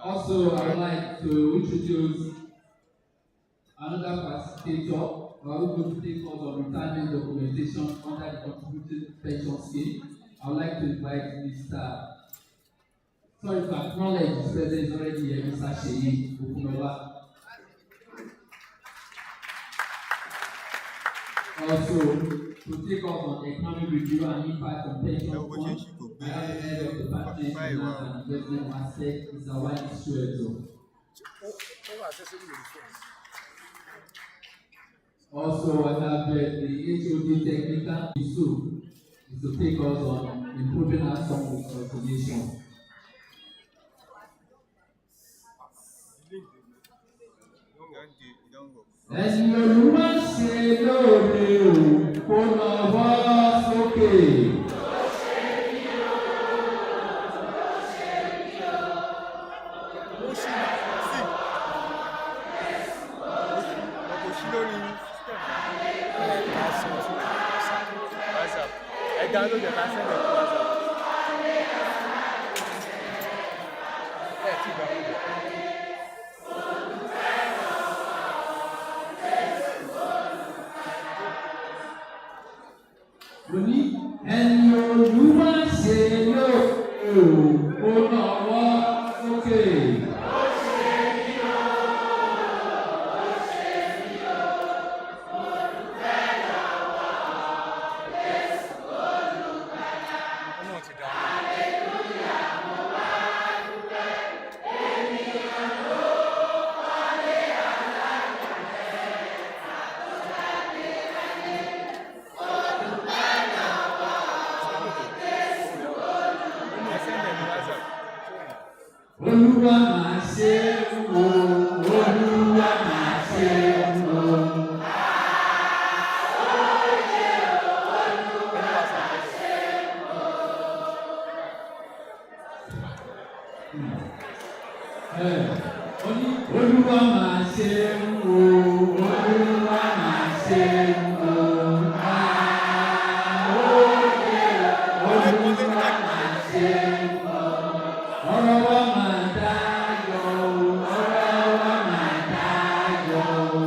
Also, I would like to introduce another participator who are going to take us on retirement documentation under the contributory pension scheme. I would like to invite Mr. Sorry to acknowledge his presence already here, Mr. Sheyi Okunoba. Also, to take us on economic review and impact on pension funds, I have the head of the Department of Finance and Investment Laspec, Mr. Wani Suezo. Also, I have the HOD technical issue is to take us on improving our song reconciliation. Ẹ̀yin Olúwa ṣe lóore o, kó nawọ́ sókè. Mo ní ẹ̀yin Olúwa ṣe lóore o, kó nawọ́ sókè. Olúwa máa ṣe o, Olúwa máa ṣe o. Olúwa máa ṣe o, Olúwa máa ṣe o. Olúwa máa ṣe o. Ọ̀rọ̀ wa máa dayọ̀ o, ọ̀rọ̀ wa máa dayọ̀ o.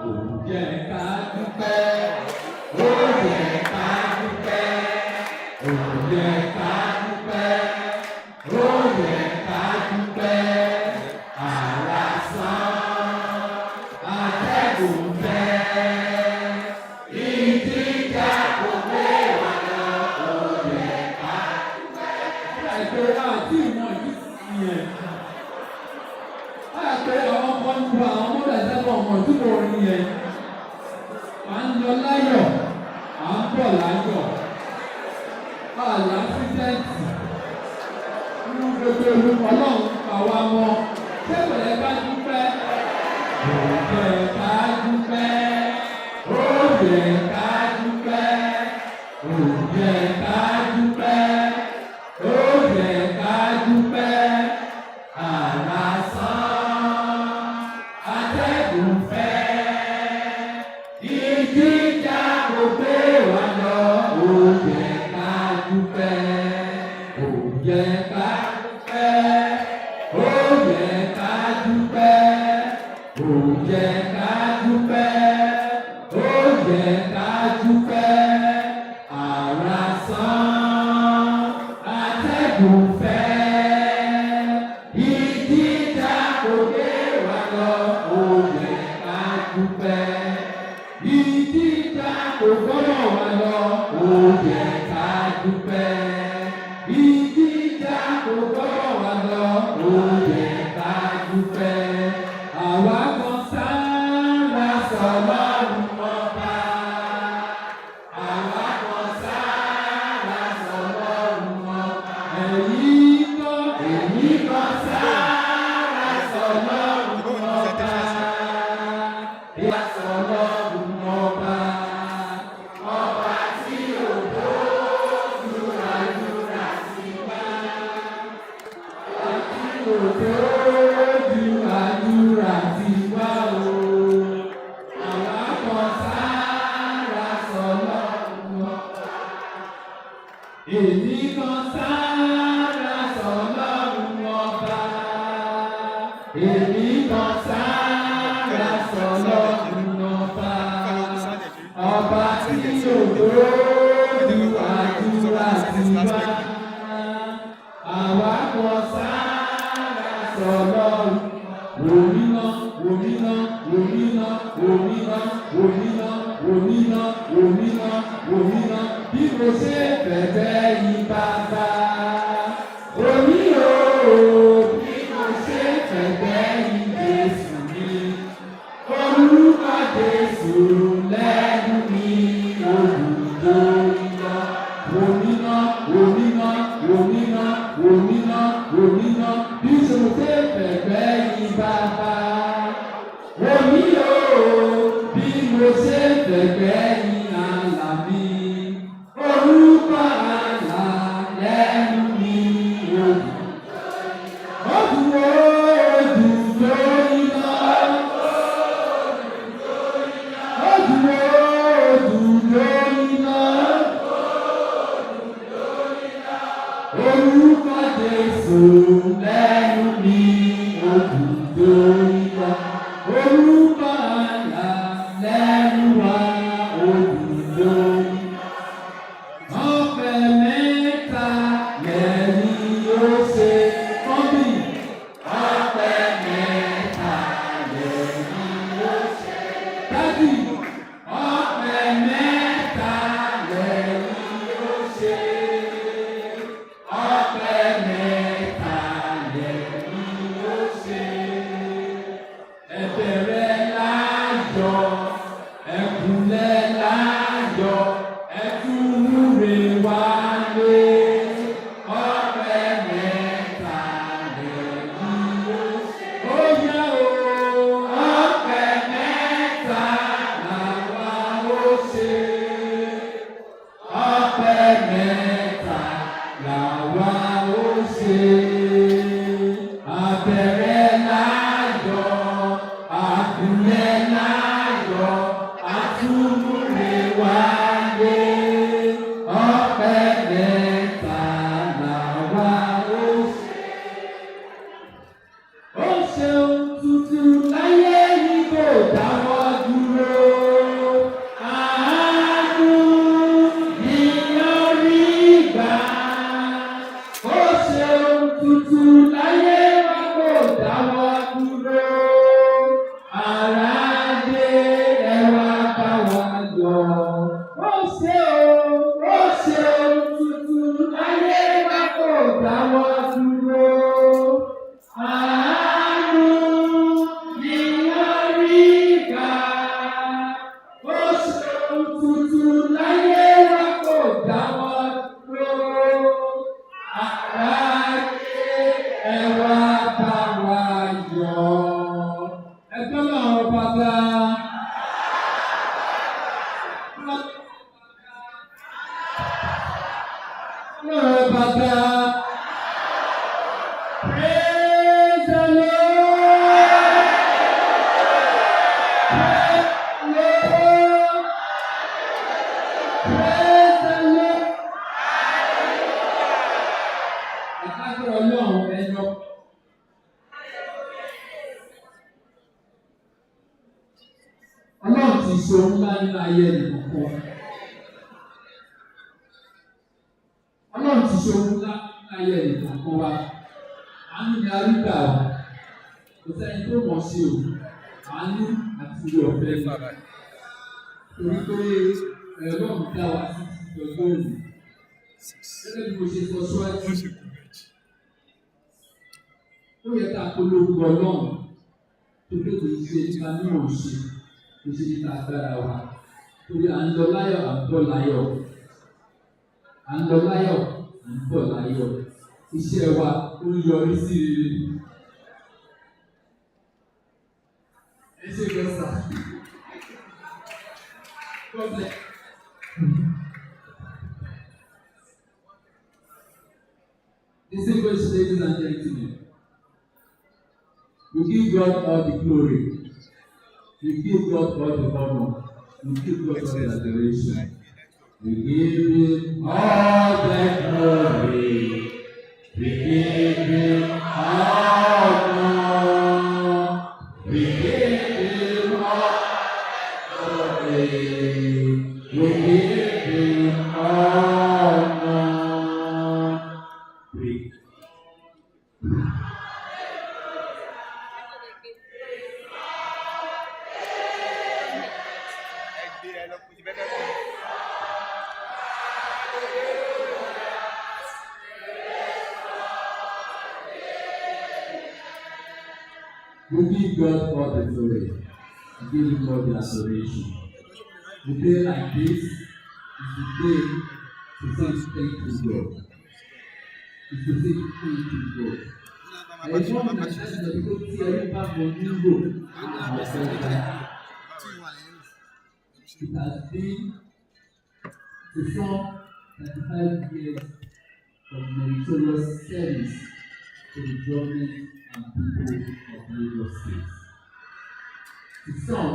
Ó yẹ ká dúpẹ́, ó yẹ ká dúpẹ́, ó yẹ ká dúpẹ́, ó yẹ ká dúpẹ́. Àrà sán, atẹ́gùn fẹ́, ìjìjà kò gbé wa lọ. Ó yẹ ká dúpẹ́. Àìpé àti ìmọ̀ ìyẹn. Àìpé àwọn kan ń gba àwọn ọmọdé ẹ̀dẹ́gbọ̀n ọmọ ìdúró orin yẹn. À ń lọ láyọ̀, à ń bọ̀ láyọ̀. Àlà fíjẹ́ǹtì. Inú gbogbo olùkọ́ náà ń pa wá mọ́. Ṣé kò yẹ ká dúpẹ́? Ó yẹ ká dúpẹ́. Ó yẹ ká dúpẹ́. Ó yẹ ká dúpẹ́. Ó yẹ ká dúpẹ́. Àrà sán, atẹ́gùn fẹ́, ìjìjà kò gbé wa lọ. Ó yẹ ká dúpẹ́. Ó yẹ ká dúpẹ́. Ó yẹ ká dúpẹ́. Ó yẹ ká dúpẹ́. Ó yẹ ká dúpẹ́. Àrà sán, atẹ́gùn fẹ́, ìjìjà kò gbé wa lọ. Ó yẹ ká dúpẹ́. Ìjìjà kò gbọ́dọ̀ wa lọ. Ó yẹ ká dúpẹ́. Ìjìjà kò gbọ́dọ̀ wa lọ. Ó yẹ ká dúpẹ́. Àwa kan sára sọ̀lọ́run ọba. Àwa kan sára sọ̀lọ́run ọba. Ẹ̀yin kan sára sọ̀lọ́run ọba. Ìyá sọ̀lọ́run ọba. Ọba tí ò dójú ayé. Èmi kan sára sọ́lọ́run ọba. Èmi kan sára sọ́lọ́run ọba. Ọba tí yóò lóòdù àdúrà tiwa. Àwa kan sára sọ́lọ́run. Wòmínà, wòmínà, wòmínà, wòmínà, wòmínà, wòmínà, wòmínà, wòmínà. Bí mo ṣe fẹ̀fẹ̀ yí bàbá. Omi o, bí mo ṣe fẹ̀fẹ̀ yí Jésù mi. Orúkọ Jésù lẹ́nu mi. Olùdó iná. Wòmínà, wòmínà, wòmínà, wòmínà, wòmínà. Bí mo ṣe fẹ̀fẹ̀ yí bàbá. Omi o, bí mo ṣe fẹ̀fẹ̀ yí àlà mi. Orúkọ àlà lẹ́nu mi. Odùwó, odùwó iná. Odùwó, odùwó iná. Orúkọ Jésù lẹ́nu mi. Odùwó iná. Orúkọ àlà lẹ́nu wa. Odùwó iná. Ọpẹ́ mẹ́ta lẹ́yìn yóò ṣe kọ́bí. Ọpẹ́ mẹ́ta lẹ́yìn yóò ṣe dájú. Ọpẹ́ mẹ́ta lẹ́yìn yóò ṣe. Ọpẹ́ mẹ́ta lẹ́yìn yóò ṣe. Ẹ bẹ̀rẹ̀ láyọ̀, ẹ kúnlẹ̀ láyọ̀, ẹ tún múre wálé. Ọpẹ́ mẹ́ta lẹ́yìn yóò ṣe. Ó yá o, ọpẹ́ mẹ́ta làwa ó ṣe. Ọpẹ́ mẹ́ta làwa ó ṣe. Abẹ̀rẹ̀ láyọ̀, àkúnlẹ̀ láyọ̀, àtúnmúre wálé. Ọpẹ́ mẹ́ta làwa ó ṣe. Ó ṣeun tuntun láyé ní kò dáwọ́ dúró. Àánú ni yọrí gbà. Ó ṣeun tuntun láyé wa kò dáwọ́ dúró. Aráyé ẹ wá bá wa yọ̀. Ó ṣeun tuntun láyé wa kò dáwọ́ dúró. Àánú ni yọrí gbà. Ó ṣeun tuntun láyé wa kò dáwọ́ dúró. Aráyé ẹ wá bá wa yọ̀. Ẹgbẹ́ náà ọba dá. Ọba dá. Praise the Lord. Praise the Lord. Praise the Lord. Ìkájọ́ Ọlọ́run ẹjọ́. Ọlọ́run ti ṣe ohun ńlá nínú ayé ẹnìkọ̀ọ̀kan. Ọlọ́run ti ṣe ohun ńlá nínú ayé ẹnìkọ̀ọ̀kan wa. Àánú ni a rí gbà o. Kò sẹ́ni tó mọ̀ sí o. Àánú àti ìwé ọ̀fẹ́ ni. Torí pé Ọlọ́run dá wa sí ti ọjọ́ òní. Gẹ́gẹ́ bí mo ṣe sọ síwájú. Ó yẹ ká polówó Ọlọ́run tó lè kò ṣe nípa mímọ̀ ṣe. Kò ṣe nípa agbára wa. Torí à ń lọ láyọ̀, à ń bọ̀ láyọ̀. À ń lọ láyọ̀, à ń bọ̀ láyọ̀. Iṣẹ́ wa ó ń yọrí sí rere. Ẹ ṣe gbọ́sà. Gọ́ọ̀bẹ̀. Distinguished ladies and gentlemen, we give God all the glory. We give God all the honor. We give God all the adoration. We give him all the glory. We give him honor. We give him all glory. We give him honor. We give God all the glory. We give him all the adoration. The day like this is the day to say thank you, God. Is to say thank you, God. And it's one that says that people see every time when you go, it has been the song 35 years of meritorious service to the government and people of Lagos State. The song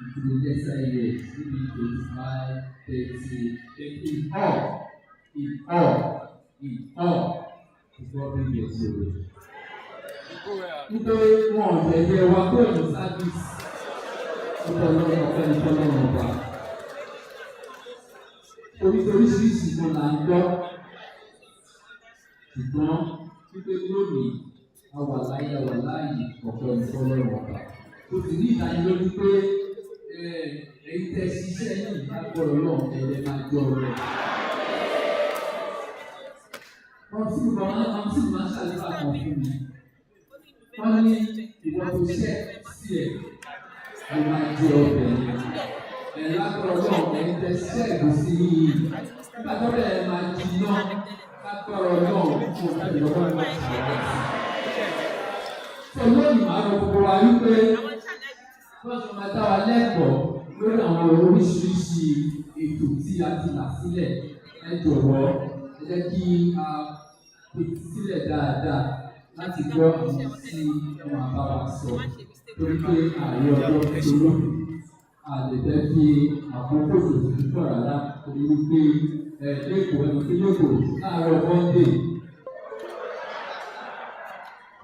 into the lesser years, maybe 25, 30, in all, to God be the glory. Nítorí wọn ò jẹ̀jẹ̀ wa kó ní sábìsì nítorí ọ̀fẹ́ ìfọlọ́run ọba. Oríṣiríṣi kan là ń gbọ́. Ṣùgbọ́n nítorí lónìí, a wà láyé ọ̀fẹ́ ìfọlọ́run ọba. O sì ní ìdánilójú pé èyí tẹ́ ṣiṣẹ́ ní ìdágbọ́rọ̀ náà ẹ̀rẹ́ máa gbọ́ rẹ̀. Wọ́n sì máa ṣàlùfà kan fún mi. Wọ́n ní ìwọ́n tó ṣẹ́ sí ẹ̀ ló máa jẹ ọbẹ̀ yẹn. Lágbọ́rọ̀ náà ẹ̀yìn tẹ́ ṣẹ́ ìgbésí yìí. Nígbà tó bẹ̀rẹ̀ máa jiná lágbọ́rọ̀ náà fún ìlọ́wọ́ máa ṣàlùfà. Sọ lónìí máa rọ gbogbo wa wípé wọ́n ti máa dá wa lẹ́kọ̀ọ́ lórí àwọn oríṣiríṣi ètò tí a ti là sílẹ̀. Ẹ jọ̀wọ́ ẹ jẹ́ kí a pèsè sílẹ̀ dáadáa láti gbọ́ àwọn tí wọ́n máa bá wa sọ. Torí pé ààrẹ ọjọ́ tó lókè a lè fẹ́ fi àkókò tòṣù púpọ̀ rárá torí wípé lẹ́kọ̀ọ́ ẹni tó lẹ́kọ̀ọ́ láàárọ̀ Mọ́ndé.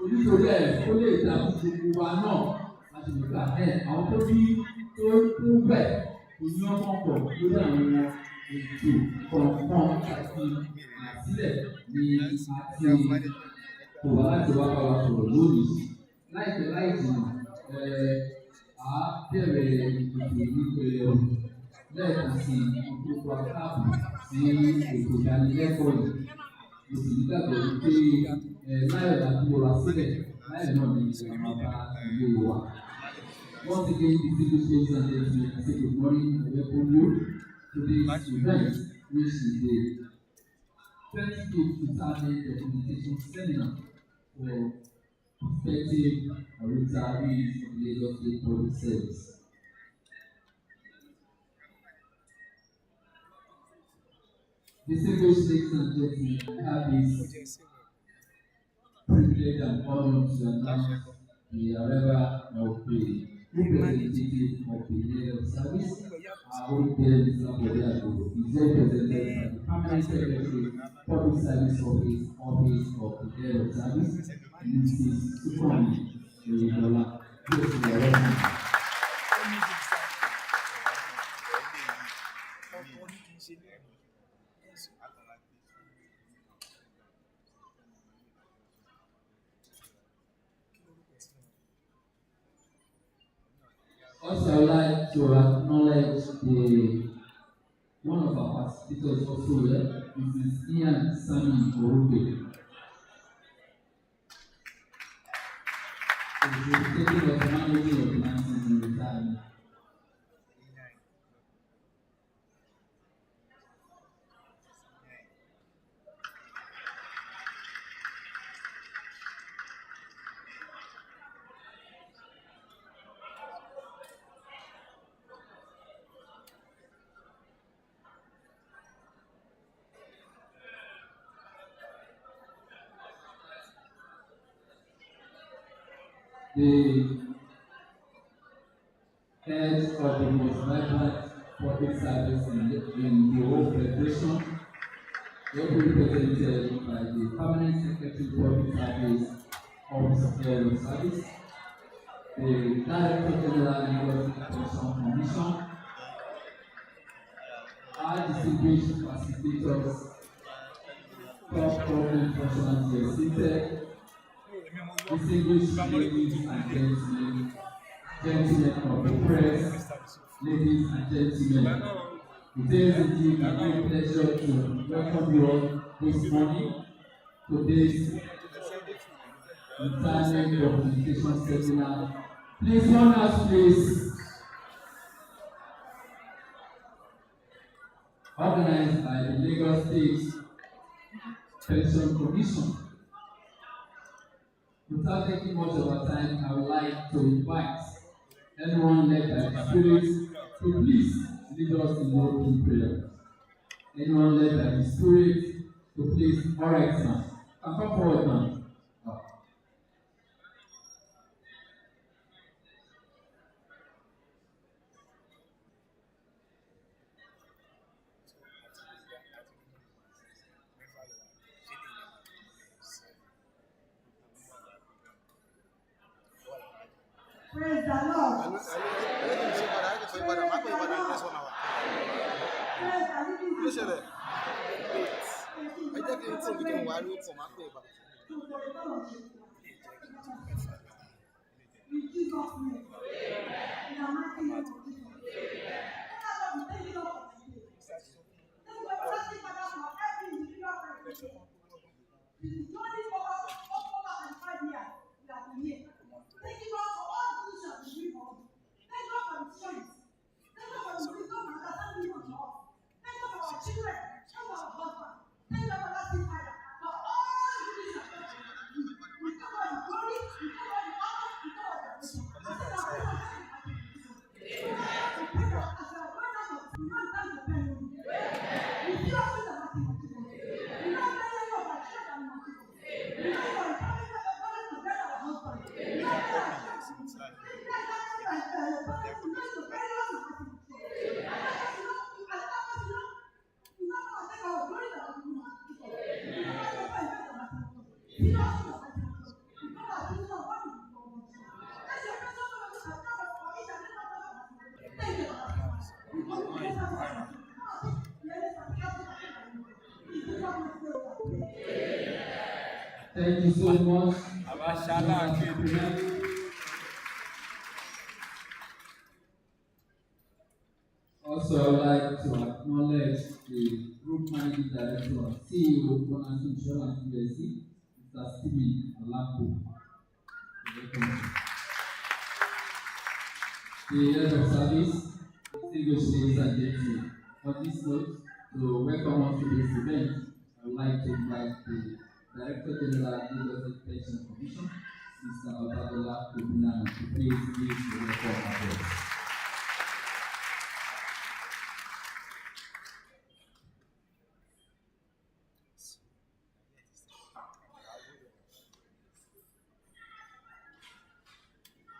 Nítorí ó lè dàbí gbogbo wa náà láti lè gbà àwọn tó bí tó bẹ̀ kò ní ọmọ pọ̀ lórí àwọn ètò kọ̀ọ̀kan àti àsílẹ̀ ní àti kò wá láti wá bá wa sọ̀rọ̀ lónìí. Láìpẹ́ láì jìnnà à bẹ̀rẹ̀ ètò ìpínlẹ̀ lẹ́ẹ̀kan sí gbogbo àkáàbù sí ètò ìdánilẹ́kọ̀ọ́ yìí. Mo sì nígbàgbọ́ wípé láyọ̀ láti wọra sílẹ̀ láyọ̀ náà ní ìṣẹ̀lẹ̀ máa bá ìlú wa. Once again, distinguished ladies and gentlemen, I say good morning and welcome you to this event, which is the 25th retirement documentation seminar for prospective retirees of Lagos State Public Service. Distinguished ladies and gentlemen, I have this privilege and honor to announce the arrival of the representative of the head of service, our own Mr. Bodiago, is represented by the Permanent Secretary, Public Service Office of the head of service, Mrs. Sukwani Oyedola. Please be welcome. Also, I would like to acknowledge one of our participators also here, Mrs. Ian Sami Orube. She is taking the managing of the finances in retirement. The head of the most vibrant public service in the whole federation, represented by the Permanent Secretary Public Service Office of Head of Service, the Director General Legal Pension Commission, our distinguished facilitators, top government functionaries here seated, distinguished ladies and gentlemen, gentlemen of the press, ladies and gentlemen. It is indeed a great pleasure to welcome you all this morning to this retirement documentation seminar. Please join us, please. Organized by the Lagos State Pension Commission. Without taking much of our time, I would like to invite anyone led by the Spirit to please lead us in opening prayer. Anyone led by the Spirit to please, all right, sir. Come forward, man. Praise the Lord. Thank you so much. Also, I would like to acknowledge the Group Managing Director and CEO of Bonus Insurance PLC, Mr. Stephen Olampo. The Head of Service, distinguished ladies and gentlemen. On this note, to welcome us to this event, I would like to invite the Director General of the Lagos Pension Commission, Mr. Obadola Obinna, to please give the welcome address.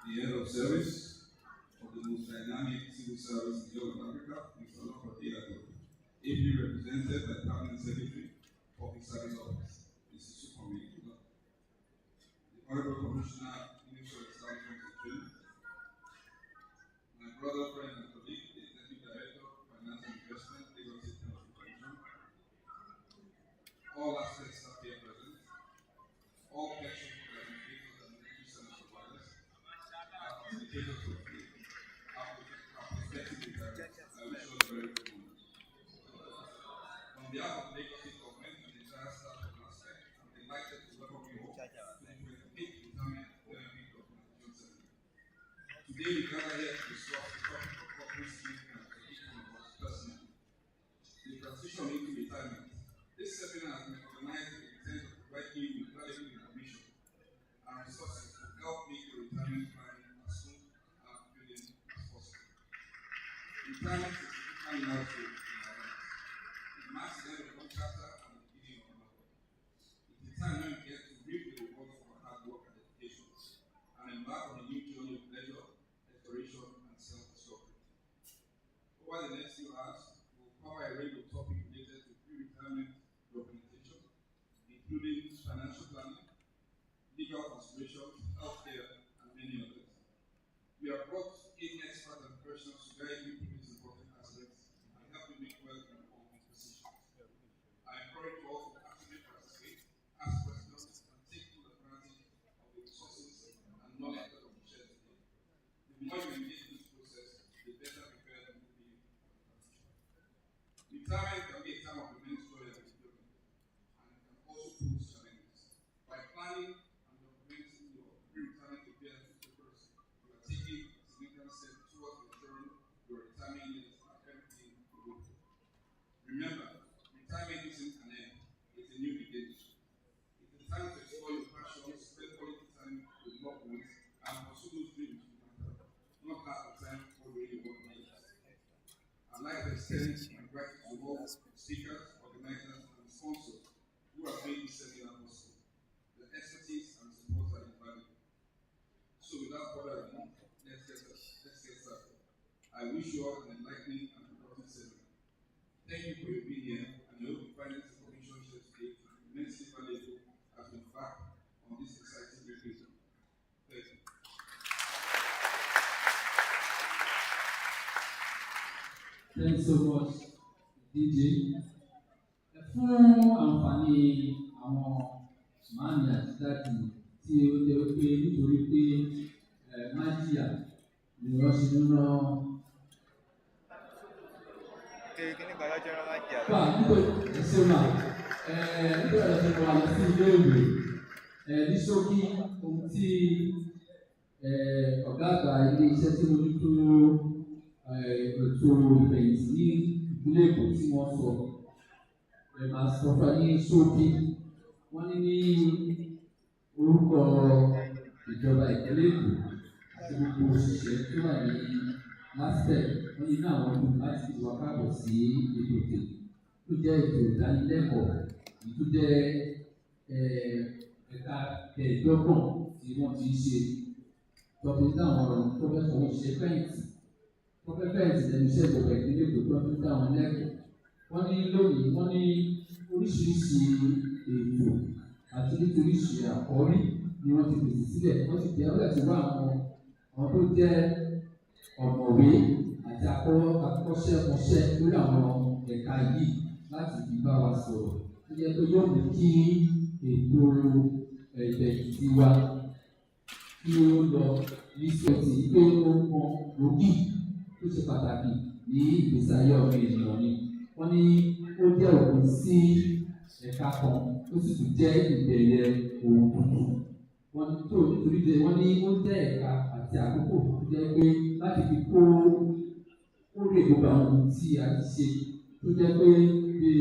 The Head of Service of the most dynamic civil service in all of Africa, Mr. Laspec, ably represented by Permanent Secretary, Public Service Office, Mrs. Supervise. The Honorable Commissioner, Minister of Establishment and Training, my brother, friend, and colleague, the Executive Director, Finance and Investment, Lagos State Pension Commission, all Laspec staff here present, all pension administrators and military service providers, facilitators of the prospective retirement. I wish you all a very good morning. On behalf of the Lagos State Government and the entire staff of Laspec, I'm delighted to welcome you all to the 28th Retirement Benefit Documentation Seminar. Today we gather here to discuss the topic of corporate significance for each one of us personally. The transition into retirement. This seminar has been organized with the intent of providing you with valuable information and resources to help make your retirement planning as smooth and fulfilling as possible. Retirement is a critical milestone in our lives. It marks the end of one chapter and the beginning of another. It is time when we get to reap the rewards of our hard work and dedication and embark on a new journey of pleasure, exploration, and self-discovery. Over the next few hours, we'll cover a range of topics related to pre-retirement documentation, including financial planning, legal considerations, healthcare, and many others. We have brought in experts and professionals to guide you through these important aspects and help you make well-informed decisions. I encourage you all to actively participate, ask questions, and take full advantage of the resources and knowledge that will be shared today. The more you engage in this process, the better prepared you will be for the future. Retirement can be a time of immense joy and fulfillment, and it can also pose challenges. By planning and documenting your pre-retirement affairs with the person, you are taking a significant step towards ensuring your retirement years are everything you hope for. Remember, retirement isn't an end, it's a new beginning. It is time to explore your passions, spend quality time with loved ones, and pursue those dreams you have, not have the time for your work needs. I'd like to extend my gratitude to all speakers, organizers, and sponsors who have made this seminar possible. The expertise and support are invaluable. So without further ado, let's get started. I wish you all an enlightening and productive seminar. Thank you for your being here, and I hope you find this information shared today immensely valuable as we embark on this exciting review. Thank you. Thanks so much, DJ. Fún àǹfààní àwọn màmí àti dáàdì tí ó jẹ́ pé nítorí pé májíà ni wọ́n ṣe ń rán. Nítorí ẹ̀sẹ̀ máa nítorí ẹ̀sẹ̀ máa lọ sí ilé ìwé ní ṣókí ohun tí ọ̀gá àgbà ilé iṣẹ́ tí mo ní tó ètò ìfẹ̀yìntì ní ìpínlẹ̀ Èkó tí wọ́n sọ máa sọ fún ní ṣókí. Wọ́n ní orúkọ ìjọba ìpínlẹ̀ Èkó àti gbogbo òṣìṣẹ́ tó wà ní Laspec wọ́n ní náà wọ́n dùn láti wá káàbọ̀ sí ètò tó jẹ́ ètò ìdánilẹ́kọ̀ọ́ tó jẹ́ ẹ̀ka kẹẹ̀ẹ́dọ́gbọ̀n tí wọ́n ti ń ṣe tọ́pẹ́ táwọn ọ̀rọ̀ tó fẹ́ fọwọ́ ṣe fẹ́ǹtì lẹ́nu iṣẹ́ ìjọba ìpínlẹ̀ Èkó tó ń dá wọn lẹ́kọ̀ọ́. Wọ́n ní lónìí wọ́n ní oríṣiríṣi ètò àti oríṣiríṣi àkọ́rí ni wọ́n ti pèsè sílẹ̀. Wọ́n ti tẹ̀ ọ́ láti wá àwọn tó jẹ́ ọ̀mọ̀wé àti akọ́ṣẹ́mọṣẹ́ lórí àwọn ẹ̀ka yìí láti fi bá wa sọ̀rọ̀. Ó yẹ pé yóò mú kí ètò ìfẹ̀yìntì wa kí ó lọ ní sọ́ọ̀tì pé ó mọ lókì tó ṣe pàtàkì ní ìgbésí ayé ọmọ ènìyàn ni. Wọ́n ní ó jẹ́ òpin sí ẹ̀ka kan ó sì tún jẹ́ ìbẹ̀rẹ̀ ohun tuntun. Wọ́n ní tó nítorí jẹ́ wọ́n ní ó jẹ́ ẹ̀ka àti àkókò tó jẹ́ pé láti fi kó rè gbogbo àwọn ohun tí a ti ṣe tó jẹ́ pé bí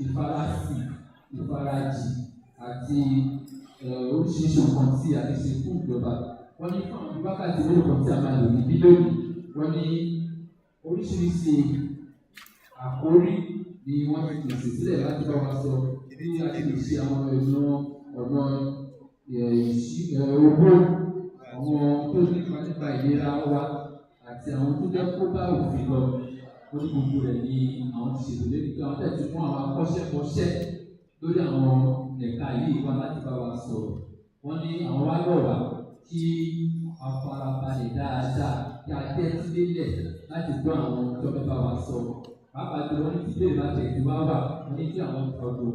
ìfarasì, ìfarajì àti oríṣiríṣi nǹkan tí a ti ṣe fún ìjọba. Wọ́n ní fún àwọn wákàtí mélòó kan tí a máa lò níbí lónìí. Wọ́n ní oríṣiríṣi àkórí ni wọ́n ti pèsè sílẹ̀ láti bá wa sọ bí a ti lè ṣe àwọn ọ̀nà owó, àwọn tó nípa ìlera wa àti àwọn tó jẹ́ kó bá òfin lọ. Wọ́n ní gbogbo rẹ̀ ni àwọn ti ṣètò lórí pé àwọn tẹ̀sí fún àwọn akọ́ṣẹ́mọṣẹ́ lórí àwọn ẹ̀ka yìí wá láti bá wa sọ̀rọ̀. Wọ́n ní àwọn wá lọ̀ wá kí a farabalẹ̀ dáadáa kí a tẹ́tí lélẹ̀ láti gbọ́ àwọn tó fẹ́ bá wa sọ̀rọ̀. Pàápàá jùlọ wọ́n ní tí bẹ́ẹ̀ láti ẹ̀dùn wá wà wọ́n ní kí àwọn ọ̀gbọ̀n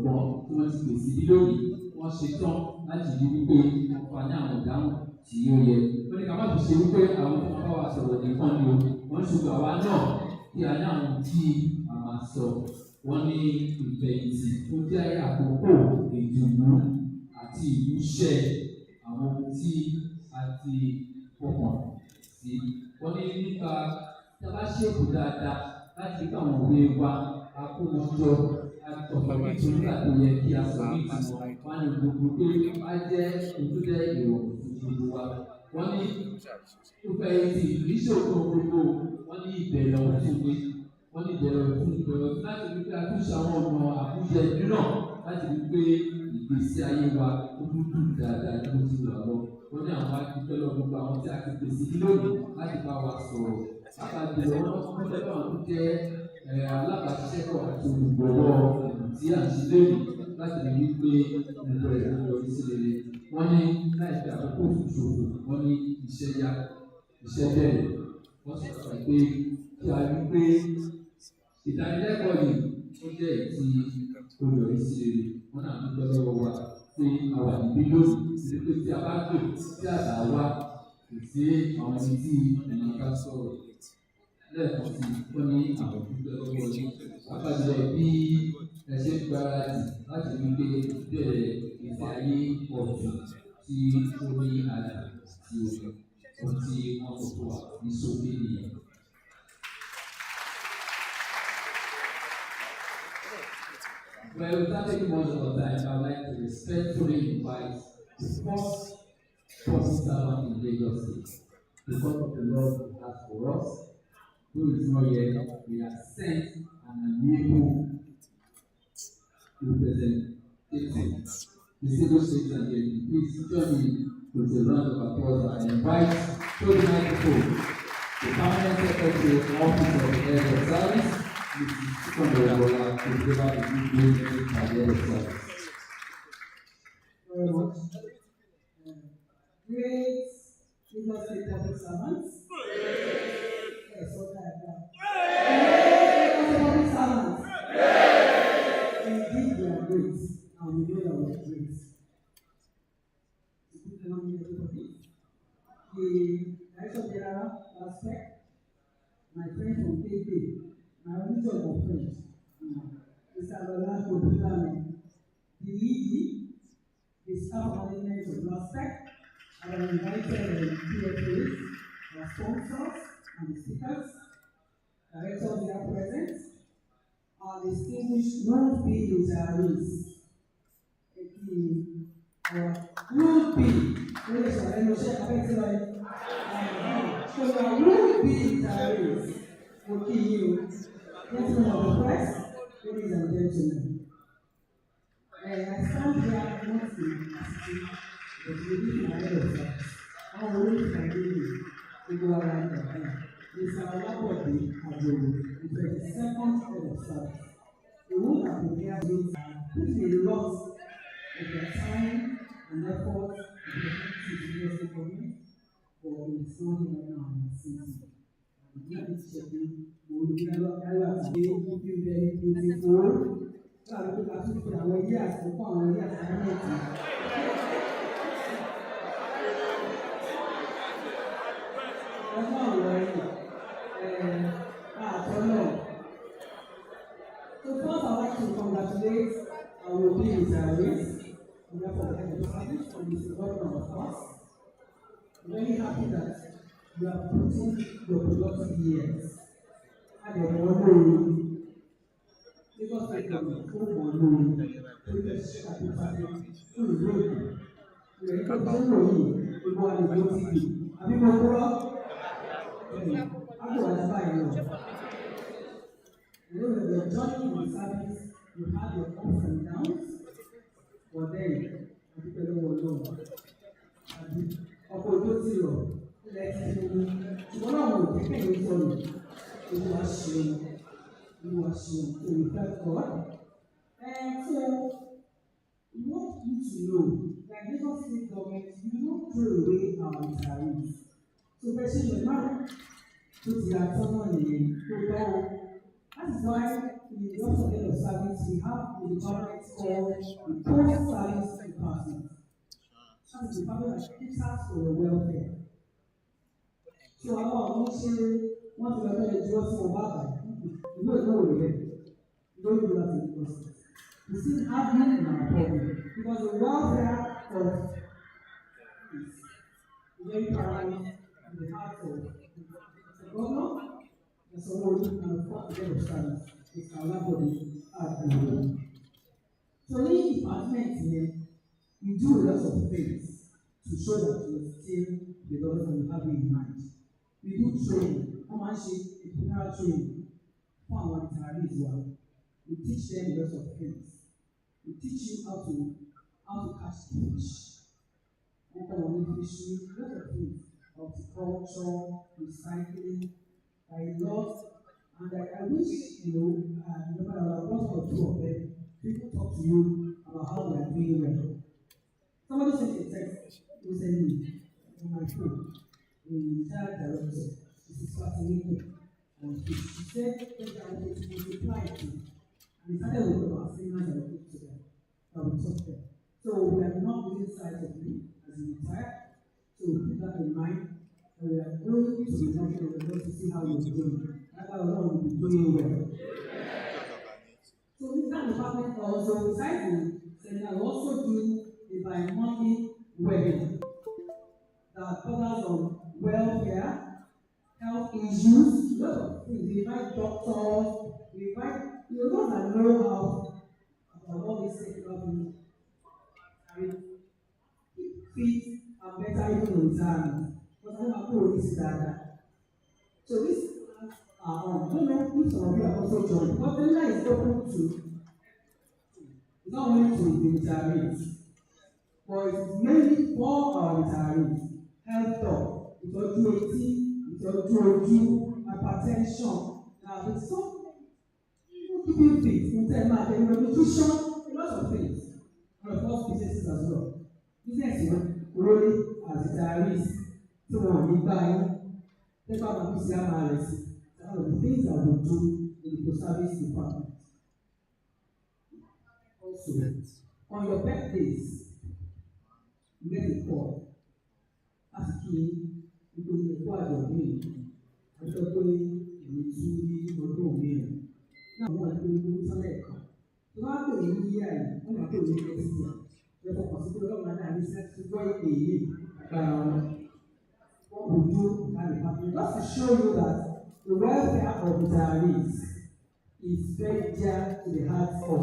tí wọ́n ti pèsè bí lónìí wọ́n ṣe tán láti rí wípé wọ́n fa ní àwọn ìdáhùn tí ó yẹ. Wọ́n ní ká má fi ṣe wípé àwọn tó bá wa sọ̀rọ̀ nìkan ni o. Wọ́n ṣùgbọ́n àwa náà kí a ní àwọn tí a máa sọ. Wọ́n ní ìfẹ̀yìntì tó jẹ́ àkókò ìdùnnú àti ìmúṣẹ àwọn ohun tí a ti fọkàn sí. Wọ́n ní nípa tí a bá ṣèkò dáadáa láti rí àwọn òwe wa akómọjọ ọ̀pọ̀ nítorí àti yẹ kí a sọ ní ìtumọ̀ wọn ní gbogbo pé wá jẹ́ ojúlẹ̀ ìrọ̀rùn fún gbogbo wa. Wọ́n ní ìfẹ̀yìntì ìṣòro gbogbo wọ́n ní ìbẹ̀rẹ̀ ọ̀tún ni wọ́n ní ìbẹ̀rẹ̀ ọ̀tún láti rí pé a tún ṣe àwọn ọ̀nà àmúyẹ mìíràn láti rí pé ìgbésí ayé wa ó dúdú dáadáa ní ojú wa lọ. Wọ́n ní àwọn akíkẹ́ lọ gbogbo àwọn tí a ti pèsè lónìí láti bá wa sọ̀rọ̀ Àpàjùlọ wọn fẹ́ bá wọn jẹ́ alábàáṣiṣẹ́pọ̀ àti olùgbọ̀wọ́ tí à ń ṣe lónìí láti rí wípé gbogbo ẹ̀ ló yọrí sí rere. Wọ́n ní láìpẹ́ àkókò ìṣòro, wọ́n ní iṣẹ́ yá, iṣẹ́ bẹ̀rẹ̀. Wọ́n sì sọ pé kí a rí pé ìdánilẹ́kọ̀ọ́ yìí ó jẹ́ èyí tí ó yọrí sí rere. Wọ́n náà ń gbọ́ lọ́wọ́ wa pé a wà níbí lónìí, sí pé tí a bá gbè tí àdá wá kò sí àwọn ẹni tí ènìyàn ká sọ̀rọ̀. Lẹ́ẹ̀kan sí wọ́n ní àwọn ìdúpẹ́ lọ́wọ́ yìí. Àpàjùlọ bí ẹ ṣe ń gbáradì láti rí pé bẹ̀rẹ̀ ìgbé ayé ọ̀tún tí ó ní àyà tí ohun tí wọ́n sọ fún wa ní sókè nìyẹn. Well, without taking much of our time, I would like to respectfully invite the first public servant in Lagos State, because of the Lord has for us, who is not yet, we are sent and unable representative. The civil state and please join me with a round of applause and invite to the microphone the permanent secretary of the office of the head of service, Mrs. Contributory, to deliver the good news at the head of service. Very much. Great Lagos State public servants. Yes, what I have done. Great public servants. Indeed, we are great, and we know that we are great. Good morning, everybody. The Director General, Laspec, my friend from KK, my original friend, Mr. Contributory, the ED, the staff management of Laspec, I have invited the PFAs, our sponsors, and the speakers, directors that are present, our distinguished non-paid retirees. Non-paid, so our non-paid retirees, okay, you, gentlemen of the press, ladies and gentlemen. I stand here not in capacity, but within my head of service. I'm always continuing to go around the hand. Mr. Laspec has the 22nd head of service. The one that prepares those put a lot of their time and effort to the university government, but it's not right now in the city. And we are checking, we will be able to be very beautiful. So I will have to put our years upon our years and that's not right. So first I'd like to congratulate our European retirees on behalf of the head of service and Mr. Governor of course. I'm very happy that you are putting your productive years at the one because I come from one to the capital to the road. We are going to go and go to you. Have you got I'm going to buy you. You know that you're joining the service, you have your ups and downs, but then, I think I don't want to know. Opportunity, let's see. Tomorrow, we can wait for you. You are shame. So we thank God. And so, we want you to know that Lagos State government will not throw away our retirees. So, basically, you're not put your someone in to go. That is why in the Office of Head of Service, we have the department called the Post-Service Department. That is the department that keeps us for the welfare. So, I want to say, once you are going to do something, you don't know again. You don't do that in the process. You still have it in our problem because the welfare of is very paramount in the heart of the governor. And so we're looking at the head of service. It's our body at the moment. So in the department here, we do a lot of things to show that we're still the laws and we have it in mind. We do training, commercial, general training. For our retirees, we teach them a lot of things. We teach you how to catch fish. We can only fish you a lot of things, horticulture, recycling, I lost, and I wish, no matter what or two of them, people talk to you about how they are doing well. Somebody sent a text recently on my phone, a retired director, this is fascinating. And she said that I wanted to multiply it, and we started with about 3 months and we put together, that we talked there. So we are not losing sight of you as a retired, so keep that in mind. And we are going to the next level to see how you're doing. That's how long will be doing well. So in that department also, besides the seminar, we also do a bi-monthly webinar that covers on welfare, health issues, a lot of things. We invite doctors, we invite those that know how about all these things about me. I mean, keep fit and better even in retirement. But I don't know this that. So this are on. I don't know if some of you are also joined. But the line is open to, it's not only to the retirees, but it is mainly for our retirees. Health talk, ìtọ́jú etí, ìtọ́jú ojú, hypertension. Now, it's so keeping fit, in terms of nutrition, a lot of things. And of course, businesses as well. Business, really, as retirees, tí wọ́n ní báyìí, tẹ́gbà máa fi ṣe àmàlẹ̀ sí. One of the things that we do in the service department. Also, on your birthdays, you get a call asking you to inquire your name. I thought you were doing me. Now, what do you do? Select. So, after a year, I'm not going to get it. Therefore, consider that I listen to what we do at the department. Just to show you that the welfare of retirees is very dear to the hearts of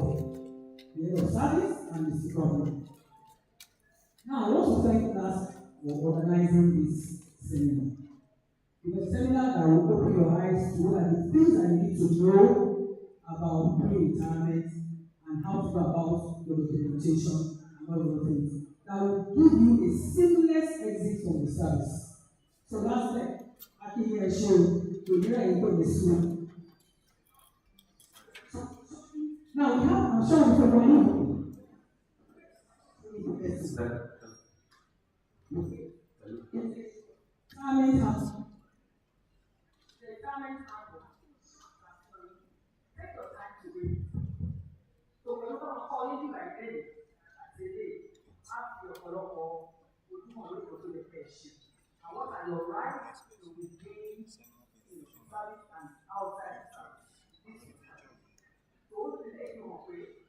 the head of service and the government. Now, I want to thank us for organizing this seminar. It's a seminar that will open your eyes to what are the things that you need to know about pre-retirement and how to go about your documentation and all those things. That will give you a seamless exit from the service. So that's it. I can hear a show to hear you go to school. Now we have, I'm sure you can believe. Retirement house. The retirement house. Take your time to wait. So we're not going to call you by day. Today, ask your follow-up. We'll do more to the patient. And what are your rights to be gained in service and outside service? This is happening. So, what is the name of it?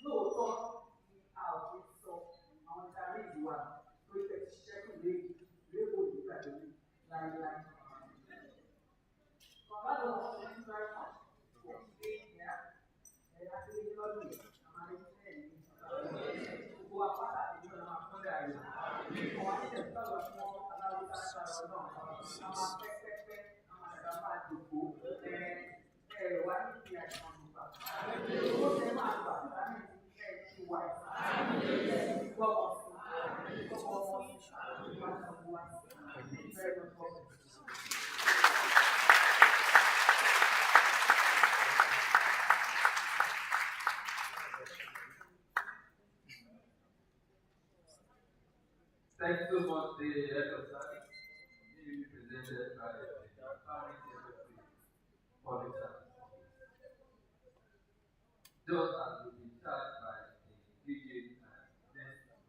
No thought out, it's so. I want to read one. So, you can check the label, like. So, that was thank you very much for being here. And actually, not me. I'm going to say, go up at that, you know, I'm going to Thanks so much, the head of service. Being presented by the Family Secretary for the service. Those are to be charged by the DJ and then the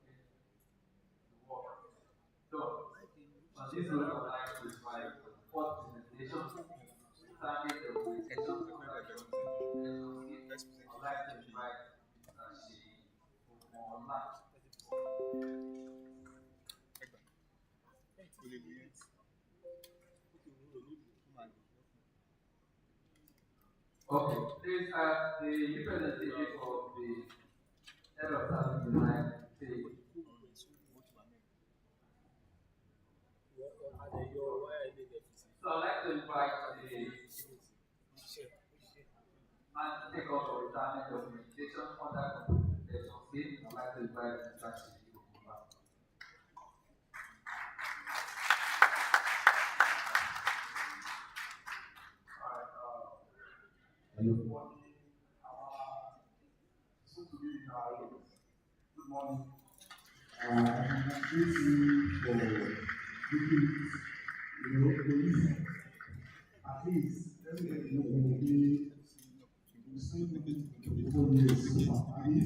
work. So, on this road, I would like to invite the fourth presentation, starting the presentation for the I would like to invite Mr. Omola. Okay, please the representative of the head of service design say. So I'd like to invite the man to take off for retirement documentation under compensation scheme. I'd like to invite Mr. Shiri. Good morning. I congratulate you for making it, at least, let me get to know you spend 24 years so far. I mean,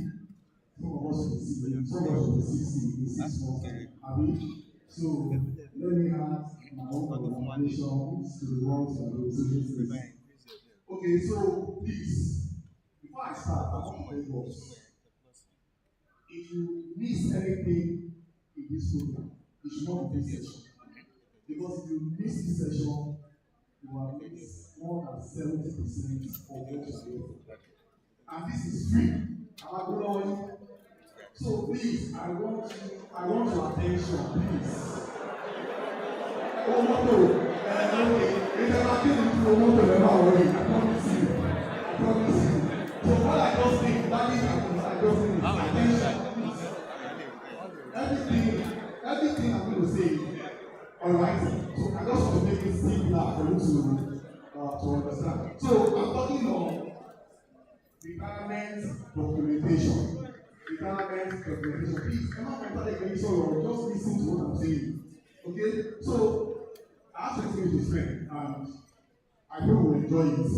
some of us will see, some of us will 60 in 6 months. I mean, so let me add my own congratulations to the ones that will see this. Okay, so please, before I start, I want to tell us, if you miss anything in this program, you should not be this session. Because if you miss this session, you have missed more than 70% of what you are here for. And this is free. Am I going? So please, I want your attention, please. Oh, Moto, okay. If I came into a Moto, never worry. I promise you. I promise you. So what I just think, that is I just think attention, please. Everything I'm going to say, alright. So I just want to make it simpler for you to understand. So I'm talking on retirement documentation. Please, I'm not going to take any sort of, just listen to what I'm saying. Okay? So I have 20 minutes to spend, and I know we'll enjoy it.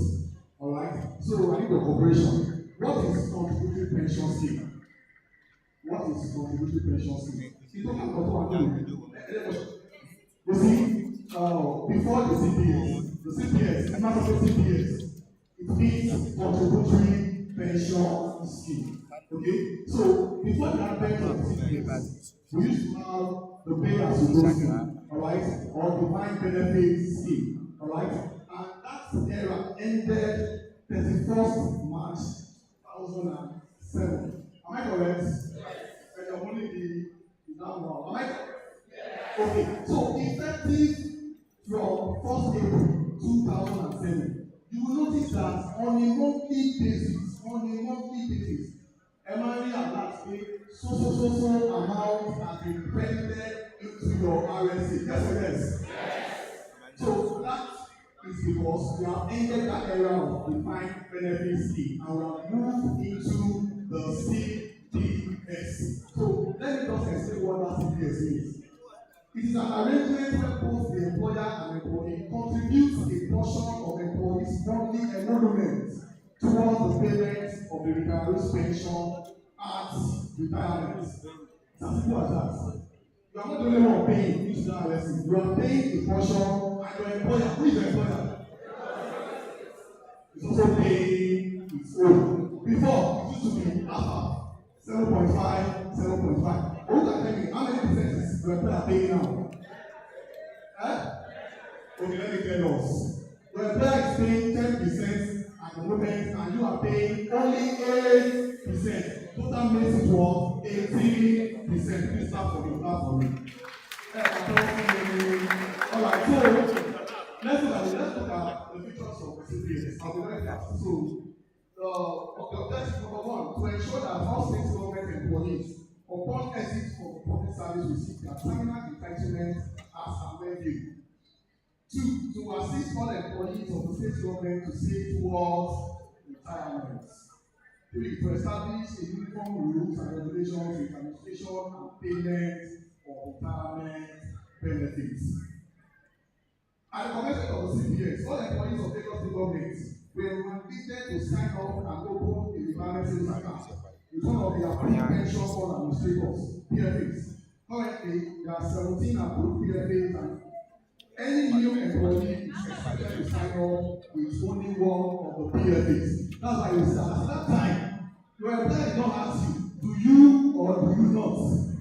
Alright? So I need your cooperation. What is contributory pension scheme? What is contributory pension scheme? You don't have to you see, before the CPS, I'm not talking CPS, it means contributory pension scheme. Okay? So, before the advent of CPS, we used to have the pay as you go scheme, alright, or defined benefit scheme, alright, and that era ended 31st March 2007. Am I correct? And you're only the now one. Am I correct? Okay, so effective from 1st April 2007, you will notice that on a monthly basis, Emily and Laspec, so amount has been credited into your RSA. Yes or yes? Yes. So that is because we have ended that era of defined benefit scheme and we have moved into the CPS. So let me just explain what that CPS is. It is an arrangement where both the employer and employee contribute a portion of employees' monthly emolument towards the payment of the retiree's pension at retirement. It's as simple as that. You are not the only one paying each lesson. You are paying a portion, and your employer, who is the employer? Is also paying its own. Before, it used to be half 7.5. Who can tell me how many percent is your employer paying now? Okay, let me tell us. Your employer is paying 10% at the moment, and you are paying only 8%. Total makes it what? 18%. Please start for me. Alright, so let's look at the features of CPS. I'll be very fast. So the objective number one, to ensure that all state government employees upon exit from public service receive their terminal entitlement as amended. 2, to assist all employees of the state government to save towards retirement. 3, to establish a uniform rules and regulations in administration and payment of retirement benefits. At the commencement of the CPS, all employees of Lagos State government were mandated to sign up and open a retirement savings account with one of the approved pension fund administrators, PFAs. Currently, there are 17 approved PFAs, and any new employee is expected to sign up with only one of the PFAs. That's why you start. At that time, your employer did not ask you, do you or do you not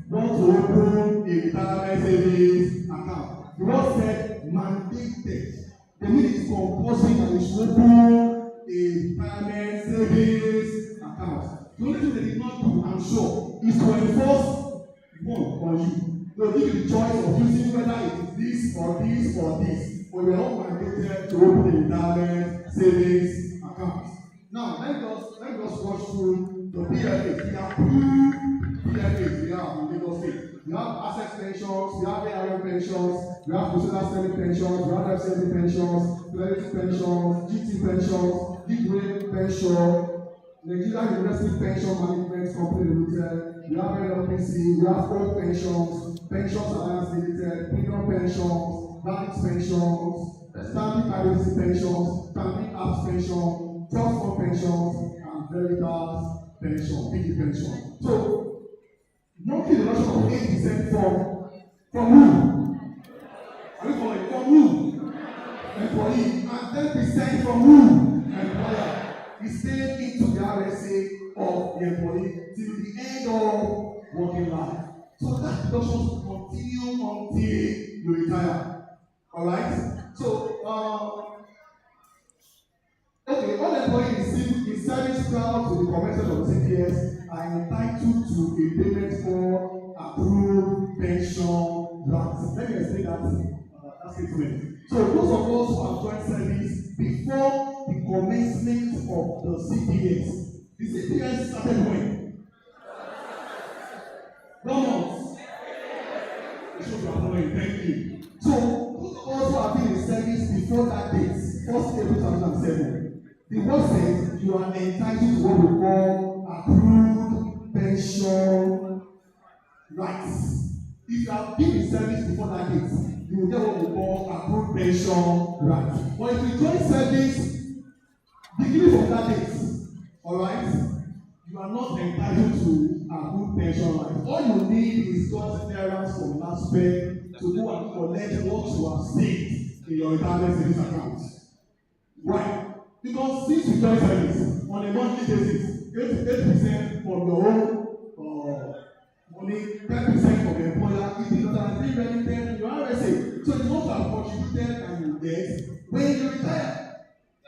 want to open a retirement savings account? The word said mandated. The meaning is compulsory that you should open a retirement savings account. The only thing they did not do, I'm sure, is to enforce one on you. They'll give you the choice of using whether it is this or this or this, but you are not mandated to open a retirement savings account. Now, let me just rush through the PFAs. We have two PFAs we have in Lagos State. We have asset pensions, we have ARM pensions, we have personal saving pensions, we have FCMP pensions, credit pensions, GT pensions, deep rate pension, Nigeria University Pension Management Company Limited, we have NLPC, we have old pensions, Pensions Alliance Limited, premium pensions, banks pensions, standing privacy pensions, family apps pension, trust fund pensions, and veritas pension, PG pension. So, monthly reduction of 8% from who? Are you following? From who? Employee. And 10% from who? Employer. We stay into the RSA of the employee till the end of working life. So that reduction will continue until you retire. Alright? So, okay, all employees in service prior to the commencement of CPS are entitled to a payment for approved pension grants. Let me explain that statement. So those of us who have joined service before the commencement of the CPS, the CPS started when? 1 month. It shows you are following. Thank you. So those of us who have been in service before that date, 1st April 2007, the word says you are entitled to what we call approved pension rights. If you have been in service before that date, you will get what we call approved pension rights. But if you join service beginning from that date, alright, you are not entitled to approved pension rights. All you need is just clearance from Laspec to go and collect what you have saved in your retirement savings account. Why? Because since you join service on a monthly basis, 8% from your own money, 10% from the employer, it is not an irrelevant in your RSA. So it's what you have contributed and you get when you retire.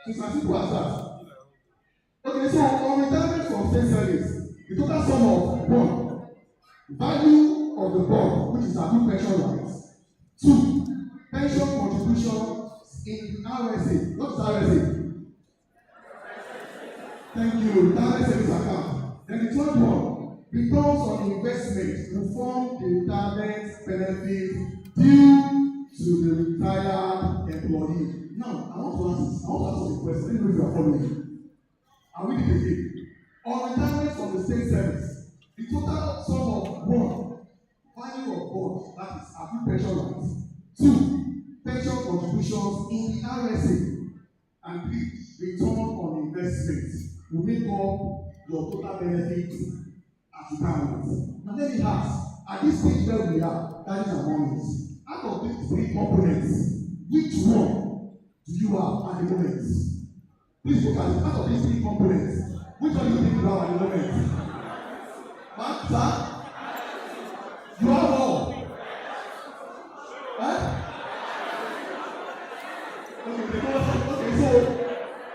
So it's as simple as that. Okay, so on retirement from state service, the total sum of 1, value of the bond, which is approved pension rights. 2, pension contribution in RSA. What is RSA? Thank you. Retirement savings account. Then the third one, returns on investment will form the retirement benefit due to the retired employee. Now, I want to ask a question. Let me know if you are following. And we did it again. On retirement from the state service, the total sum of 1, value of bond, that is approved pension rights. 2, pension contributions in the RSA. And 3, return on investment will make up your total benefit at retirement. Now let me ask, at this stage where we are, that is among us, out of these 3 components, which one do you have at the moment? Please look at it. Out of these 3 components, which one do you think you have at the moment? What, sir? You have all. Okay, so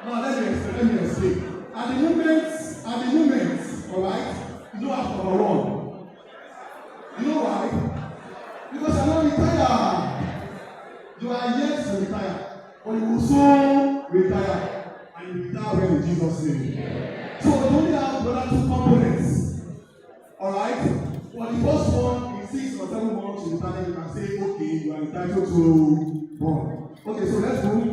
now let me explain. At the moment, alright, you don't have number 1. You know why? Because you are not retired. You are yet to retire, but you will soon retire, and you retire well in Jesus' name. Yeah. So we only have the other 2 components. Alright? For the first one, in 6 or 7 months, you retire, you can say, okay, you are entitled to bond. Okay, so let's move.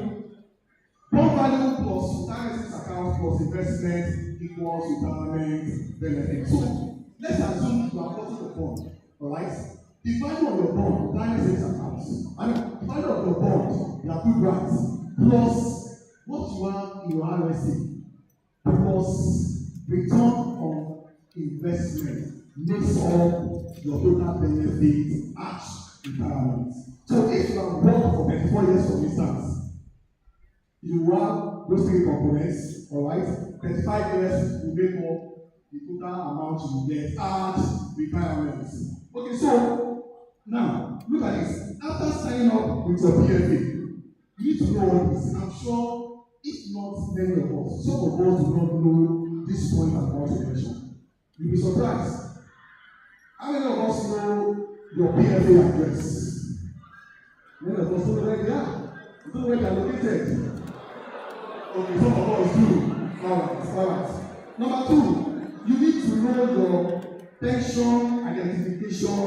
Bond value plus retirement savings account plus investment equals retirement benefit. So let's assume you are cutting the bond. Alright? The value of your bond, retirement savings account, the value of your bond, the approved grants, plus what you have in your RSA, plus return on investment makes up your total benefit at retirement. So if you have worked for 24 years, for instance, you have those 3 components, alright? 35 years will make up the total amount you get at retirement. Okay, so now look at this. After signing up with your PFA, you need to know what it is. I'm sure if not many of us, some of us do not know this point about information. You'll be surprised. How many of us know your PFA address? Many of us don't know where they are. You don't know where they are located. Okay, some of us do. Alright. Number 2, you need to know your pension identification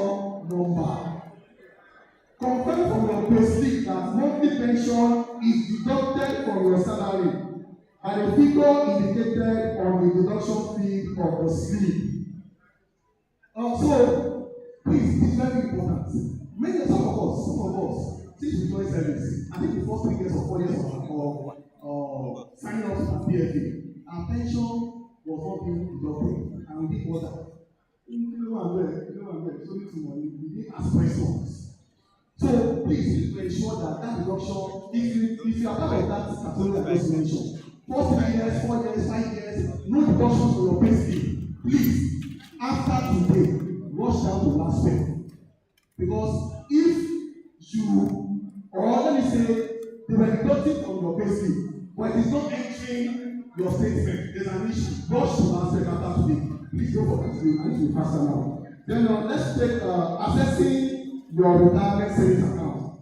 number. Confirm from your payslip that monthly pension is deducted from your salary and the figure indicated on the deduction feed of the slip. So, please, it's very important. Some of us, since we joined service, I think the first 3 years or 4 years of signing up to our PFA, our pension was not being deducted, and we did order. You know I'm there, so little money, we didn't ask questions. So, please, to ensure that deduction, if you are part of that category I just mentioned, 4 years, 4 years, 5 years, no deductions for your pay slip. Please, after today, rush down to Laspec. Because if you, or let me say, they were deducting from your pay slip, but it is not entering your statement, there's an issue. Rush to Laspec after today. Please go for that today. I need to be faster now. Then let's take assessing your retirement savings account.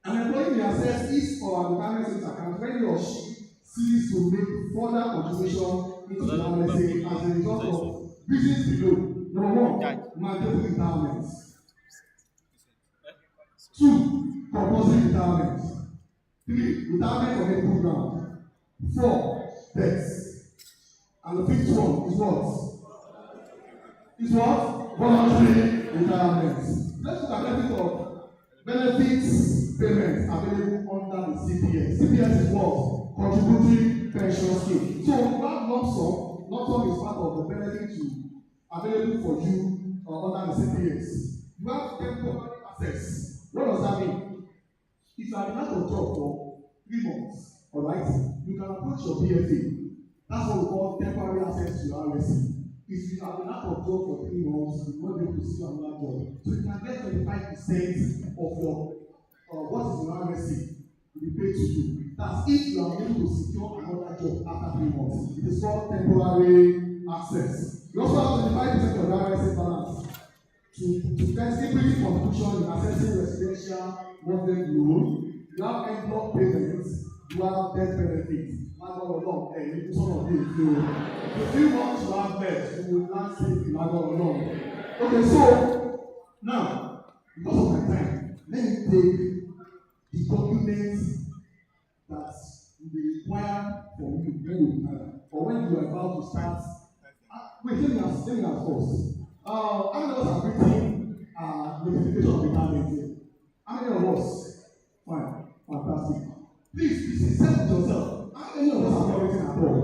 An employee may assess his or her retirement savings account when he or she seeks to make further contribution into the retirement savings as a result of reasons below. Number 1, mandatory retirement. 2, compulsory retirement. 3, retirement on a program. 4, debts. And the 5th one is what? Voluntary retirement. Let's look at a bit of benefits payments available under the CPS. CPS is what? Contributory pension scheme. So that lump sum is part of the benefit available for you under the CPS. You have temporary access. What does that mean? If you are in out of job for 3 months, alright, you can approach your PFA. That's what we call temporary access to your RSC. If you have been out of job for 3 months, you won't be able to see another job. So you can get 25% of your what is your RSC to be paid to you. That's if you are able to secure another job after 3 months. It is called temporary access. You also have 25% of your RSC balance to get equity contribution in assessing residential mortgage loan. You have envelope payments. You have debt benefits. If you want to have less, you will not say you are going along. Okay, so now, because of my time, let me take the documents that will be required for you when you retire, or when you are about to start. Wait, let me ask first. How many of us have written notification of retirement here? How many of us? Fine, fantastic. Please be sincere with yourself. How many of us have not written at all?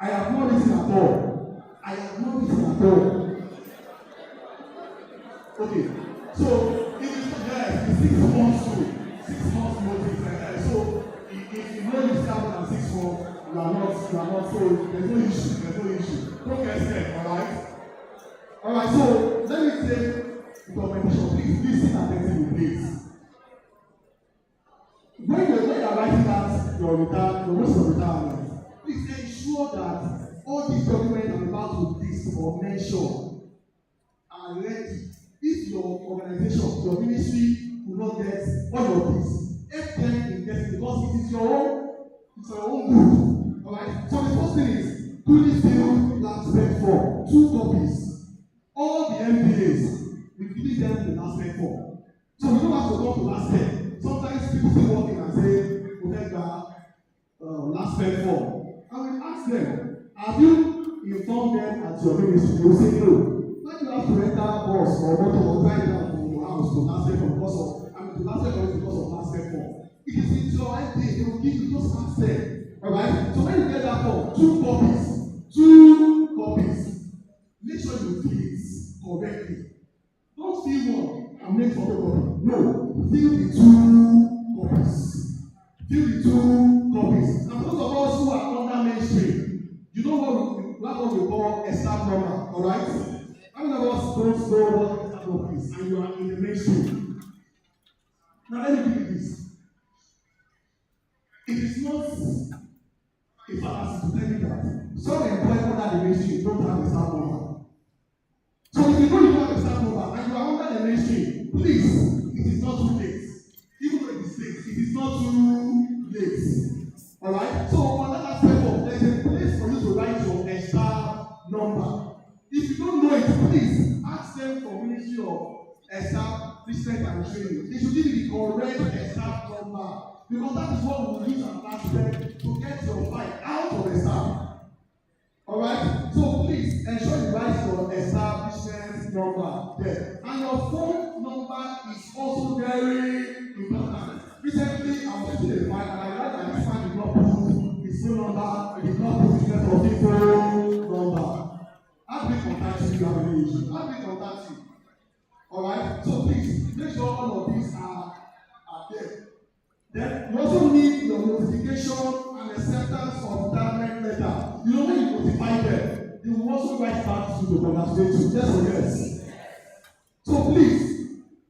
I have not written at all. I have not written at all. Okay, so if it's 6 months to 6 months notice, so if you know you start on 6 months, you are not, so there's no issue. Don't get scared, alright, so let me take the documentation. Please listen attentively, please. When you are writing out your notice of retirement, please ensure that all these documents I'm about to list or mention are ready. If your organization, your ministry will not get all of this, help them in getting, because it is your own good. Alright? So the first thing is, duly filled Laspec form, 2 copies. All the MBAs, we give them the Laspec form. So we don't have to go to Laspec. Sometimes people still walk in and say, we'll take the Laspec form. And we ask them, have you informed them at your ministry? They will say no. When you have to enter bus or motor or drive down from your house to Laspec form to Laspec form because of Laspec form. It is in your idea, they will give you just ask them. Alright? So when you get that form, 2 copies. Make sure you fill it correctly. Don't fill one and make photocopy. No, fill the 2 copies. Fill the 2 copies. Now, those of us who are under mainstream, you know what we call a staff number, alright? How many of us don't know what a staff number is and you are in the mainstream? Now, let me give you this. It is not a fallacy to tell you that some employees under the ministry don't have a staff number. So if you know you have a staff number and you are under the ministry, please, it is not too late. Even though it is late, it is not too late. Alright? So on that aspect, there is a place for you to write your staff number. If you don't know it, please ask them for Ministry of Staff Placement and Training. They should give you the correct staff number. Because that is what we use as Laspec to get your file out of the staff. Alright? So please ensure you write your establishment number there. And your phone number is also very important. Recently, I was getting a file and I realized that this man did not put his phone number, he did not put his network info number. How do we contact you if you have any issue? How do we contact you? Alright? So please make sure all of these are there. Then you also need your notification and acceptance of retirement letter. You know when you notify them, you will also write back to the congratulate you. Yes or yes? So please,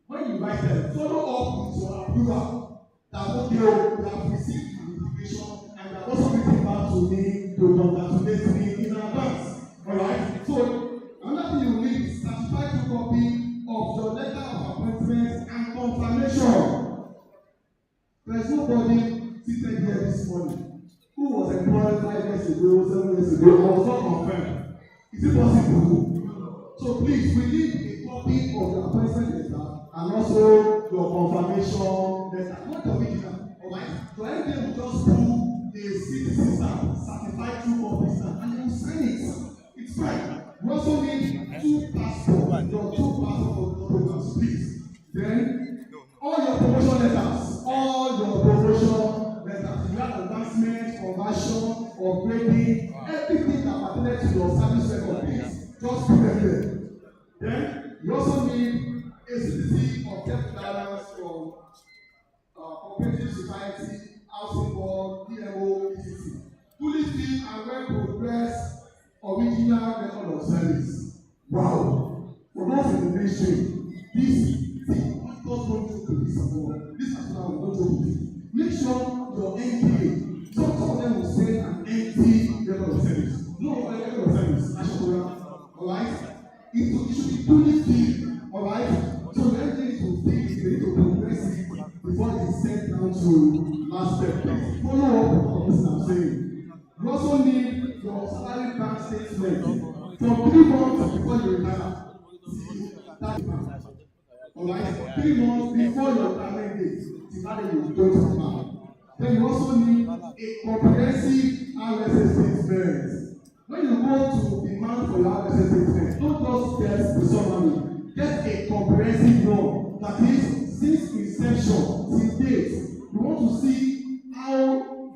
when you write them, follow up with your approval that okay, you have received the notification and you are also written back to me to congratulate me in advance. Alright? So another thing you need is certified copy of your letter of appointment and confirmation. There is nobody seated here this morning who was employed 5 years ago, 7 years ago, and was not confirmed. Is it possible? So please, we need a copy of your appointment letter and also your confirmation letter. Not the original, alright? So anything will just put a citizen stamp, certified true copy stamp, and you will sign it. It's fine. We also need 2 passports, your 2 passports for the programs, please. Then, all your promotion letters. All your promotion letters, you have advancement, conversion, upgrading, everything that pertains to your service record, please just put them there. Then you also need a certificate of debt balance from cooperative society, housing board, PMO, etc. Fully filled and well progressed original record of service. Wow! For those in the mainstream, this God wants to be support. This is what I want to do. Make sure your NTA. Some of them will say an NT record of service. No record of service. Alright? It should be fully filled. Alright? So the NTA to think they need to progress it before it is sent down to Laspec. Follow up with what I'm saying. You also need your salary bank statement from 3 months before you retire. Alright, 3 months before your retirement date, till that day you go to now. Then you also need a comprehensive RSS statement. When you go to demand for your RSS statement, don't just get the summary. Get a comprehensive one. That is, since inception, since date, you want to see how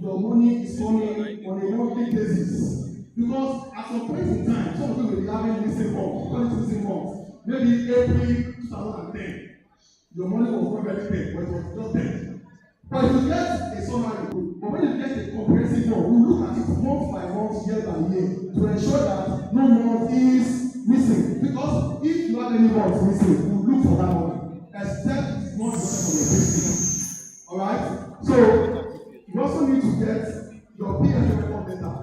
your money is coming on a monthly basis. Because at some point in time, some of you will be having missing months, call it missing months. Maybe April 2010, your money was not very paid, but it was just 10. But if you get a summary, but when you get a comprehensive one, we look at it month by month, year by year, to ensure that no month is missing. Because if you have any months missing, we look for that one, except it's not important for your business. Alright? So, you also need to get your PF record letter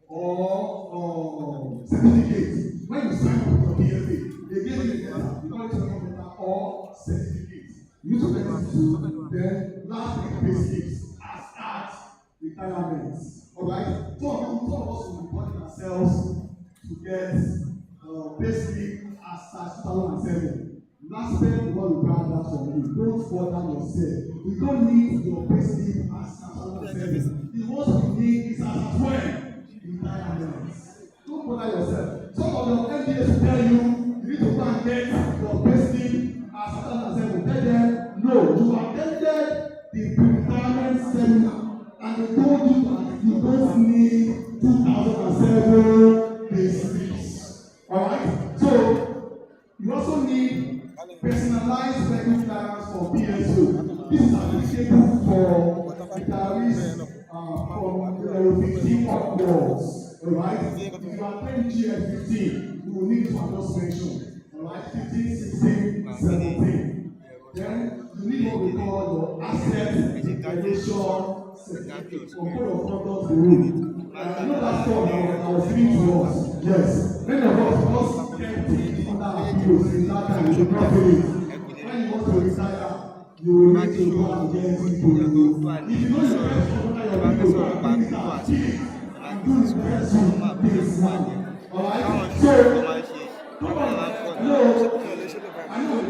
or certificate. When you sign up with your PFA, they give you a letter, you call it a letter or certificate. You need to get it to then last week payslips as at retirement. Alright? Some of us will be putting ourselves to get payslip as at 2007. Laspec will not require that from you. Don't bother yourself. We don't need your payslip as at 2007. The most we need is as at when? Retirement. Don't bother yourself. Some of your MBAs will tell you need to go and get your payslip as 2007. Tell them, no, you attended the retirement seminar and they told you that you don't need 2007 payslips. Alright? So, you also need personalized medical clearance for PSO. This is applicable for retirees from 15 upwards. Alright? If you are paying GS 15, you will need to adjust mention. Alright? 15, 16, 17. Then you need what we call your asset declaration certificate from Code of Conduct Bureau. I know that form I was giving to us. Yes. Many of us just kept it under our pillows in that time. We should not do it. When you want to retire, you will need to go and get it to you. If you know your best from under your pillow, bring it out, keep it, and do the best you this one. Alright? So, hello. I know you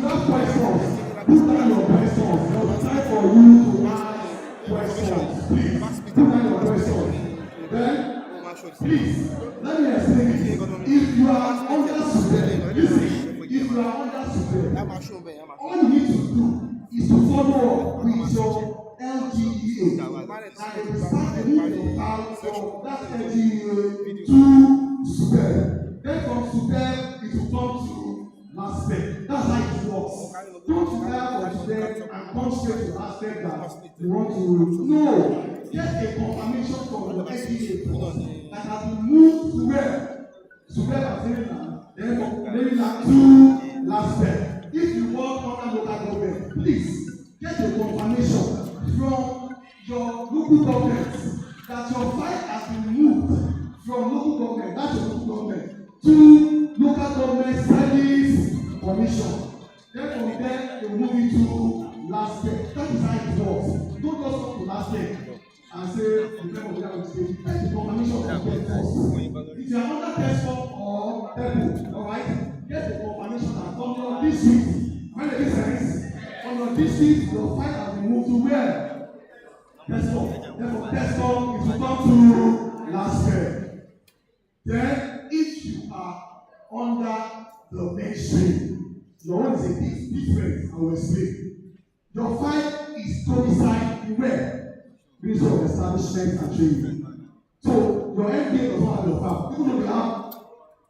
have questions. Put down your questions. for you to ask questions. Please, put down your questions. Then, please, let me explain this. If you are under student, listen, if you are under student, all you need to do is to follow up with your LGEA. And they will start moving your file from that LGEA to student. Then from student, it will come to Laspec. That's how it works. Don't hire from student and come straight to Laspec that you want to. No. Get a confirmation from the LGEA that has been moved to where? To where has been now. Then from Maryland to Laspec. If you work under local government, please get a confirmation from your local government that your file has been moved from local government, that's your local government, to local government service commission. Then from there, they move it to Laspec. That is how it works. Don't just come to Laspec and say, the member of the administration, get the confirmation from them first. If you are under test form or temple, alright, get the confirmation that from your district, when the difference, from your district, your file has been moved to where? Test form. Then from test form, it will come to Laspec. Then, if you are under the mainstream, your own is a bit different, I will explain. Your file is domiciled in where? Ministry of Establishment and Training. So your MBA does not have your file. Even though they have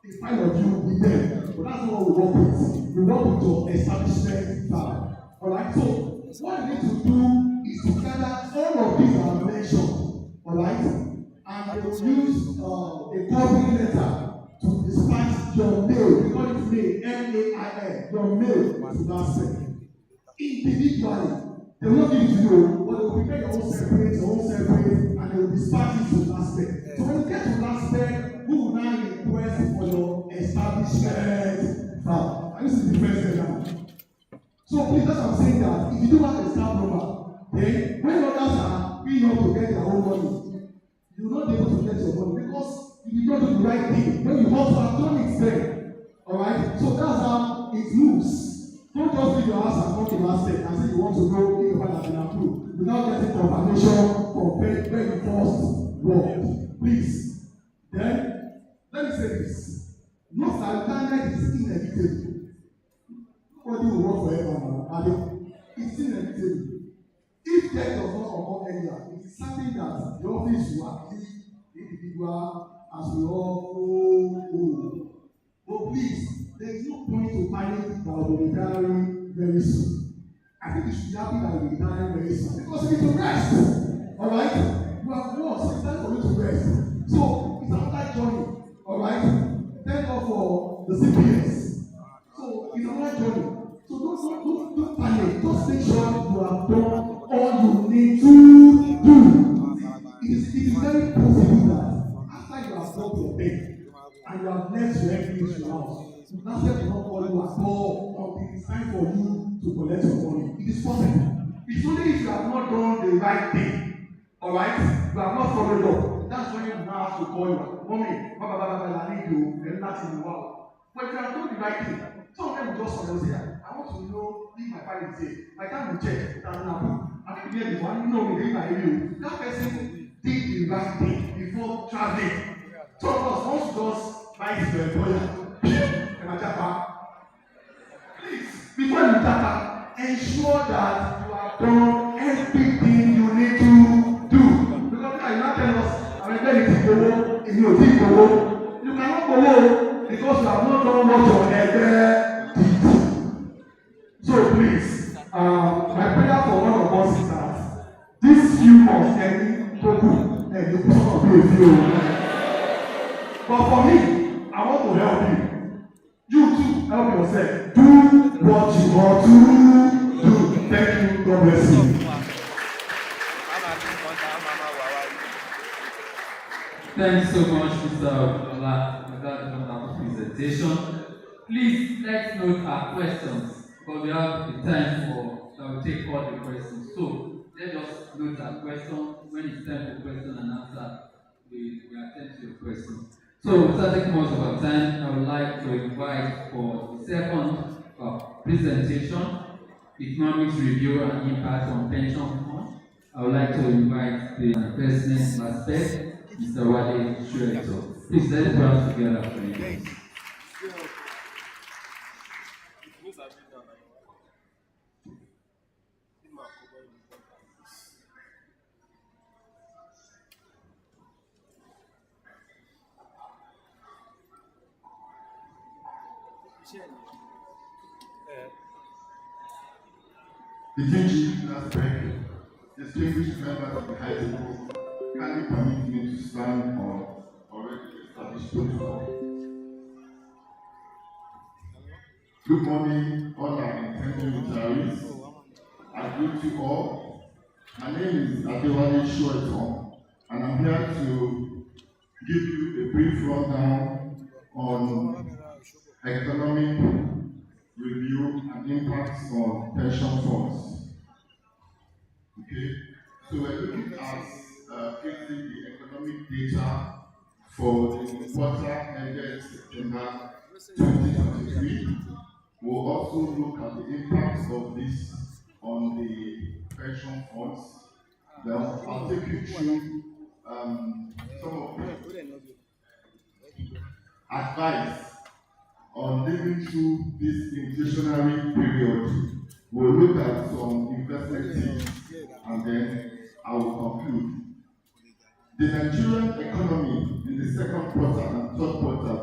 a file of you with them, but that's not what we work with. We work with your establishment file. Alright, so what you need to do is to gather all of these that are mentioned, alright, and they will use a covering letter to dispatch your mail. We call it mail, M-A-I-L, your mail to Laspec. Individually. They will not give it to you, but they will prepare your own separate, and they will dispatch it to Laspec. So when you get to Laspec, who will now request for your establishment file? And this is the first thing now. So please, that's what I'm saying, that if you do have a staff number, then when others are being able to get their own money, you will not be able to get your money because you did not do the right thing. When you also have done it then. Alright? So that's how it moves. Don't just leave your house and come to Laspec and say you want to go if your file has been approved without getting confirmation from where you first worked. Please. Then, let me say this. Most retirement is inevitable. Nobody will work forever now. It's inevitable. If death does not occur earlier, it is something that the office will agree individual as we all go. But please, there is no point to panic that will be retiring very soon. I think you should be happy that you'll be retiring very soon because you need to rest. Alright? You have worked, so it's time for you to rest. So it's another journey. Alright? Thank God for the CPS. So it's another journey. So don't panic. Just make sure you have done all you need to do. It is very possible that after you have got your pay and you have left your every issue house, Laspec will not call you at all until it's time for you to collect your money. It is possible. It's only if you have not done the right thing. Alright? You have not followed up. That's when you now have to call you. Mommy, I need you, and that's in the world. But if you have done the right thing, some of them will just follow here. I want to know if my file is here. My time will check. It doesn't happen. I think the one you know me, if I hear that person did the right thing before traveling. Some of us want to just buy it to your employer. Please, before you tap, ensure that you have done everything you need to do. Because you not tell us, I'm going to go in your team. You cannot go because you have not done what your head did. So please, my prayer for one of us is that this few months any problem and the person will be a few. But for me, I want to help you. You too, help yourself. Do what you want to do. Thank you. God bless you. Thanks so much, Mr. Ola, for that wonderful presentation. Please, let's note our questions, because we have the time for that will take all the questions. So, let's just note our questions. When it's time for question and answer, we attend to your questions. So, without taking much of our time, I would like to invite for the second presentation economics review and impact on pension fund. I would like to invite the president Laspec, Mr. Wale Shueto. Please let's put together for you. The DG Laspec, distinguished members of the high table, kindly permit me to stand on already established protocol. Good morning, all our intended retirees. I greet you all. My name is Adewale Shueto, and I'm here to give you a brief rundown on economic review and impacts on pension funds. Okay, so we're looking at fixing the economic data for the quarter ended September 2023. We'll also look at the impact of this on the pension funds. Then I'll take you through some of the advice on living through this inflationary period. We'll look at some investment tips and then I will conclude. The Nigerian economy in the second quarter and third quarter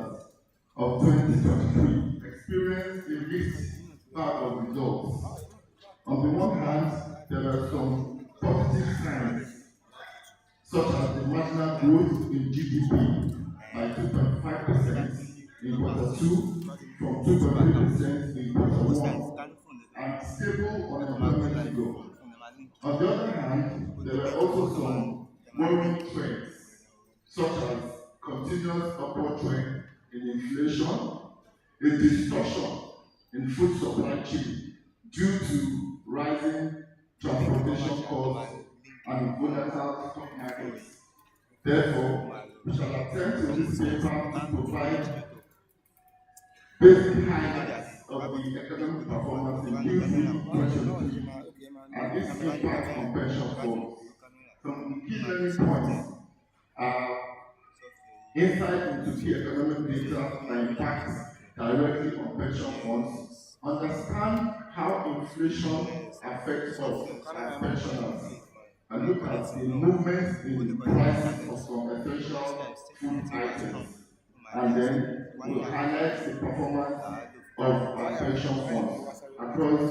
of 2023 experienced a mixed bag of results. On the one hand, there were some positive signs, such as the marginal growth in GDP by 2.5% in quarter 2 from 2.3% in quarter 1 and stable unemployment figure. On the other hand, there were also some worrying trends, such as continuous upward trend in inflation, a distortion in food supply chain due to rising transportation costs and volatile stock markets. Therefore, we shall attempt in this paper to provide basic highlights of the economic performance in Q3 2023 and its impact on pension funds. Some key learning points are insight into key economic data that impacts directly on pension funds, understand how inflation affects us as pensioners, and look at the movement in the prices of some essential food items. And then we'll highlight the performance of our pension funds across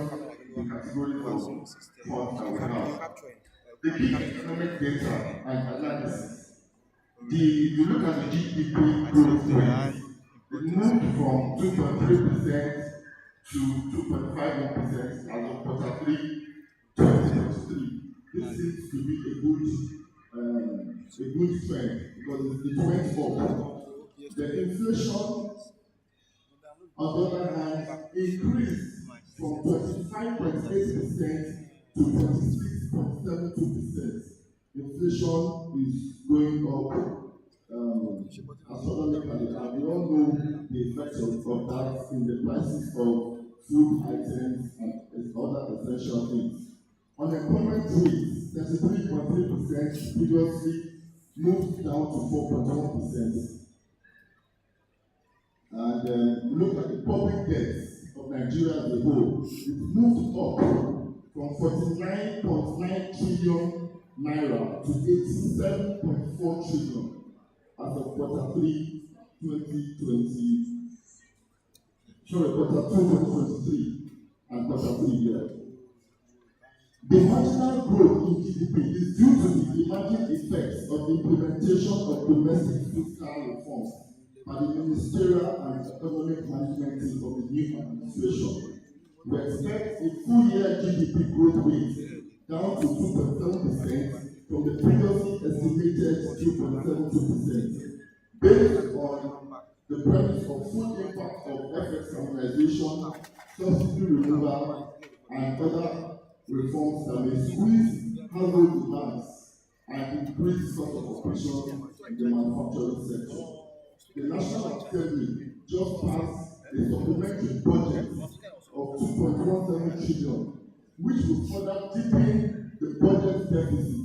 the categories of funds that we have. The key economic data and analysis. You look at the GDP growth rate, it moved from 2.3% to 2.51% as of quarter 3, 2023. This seems to be a good trend because it went up. The inflation, on the other hand, increased from 25.8% to 26.72%. Inflation is going up astronomically, and we all know the effects of that in the prices of food items and other essential things. Unemployment rate, 33.3%, previously moved down to 4.1%. And look at the public debt of Nigeria as a whole. It moved up from 49.9 trillion naira to 87.4 trillion as of quarter 3, 2020. Quarter 2, 2023 and quarter 3 here. The marginal growth in GDP is due to the emerging effects of the implementation of domestic fiscal reforms by the ministerial and economic management team of the new administration. We expect a full year GDP growth rate down to 2.7% from the previously estimated 2.72%, based on the premise of full impact of FX harmonization, subsidy removal, and other reforms that may squeeze household demands and increase cost of operation in the manufacturing sector. The National Assembly just passed a supplementary budget of 2.17 trillion which will further deepen the budget deficit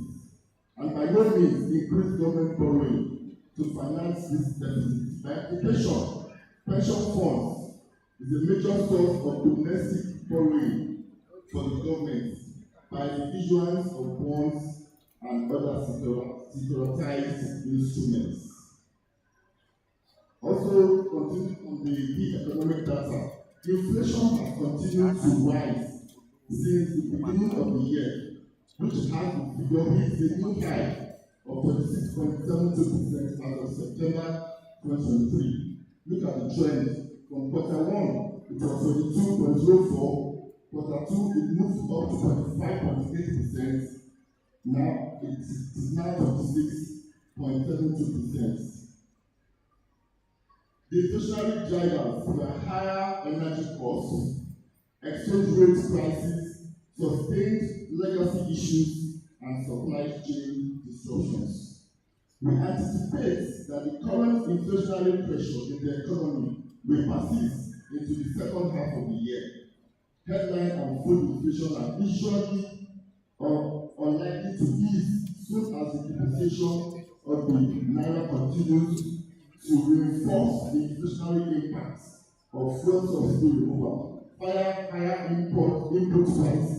and by no means increase government borrowing to finance this deficit. By application, pension funds is a major source of domestic borrowing for the government by the issuance of bonds and other securitized instruments. Also, continuing on the key economic data, inflation has continued to rise since the beginning of the year, which has the figure hit a new high of 26.72% as of September 2023. Look at the trend. From quarter 1, it was 22.04. Quarter 2, it moved up to 25.8%. Now it is now 26.72%. The inflationary drivers were higher energy costs, exchange rate prices, sustained legacy issues, and supply chain disruptions. We anticipate that the current inflationary pressure in the economy will persist into the second half of the year. Headline on food inflation are usually unlikely to ease soon as the depreciation of the naira continues to reinforce the inflationary impacts of fuel subsidy removal, higher input prices,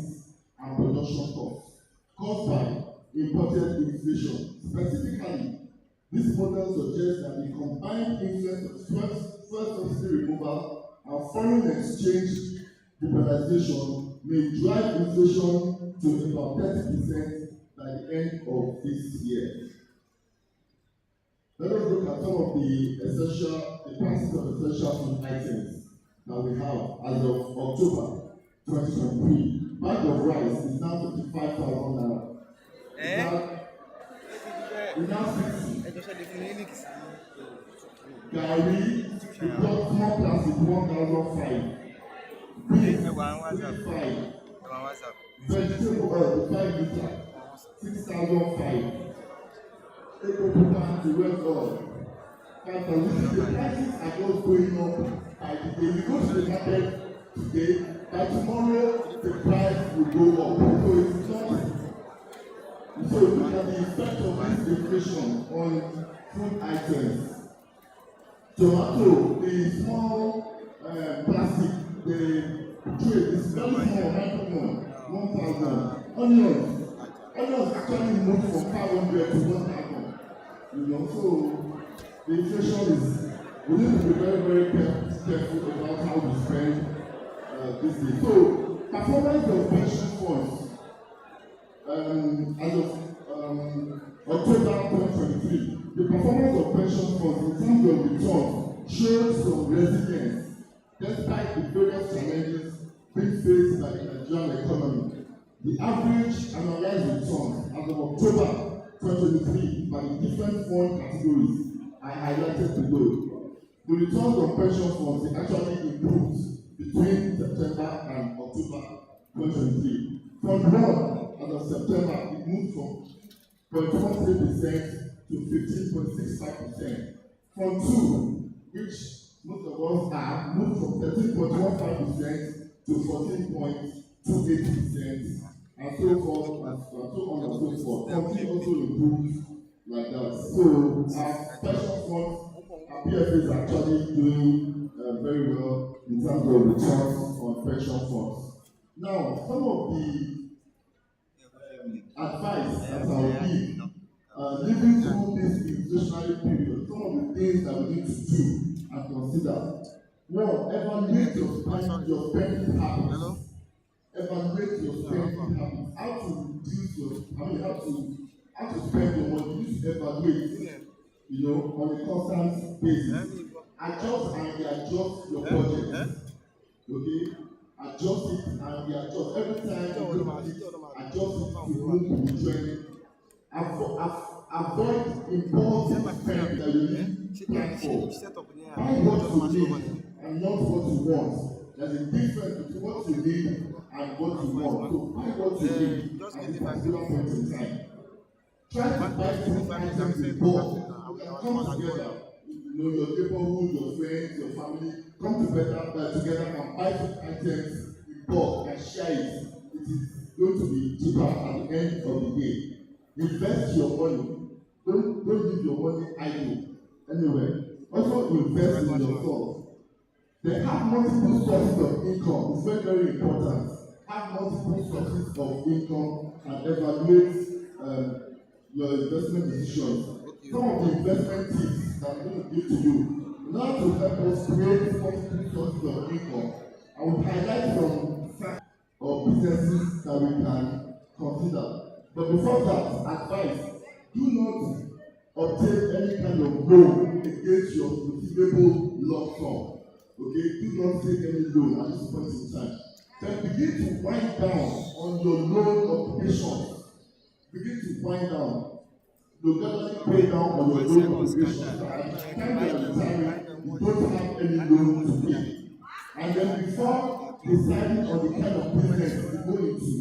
and production costs caused by imported inflation. Specifically, this model suggests that the combined influence of fuel subsidy removal and foreign exchange liberalization may drive inflation to about 30% by the end of this year. Let us look at some of the prices of essential food items that we have as of October 2023. Bag of rice is now 55,000 naira. It's now 60. Gari, we got small plastic 1,005. Beef, 35. Vegetable oil, 5 litre, 6,005. The red oil, 5,000. The prices are just going up by the day. You go to the market today, by tomorrow the price will go up. So it's not. So look at the effect of this inflation on food items. Tomato, the small plastic, the tray is very small, micro 1,000. Onions actually moved from 500 to 1,000. You know, so the inflation is, we need to be very, very careful about how we spend this day. So, performance of pension funds as of October 2023, the performance of pension funds in terms of return showed some resilience despite the various challenges being faced by the Nigerian economy. The average annualized return as of October 2023 by the different fund categories are highlighted below. The returns of pension funds actually improved between September and October 2023. From 1 as of September, it moved from 0.13% to 15.65%. From 2, which most of us have, moved from 13.15% to 14.28%, and so forth, and so on and so forth. Something also improved like that. So, our pension funds, our PFAs are actually doing very well in terms of returns on pension funds. Now, some of the advice that I will give, living through this inflationary period, some of the things that we need to do and consider. One, evaluate your spending habits. Evaluate your spending habits. How to reduce how to spend your money. You need to evaluate, on a constant basis. Adjust and readjust your budget. Okay? Adjust it and readjust. Every time you look at it, adjust it to move with the trend. Avoid impulsive spending that you need plan for. Buy what you need and not what you want. There's a difference between what you need and what you want. So buy what you need at a particular point in time. Try to buy food items in bulk. You can come together. Your neighborhood, your friends, your family, come together and buy food items in bulk and share it. it is going to be cheaper at the end of the day. Invest your money. Don't leave your money idle anywhere. Also invest in yourself. They have multiple sources of income. It's very, very important. Have multiple sources of income and evaluate your investment decisions. Some of the investment tips that I'm going to give to you in order to help us create multiple sources of income. I will highlight some facts or businesses that we can consider. But before that, advice: do not obtain any kind of loan against your receivable lump sum. Okay, do not take any loan at this point in time. Then begin to wind down on your loan obligations. Begin to wind down. You gradually pay down on your loan obligations. At the time you are retiring, you don't have any loan to pay. And then before deciding on the kind of business you go into,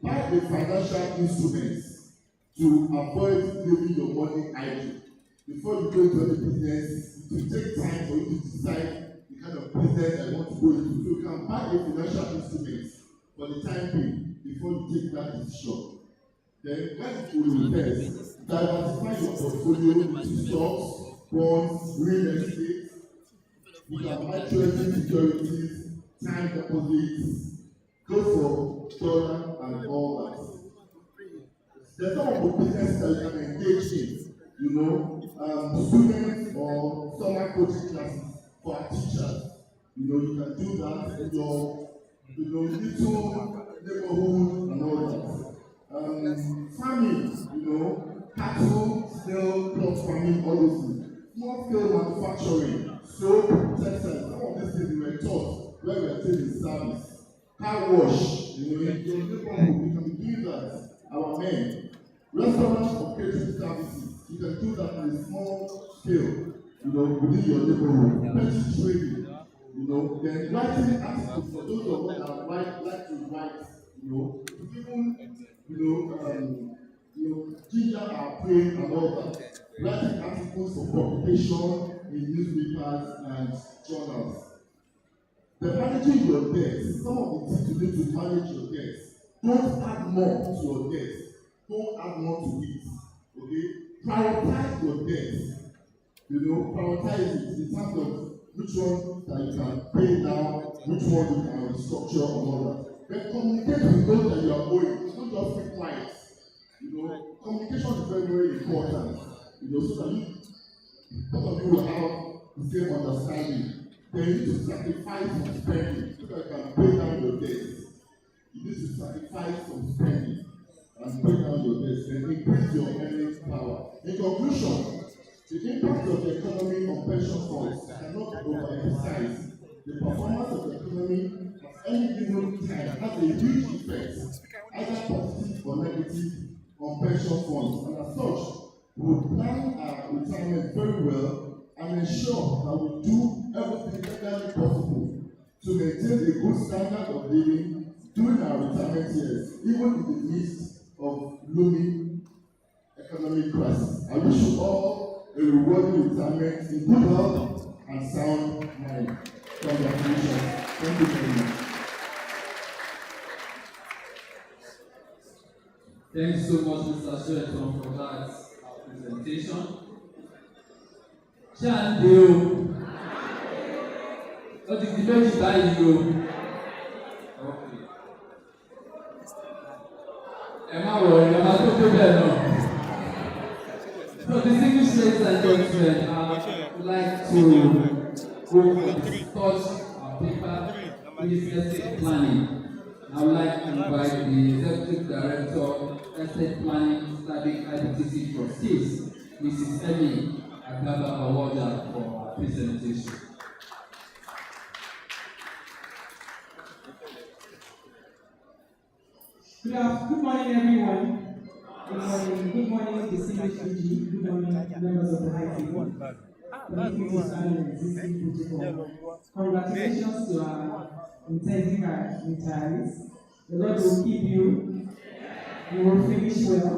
buy the financial instruments to avoid leaving your money idle. Before you go into any business, it will take time for you to decide the kind of business I want to go into. So you can buy a financial instrument for the time being before you take that decision. Then when you invest, diversify your portfolio into stocks, bonds, real estate. You can buy treasury securities, time deposits, go for dollar and all that. There's some of the business that you can engage in, students or summer coaching classes for our teachers. You can do that in your, little neighborhood and all that. Farming, cattle, snail, plot farming, all those things. Small scale manufacturing, soap, textiles, some of these things we were taught when we were still in service. Car wash, in your neighborhood, we can be doing that. Our men, restaurants or catering services, you can do that in a small scale, within your neighborhood. Petty trading, then writing articles for those of us that like to write, ginger our brain and all that. Writing articles for publication in newspapers and journals. Then managing your debts. Some of the things you need to manage your debts. Don't add more to your debts. Don't add more to it. Okay? Prioritize your debts. Prioritize it in terms of which one that you can pay now, which one you can restructure and all that. Then communicate with those that you are owing. Don't just keep quiet. Communication is very, very important. So that both of you will have the same understanding. Then you need to sacrifice some spending so that you can pay down your debts. You need to sacrifice some spending and pay down your debts and increase your earning power. In conclusion, the impact of the economy on pension funds cannot be overemphasized. The performance of the economy at any given time has a huge effect, either positive or negative, on pension funds. And as such, we will plan our retirement very well and ensure that we do everything legally possible to maintain a good standard of living during our retirement years, even in the midst of looming economic crisis. I wish you all a rewarding retirement in good health and sound mind. Congratulations. Thank you very much. Thanks so much, Mr. Shelton, for that presentation. Chande o ti di méjì báyìí o. Ẹ má wọ̀rọ̀ ẹ má tó tó bẹ́ẹ̀ náà. So distinguished ladies and gentlemen, I would like to go for the third paper, business estate planning. I would like to invite the Executive Director, Estate Planning, Studying IPTC Trustees, Mrs. Emmy Agaba Awoda, for our presentation. Good morning, everyone. Good morning, distinguished PG. Good morning, members of the High Table. Congratulations to our intending retirees. The Lord will keep you. You will finish well.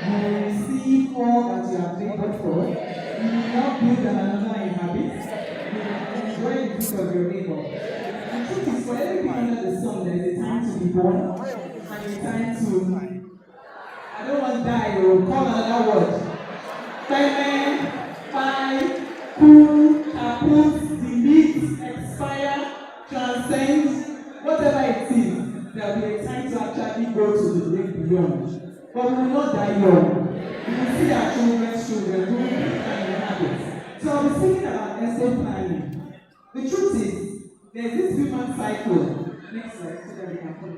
You will receive all that you have labored for. You will not build another habit. You will enjoy the fruit of your labor. I think it's for everything under the sun. There is a time to be born. and it's time to, I don't want to die, or call another word. Payment, fine, cool, kaput, delete, expire, transcend, whatever it is, there will be a time to actually go to the great beyond. But we will not die young. We will see our children's children doing this kind of habits. So I'll be speaking about estate planning. The truth is, there's this human cycle. Next slide, so that we can follow.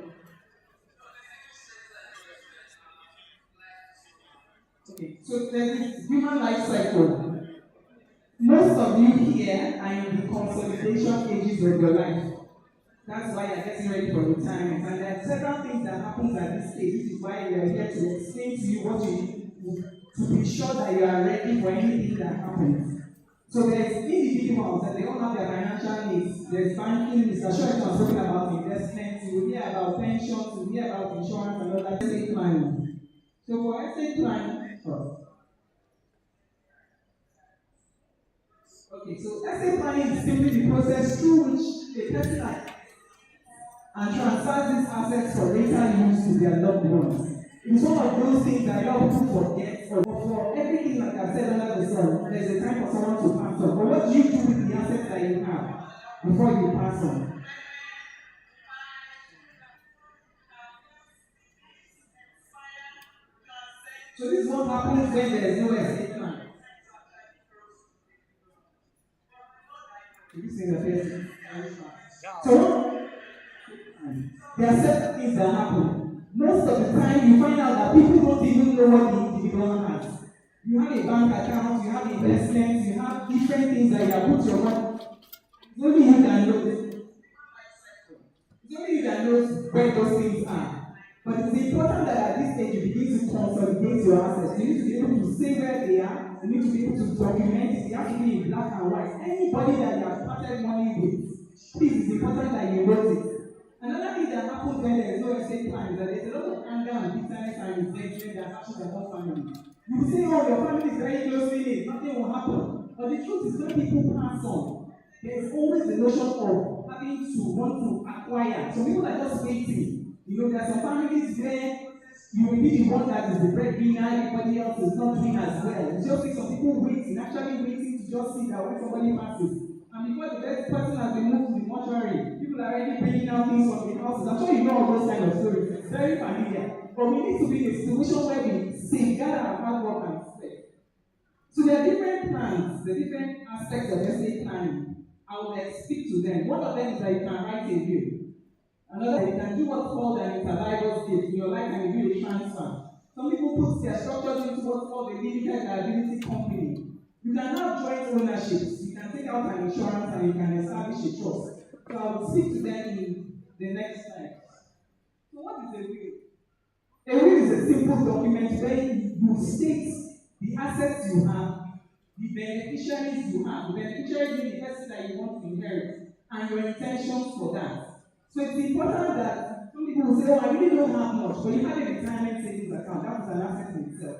Okay, so there's this human life cycle. Most of you here are in the consolidation ages of your life. That's why you're getting ready for retirement. And there are several things that happen at this stage, which is why we are here to explain to you what you need to be sure that you are ready for anything that happens. So there's individuals that they all have their financial needs. There's banking needs. I'm sure I was talking about investments. You will hear about pensions. You will hear about insurance and all that. Estate planning. So for estate planning, okay, so estate planning is simply the process through which a person and transfer these assets for later use to their loved ones. It's one of those things that a lot of people forget. But for everything, like I said under the sun, there's a time for someone to pass on. But what do you do with the assets that you have before you pass on? So this is what happens when there is no estate plan. So there are certain things that happen. Most of the time, you find out that people don't even know what the individual has. You have a bank account, you have investments, you have different things that you have put your money. It's only you that knows. It's only you that knows where those things are. But it's important that at this stage you begin to consolidate your assets. You need to be able to say where they are. You need to be able to document it. You have to be in black and white. Anybody that you have parted money with, please, it's important that you note it. Another thing that happens when there is no estate plan is that there's a lot of anger and bitterness and resentment that happens among family. You will say, oh, your family is very closely knit, nothing will happen. But the truth is, when people pass on, there's always the notion of having to want to acquire. So people are just waiting. You know, there are some families where you will be the one that is the breadwinner, everybody else is not doing as well. You just see some people waiting, actually waiting to just see that when somebody passes. And before the next person has been moved to the mortuary, people are already bringing out things from the houses. I'm sure you know all those kind of stories. It's very familiar. But we need to be in a situation where we safeguard our hard work and respect. So there are different plans, the different aspects of estate planning. I will speak to them. One of them is that you can write a will. Another, you can do what's called an interliable gift. In your life, and you do a transfer. Some people put their structures into what's called a limited liability company. You can have joint ownerships. You can take out an insurance and you can establish a trust. So I will speak to them in the next slide. So what is a will? A will is a simple document where you state the assets you have, the beneficiaries you have, the beneficiaries being the person that you want to inherit, and your intentions for that. So it's important that some people will say, oh, I really don't have much, but you have a retirement savings account. That is an asset in itself.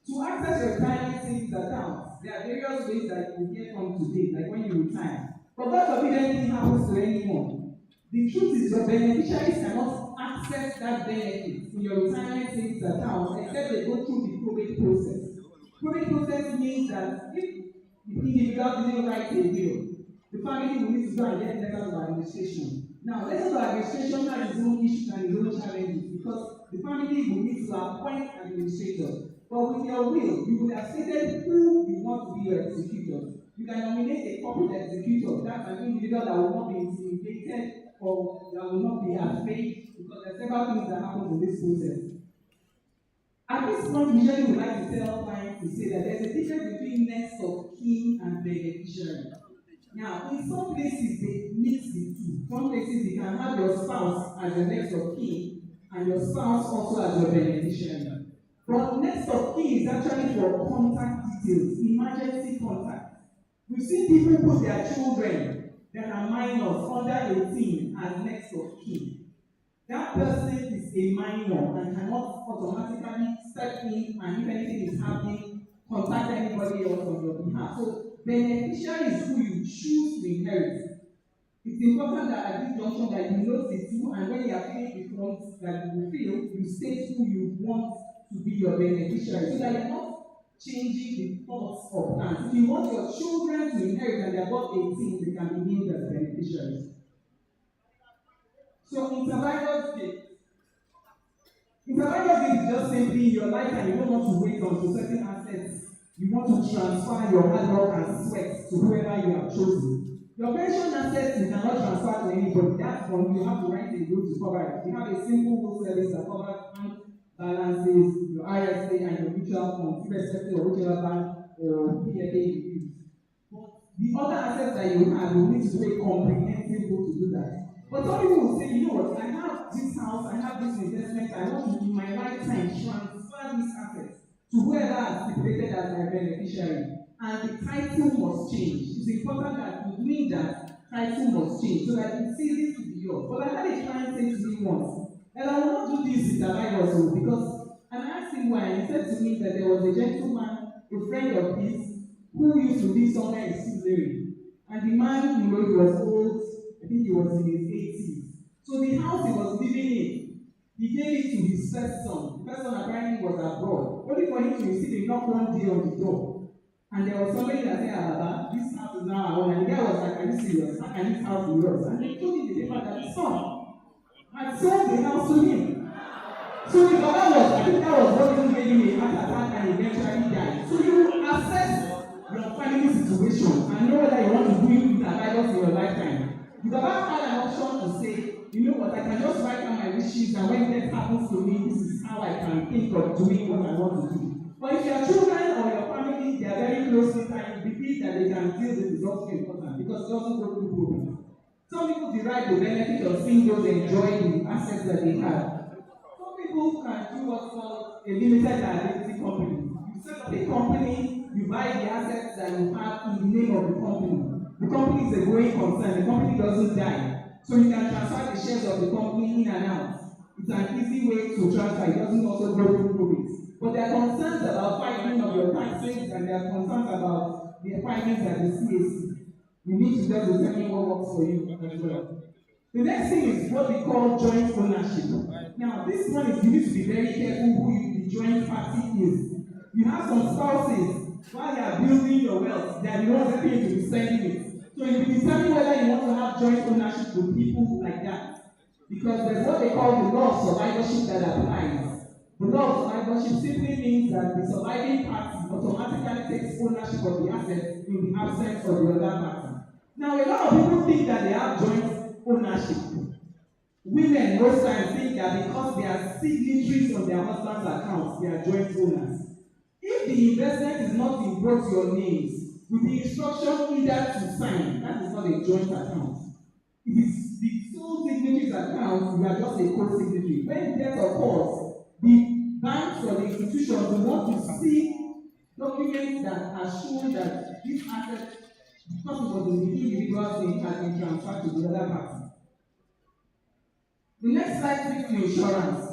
To access your retirement savings account, there are various ways that you will get from today, like when you retire. But God forbid anything happens to anyone. The truth is your beneficiaries cannot access that benefit in your retirement savings account except they go through the probate process. Probate process means that if the individual didn't write a will, the family will need to go and get letters of administration. Now, letters of administration has its own issues and its own challenges because the family will need to appoint an administrator. But with your will, you will have stated who you want to be your executor. You can nominate a corporate executor. That's an individual that will not be intimidated or that will not be afraid because there are several things that happen in this process. At this point, we usually would like to tell clients to say that there's a difference between next of kin and beneficiary. Now, in some places, they mix the two. Some places, you can have your spouse as your next of kin and your spouse also as your beneficiary. But next of kin is actually for contact details, emergency contact. We've seen people put their children that are minors under 18 as next of kin. That person is a minor and cannot automatically step in and if anything is happening, contact anybody else on your behalf. So beneficiary is who you choose to inherit. It's important that at this junction that you know the two and when you are filling the forms, that you feel, you state who you want to be your beneficiary, so that you're not changing the thoughts or plans. If you want your children to inherit and they're above 18, they can be named as beneficiaries. So in survivor's gift is just simply your lifetime. You don't want to wait until certain assets. You want to transfer your hard work and sweat to whoever you have chosen. Your pension assets you cannot transfer to anybody. That's one you have to write a will to cover it. You have a simple will service that covers bank balances, your ISA and your mutual funds, irrespective of whichever bank or PFA you use. But the other assets that you have, you need to do a comprehensive will to do that. But some people will say, you know what, I have this house, I have this investment, I want to, in my lifetime, transfer these assets to whoever has stipulated as my beneficiary. And the title must change. It's important that in doing that, title must change so that it's easy to be yours. But I had a client say to me once, and I will not do this in the life also, because I asked him why, and he said to me that there was a gentleman, a friend of his, who used to live somewhere in Sicily. And the man, he was old, I think he was in his 80s. So the house he was living in, he gave it to his first son. The first son apparently was abroad. Only for him to receive a knock one day on the door. And there was somebody that said, Baba, this house is now our own. And the guy was like, are you serious? How can this house be yours? And they told him the paper that his son had sold the house to him. So the Baba was, I think that was what even gave him a heart attack and eventually died. So you assess your family situation and know whether you want to do it with advisors in your lifetime. The Baba had an option to say, you know what, I can just write down my wishes, and when death happens to me, this is how I can think of doing what I want to do. But if your children or your family, they are very closely tied, you believe that they can deal with is also important because it doesn't go through problems. Some people derive the benefit of seeing those enjoy the assets that they have. Some people can do what's called a limited liability company. You set up a company, you buy the assets that you have in the name of the company. The company is a growing concern, the company doesn't die. So you can transfer the shares of the company in and out. It's an easy way to transfer, it doesn't also go through profits. But there are concerns about filing of your taxes and there are concerns about the findings at the CAC. You need to just determine what works for you as well. The next thing is what we call joint ownership. Now, this one is you need to be very careful who the joint party is. You have some spouses, while you are building your wealth, they are the ones that pay to be spending it. So you determine whether you want to have joint ownership with people like that. Because there's what they call the law of survivorship that applies. The law of survivorship simply means that the surviving party automatically takes ownership of the assets in the absence of the other party. Now, a lot of people think that they have joint ownership. Women most times think that because they are signatories on their husband's accounts, they are joint owners. If the investment is not in both your names, with the instruction either to sign, that is not a joint account. If it's the sole signatories account, you are just a co-signatory. When death occurs, the banks or the institutions will want to see documents that are shown that this asset, because it was in the individual's name, has been transferred to the other party. The next slide speaks to insurance.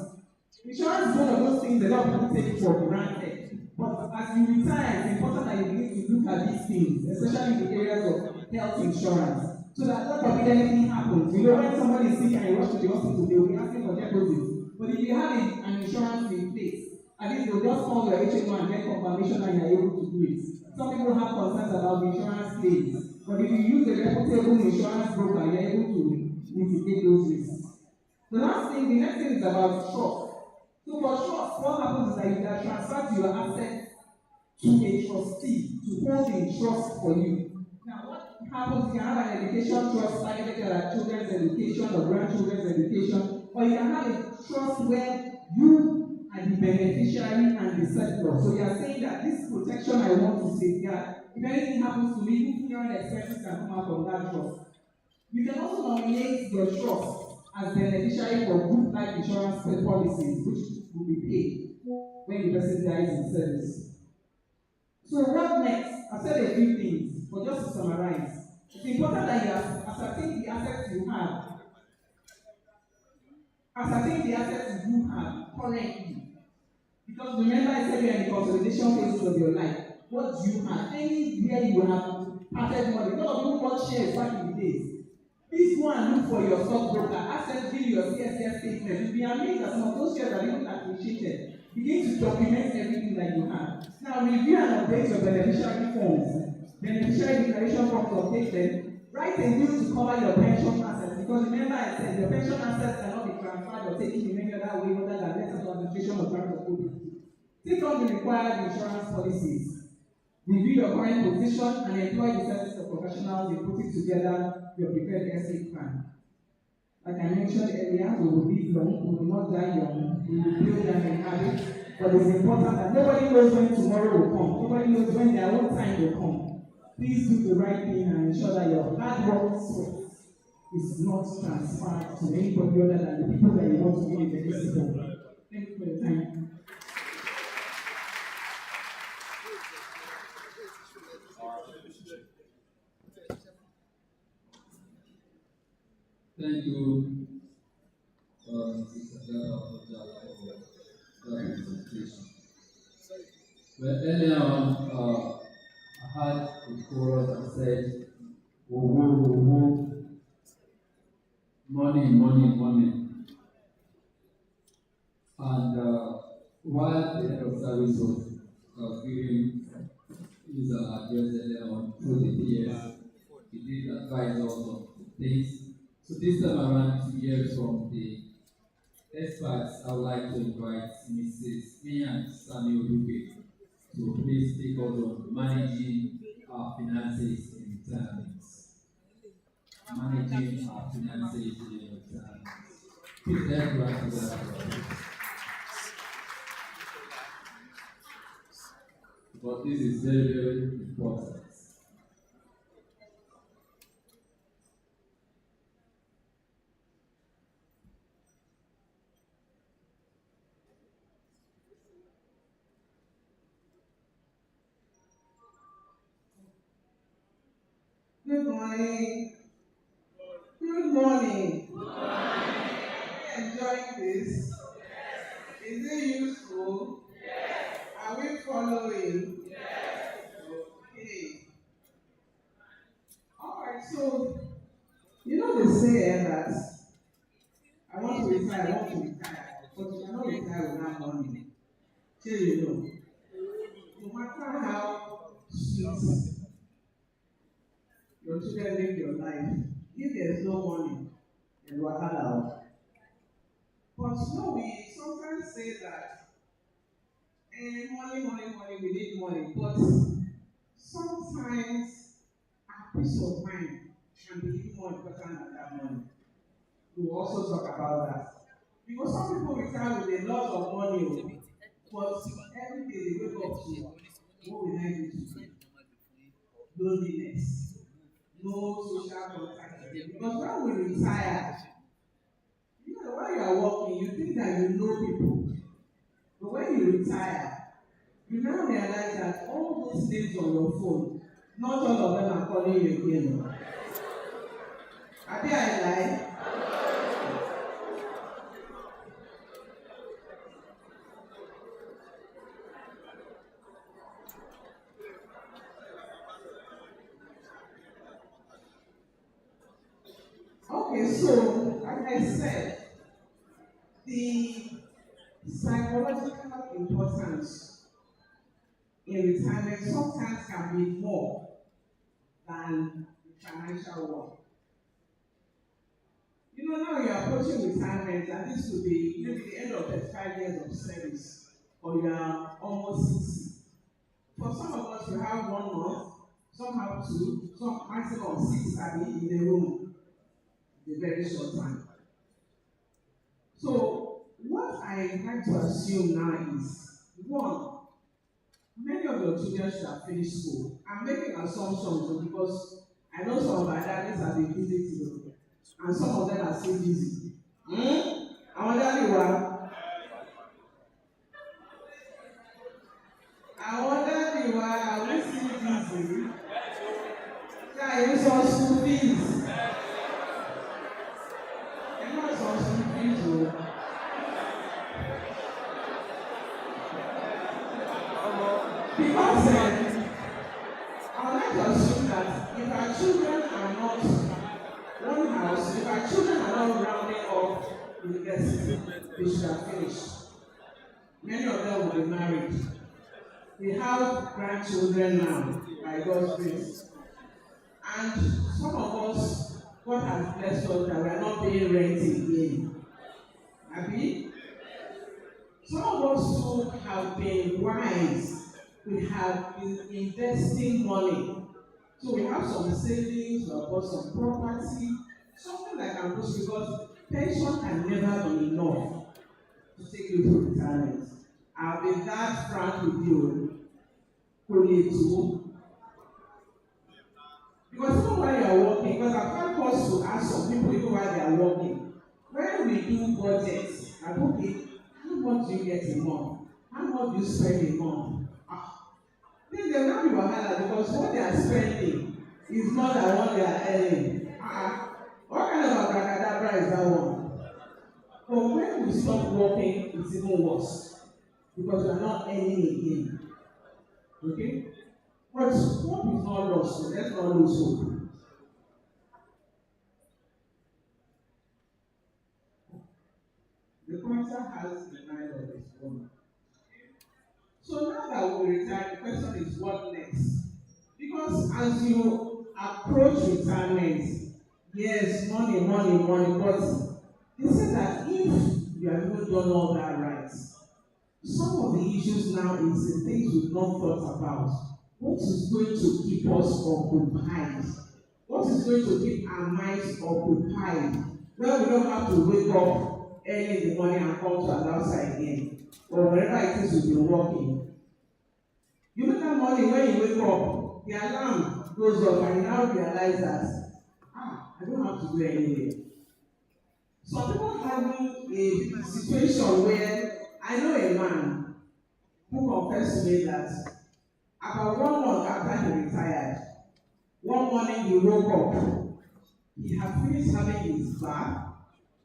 Insurance is one of those things that a lot of people take for granted. But as you retire, it's important that you begin to look at these things, especially in the areas of health insurance, so that God forbid anything happens. You know, when somebody is sick and you rush to the hospital, they will be asking for deposits. But if you have an insurance in place, at least they'll just call your HMO and get confirmation and you're able to do it. Some people have concerns about the insurance claims, but if you use a reputable insurance broker, you're able to mitigate those risks. The next thing is about trust. So for trust, what happens is that you can transfer your assets to a trustee to hold in trust for you. Now, what happens, you can have an education trust targeted at children's education or grandchildren's education, or you can have a trust where you are the beneficiary and the settlor. So you are saying that this protection I want to safeguard, if anything happens to me, funeral expenses can come out from that trust. You can also nominate your trust as beneficiary for group life insurance policies, which will be paid when the person dies in service. So what next? I've said a few things, but just to summarize, it's important that you ascertain the assets you have. Ascertain the assets you have currently. Because remember I said you're in the consolidation phase of your life. What do you have? Anywhere you have parted money. A lot of people bought shares back in the days. Please go and look for your stockbroker. Ask them to give you your CSS statement. You'll be amazed that some of those shares are even appreciated. Begin to document everything that you have. Now review and update your beneficiary forms. Beneficiary declaration forms updated. Write a will to cover your pension assets, because remember I said your pension assets cannot be transferred or taken in any other way other than letters of administration or grant of good. Take on the required insurance policies. Review your current position and employ the services of professionals in putting together your prepared estate plan. Like I mentioned earlier, we will live long, we will not die young, we will build and inhabit. But it's important that nobody knows when tomorrow will come. Nobody knows when their own time will come. Please do the right thing and ensure that your hard work sweat is not transferred to anybody other than the people that you want to be in the visible. Thank you for your time. Thank you, Mrs. Adela, for that presentation. Well, earlier on, I had a chorus that said, "Oh, oh, oh, oh, money, money, money." And while the head of service was giving his address earlier on through the PS, he did advise us on things. So this time around, to hear from the experts, I would like to invite Mrs. Mia and Samuel Duque to please take us on managing our finances in retirement. Managing our finances in retirement. Please let's go to that. But this is very, very important. Good morning. Good morning. Good morning. Are you enjoying this? Is it useful? Yes. Are we following? Yes. Okay. All right, so you know they say that I want to retire, I want to retire, but you cannot retire without money. Sure you know. No matter how sweet your children live your life, if there's no money, then you are out. But no, we sometimes say that money, money, money, we need money. But sometimes our peace of mind can be even more important than that money. We will also talk about that. Because some people retire with a lot of money, but every day they wake up to what will I do today? Loneliness, no social contact. Because when we retire, you know, when you are working, you think that you know people. But when you retire, you now realize that all those names on your phone, not all of them are calling you again. Are they alive? Okay, so like I said, the psychological importance in retirement sometimes can be more than the financial one. You know, now you're approaching retirement, and this will be maybe the end of 35 years of service, or you are almost 60. For some of us, you have 1 month, some have 2, some maximum 6 in the room, in a very short time. So, what I like to assume now is, 1, many of your children should have finished school. I'm making assumptions because I know some of my daddies have been busy too, and some of them are still busy. Àwọn daddy wa. Àwọn daddy wa, are we still busy? Ṣé you sọ school fees? Ẹ má sọ school fees o. Because I would like to assume that if our children are not One house, if our children are not rounding off university, they should have finished. Many of them will be married. We have grandchildren now, by God's grace. And some of us, God has blessed us that we are not paying rent again. Abi? Some of us who have been wise, we have been investing money. So we have some savings, we have bought some property, something like ambition, because pension can never be enough to take you to retirement. I'll be that frank with you. Too. Because even while you are working, because I've had calls to ask some people even while they are working, when we do budgets, I don't think, how much do you get a month? How much do you spend a month? Then there will not be wahala because what they are spending is more than what they are earning. What kind of abracadabra is that one? But when we stop working, it's even worse because we are not earning again. Okay? But hope is not lost, so let's not lose hope. The pointer has the mind of his own. So now that we retire, the question is what next? Because as you approach retirement, yes, money, but they say that if you have not done all that right, some of the issues now is the things we've not thought about. What is going to keep us occupied? What is going to keep our minds occupied? Where we don't have to wake up early in the morning and come to our outside again, or wherever it is we've been working. You make that morning when you wake up, the alarm goes off and you now realize that, I don't have to do anything. Some people having a situation where I know a man who confessed to me that about 1 month after he retired, one morning he woke up, he had finished having his bath,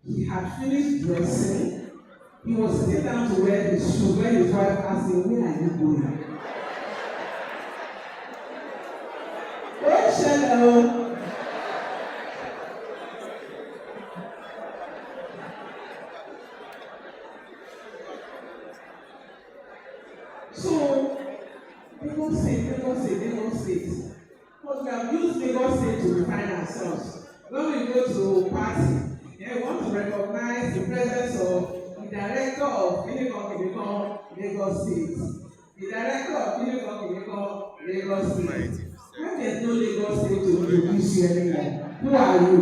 he had finished dressing, he was sitting down to wear his shoes when his wife asked him, "Where are you going?" Oh, hello. So, Lagos State. Because we have used Lagos State to refine ourselves. When we go to party, we want to recognize the presence of the director of Clinical Lagos State, the director of Clinical Lagos State. When there's no Lagos State to introduce you anymore, who are you?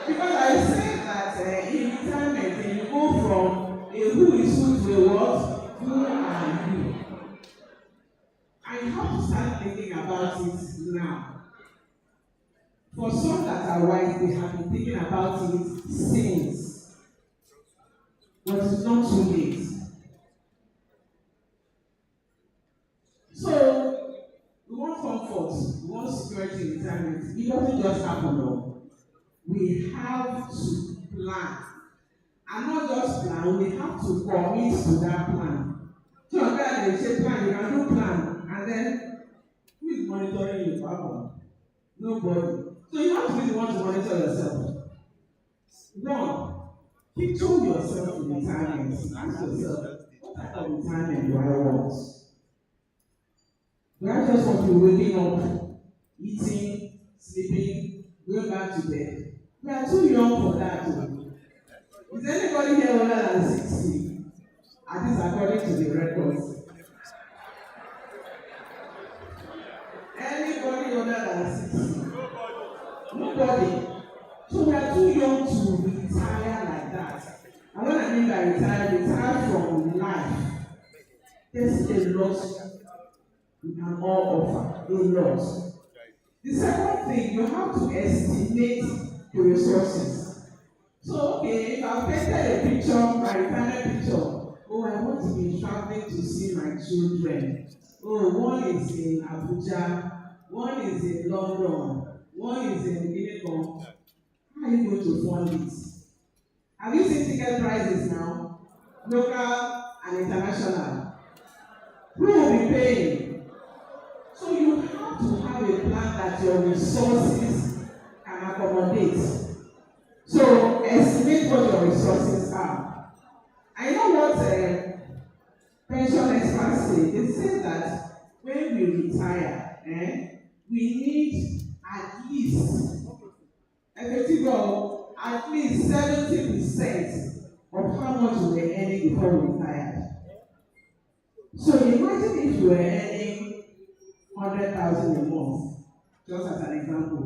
Because I said that in retirement, you go from a who is who to a what? Who are you? I have to start thinking about it now. For some that are wise, they have been thinking about it since. But it's not too late. So, we want comfort, we want security in retirement. It doesn't just happen though. We have to plan. And not just plan, we have to commit to that plan. So when they say plan, you can do plan. And then, who is monitoring you? Nobody. So you have to be the one to monitor yourself. One, picture yourself in retirement. Ask yourself, what type of retirement do I want? Do I just want to be waking up, eating, sleeping, going back to bed? We are too young for that. Is anybody here older than 60? At least according to the records. Anybody older than 60? Nobody. So we are too young to retire like that. And when I mean by retire from life. There's a lot we can all offer. A lot. The second thing, you have to estimate the resources. So, okay, if I've painted a picture, my retirement picture, I want to be traveling to see my children. One is in Abuja, one is in London, one is in Guinea. How are you going to fund it? Have you seen ticket prices now? Local and international. Who will be paying? have a plan that your resources can accommodate. So estimate what your resources are. I know what pension experts say. They say that when we retire, we need at least, at least 70% of how much we were earning before we retired. So imagine if you were earning 100,000 a month, just as an example.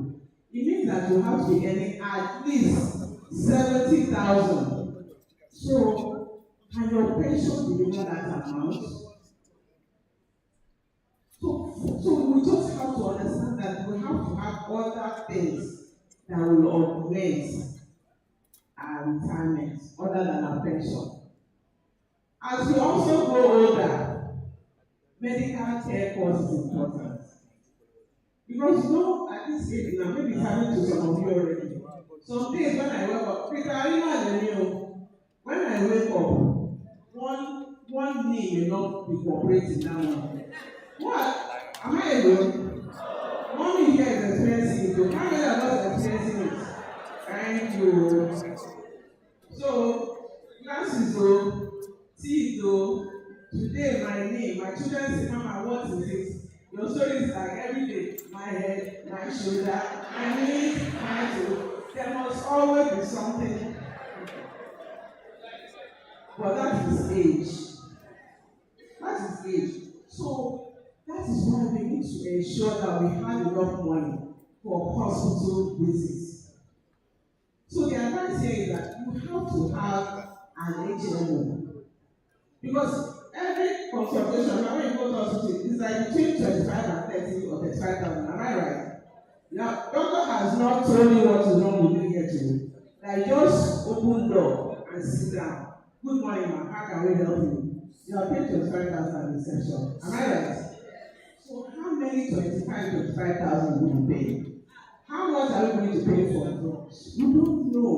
It means that you have to be earning at least 70,000. So, can your pension deliver that amount? So we just have to understand that we have to have other things that will augment our retirement other than our pension. As we also grow older, medical care cost is important. Because at this age now, maybe it's happening to some of you already. Some days when I wake up, when I wake up, one knee may not be cooperating now. What? Am I alone? Mommy here is experiencing it. How many of us experiencing it? Thank you. So, glasses teeth today my children say, Mama, what is it? Your story is like every day, my head, my shoulder, my knee, my toe. There must always be something. But that is age. That is age. So that is why we need to ensure that we have enough money for hospital visits. So the advice here is that you have to have an HMO. Because every consultation, when you go to hospital, is like between 25 and 30 or 35,000. Am I right? Now, doctor has not told you what is wrong with you here today. Like, just open door and sit down. Good morning, ma'am. How can we help you? You are paid 25,000 at reception. Am I right? So, how many 25,000 will you pay? How much are we going to pay for drugs? We don't know.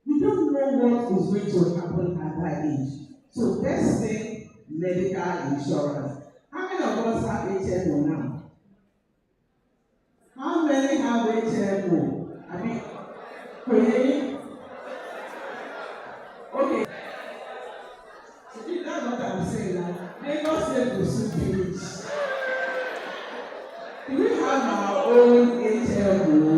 We don't know what is going to happen at that age. So, best thing, medical insurance. How many of us have HMO now? How many have HMO? I mean, okay. So that's what I'm saying now. Lagos State will soon finish. Do we have our own HMO?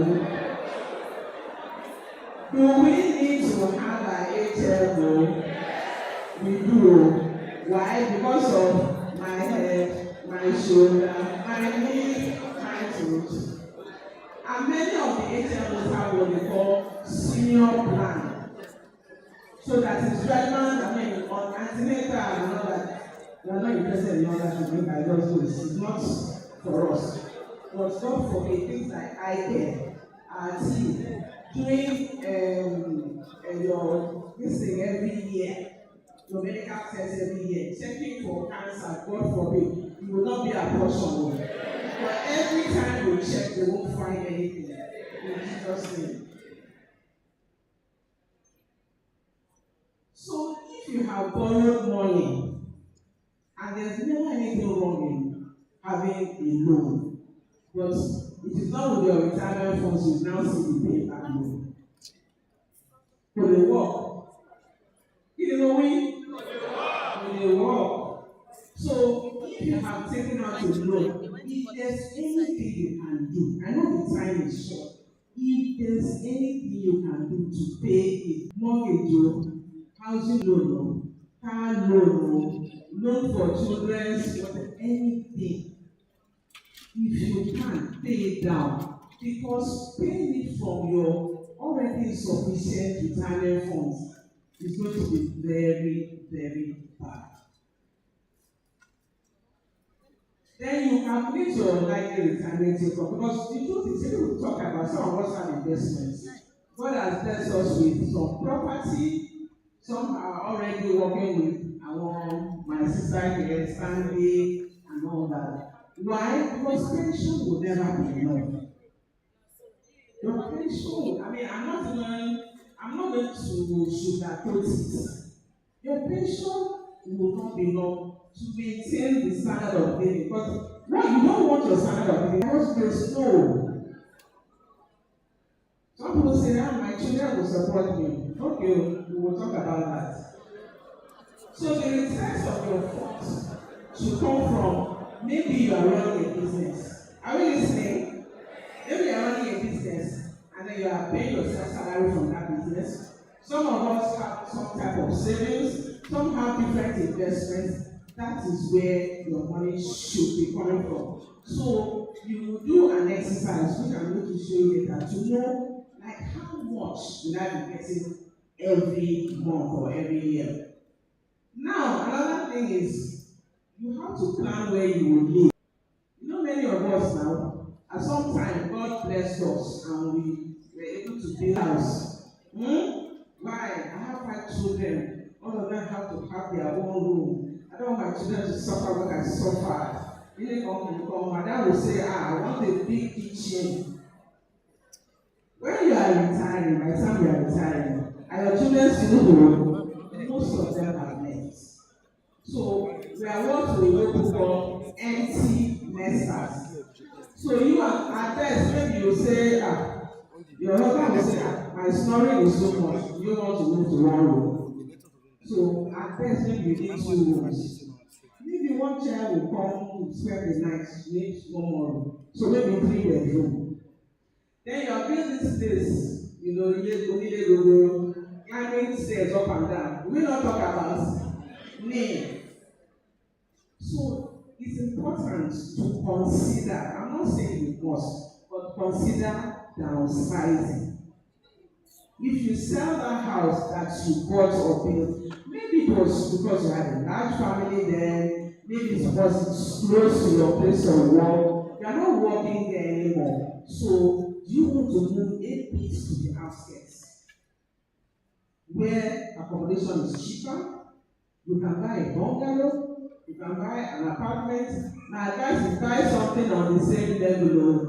Do we need to have our HMO? We do. Why? Because of my head, my shoulder, my knee, my toes. And many of the HMOs have what they call senior plan. So that it's relevant, on antenatal and all that. We are not interested in all that to make I just do this. It's not for us. But don't forget things like eye care, teeth, doing your this thing every year. Your medical tests every year, checking for cancer, God forbid, you will not be a portion. But every time you check, they won't find anything. In Jesus' name. So if you have borrowed money, and there's never anything wrong in having a loan, but it is not with your retirement funds you now see the pay back loan. For the work, you know they work. So if you have taken out a loan, if there's anything you can do, I know the time is short. If there's anything you can do to pay a mortgage, housing loan, car loan for children's, anything, if you can pay it down, because paying it from your already insufficient retirement funds is going to be very, very bad. Then you calculate your likely retirement income, because the truth is, when we talk about some of us have investments, God has blessed us with some property. Some are already working with my sister here, Stanley, and all that. Why? Because pension will never be enough. Your pension, I'm not going to sugarcoat it. Your pension will not be enough to maintain the standard of living. But no, you don't want your standard of living because there's no. Some people say, ah, my children will support me. Okay, we will talk about that. So the returns of your funds should come from maybe you are running a business. Are we listening? Maybe you are running a business and then you are paying yourself salary from that business. Some of us have some type of savings, some have different investments. That is where your money should be coming from. So you will do an exercise which I'm going to show you later to know like how much will I be getting every month or every year. Now another thing is you have to plan where you will live. You know many of us now, at some time God blessed us and we were able to build a house. Why? I have 5 children. All of them have to have their own room. I don't want my children to suffer what I suffered. Really come. My dad will say, I want a big kitchen. When you are retiring, by the time you are retiring, and your children still grow, most of them are left. So we are what we will call empty nesters. So you are at best, maybe you say, your husband will say, my snoring is so much, you want to move to one room. So at best, maybe you need 2 rooms. Maybe one child will come to spend the night, need 1 more room. So maybe 3 bedroom. Then you are building this place, you know, climbing stairs up and down. We don't talk about name. So it's important to consider, I'm not saying you must, but consider downsizing. If you sell that house that you bought or built, maybe it was because you had a large family then, maybe it's because it's close to your place of work, you are not working there anymore. So you want to move a bit to the outskirts where accommodation is cheaper. You can buy a bungalow, you can buy an apartment. My advice is buy something on the same level.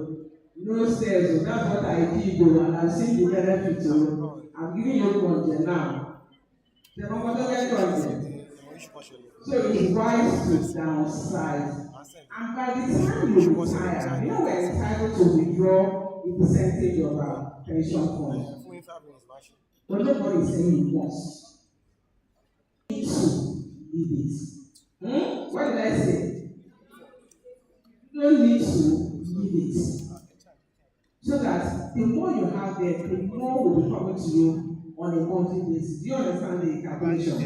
No stairs, so that's what I did, and I've seen the benefits. I'm giving you content now. The content. So it's wise to downsize. And by the time you retire, you know we're entitled to withdraw a percentage of our pension fund. But nobody is saying you must. You need to leave it. What did I say? You don't need to leave it. So that the more you have there, the more will be coming to you on a monthly basis. Do you understand the calculation?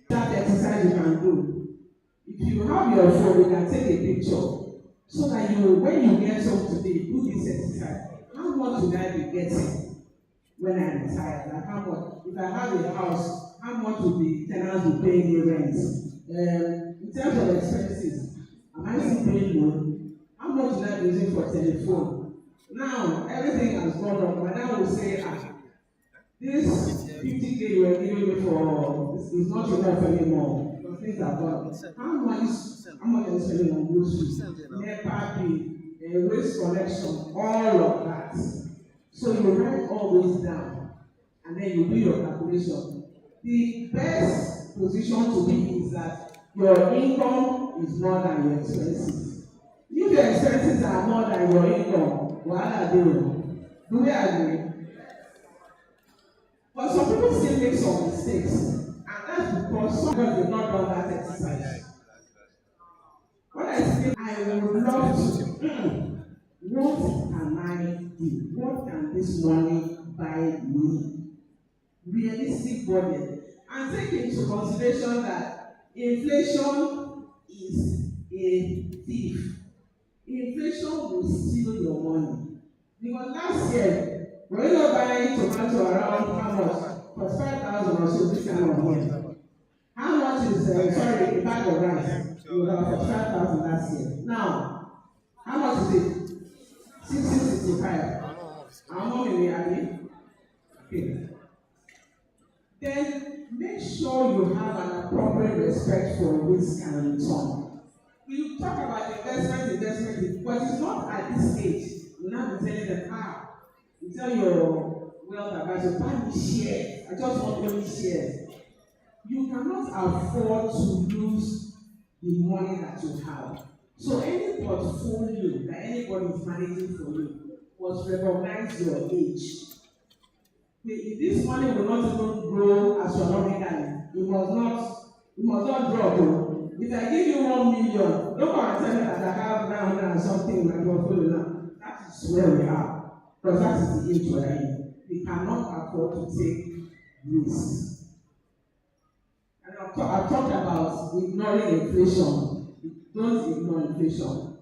That exercise you can do. If you have your phone, you can take a picture so that you, when you get home today, do this exercise. How much will I be getting when I retire? Like how much? If I have a house, how much will the tenants be paying the rent? In terms of expenses, am I still paying loan? How much will I be using for telephone? Now everything has gone up. My dad will say, this 50K you are giving me for is not enough anymore. Because things are gone. How much are you spending on groceries? NEPA bill, waste collection, all of that. So you write all those down and then you do your calculation. The best position to be is that your income is more than your expenses. If your expenses are more than your income, what are they doing? Do we agree? But some people still make some mistakes, and that's because some people have not done that exercise. What I say, I would love to. What can I do? What can this money buy me? Realistic budget. And take into consideration that inflation is a thief. Inflation will steal your money. Because last year, when you were buying tomato around how much? For 5,000 or so this kind of money. How much is, a bag of rice? You were for 5,000 last year. Now, how much is it? 1665. How much will we have? Okay. Then make sure you have an appropriate respect for risk and return. We talk about investment, but it's not at this stage. You now be telling them, you tell your wealth advisor, buy me shares. I just want only shares. you cannot afford to lose the money that you have. So any portfolio that anybody is managing for you must recognize your age. If this money will not even grow astronomically, you must not drop. If I give you 1 million, don't come and tell me that I have 900 and something in my portfolio now. That is where we are. Because that is the age we are in. We cannot afford to take risks. And I've talked about ignoring inflation. Don't ignore inflation.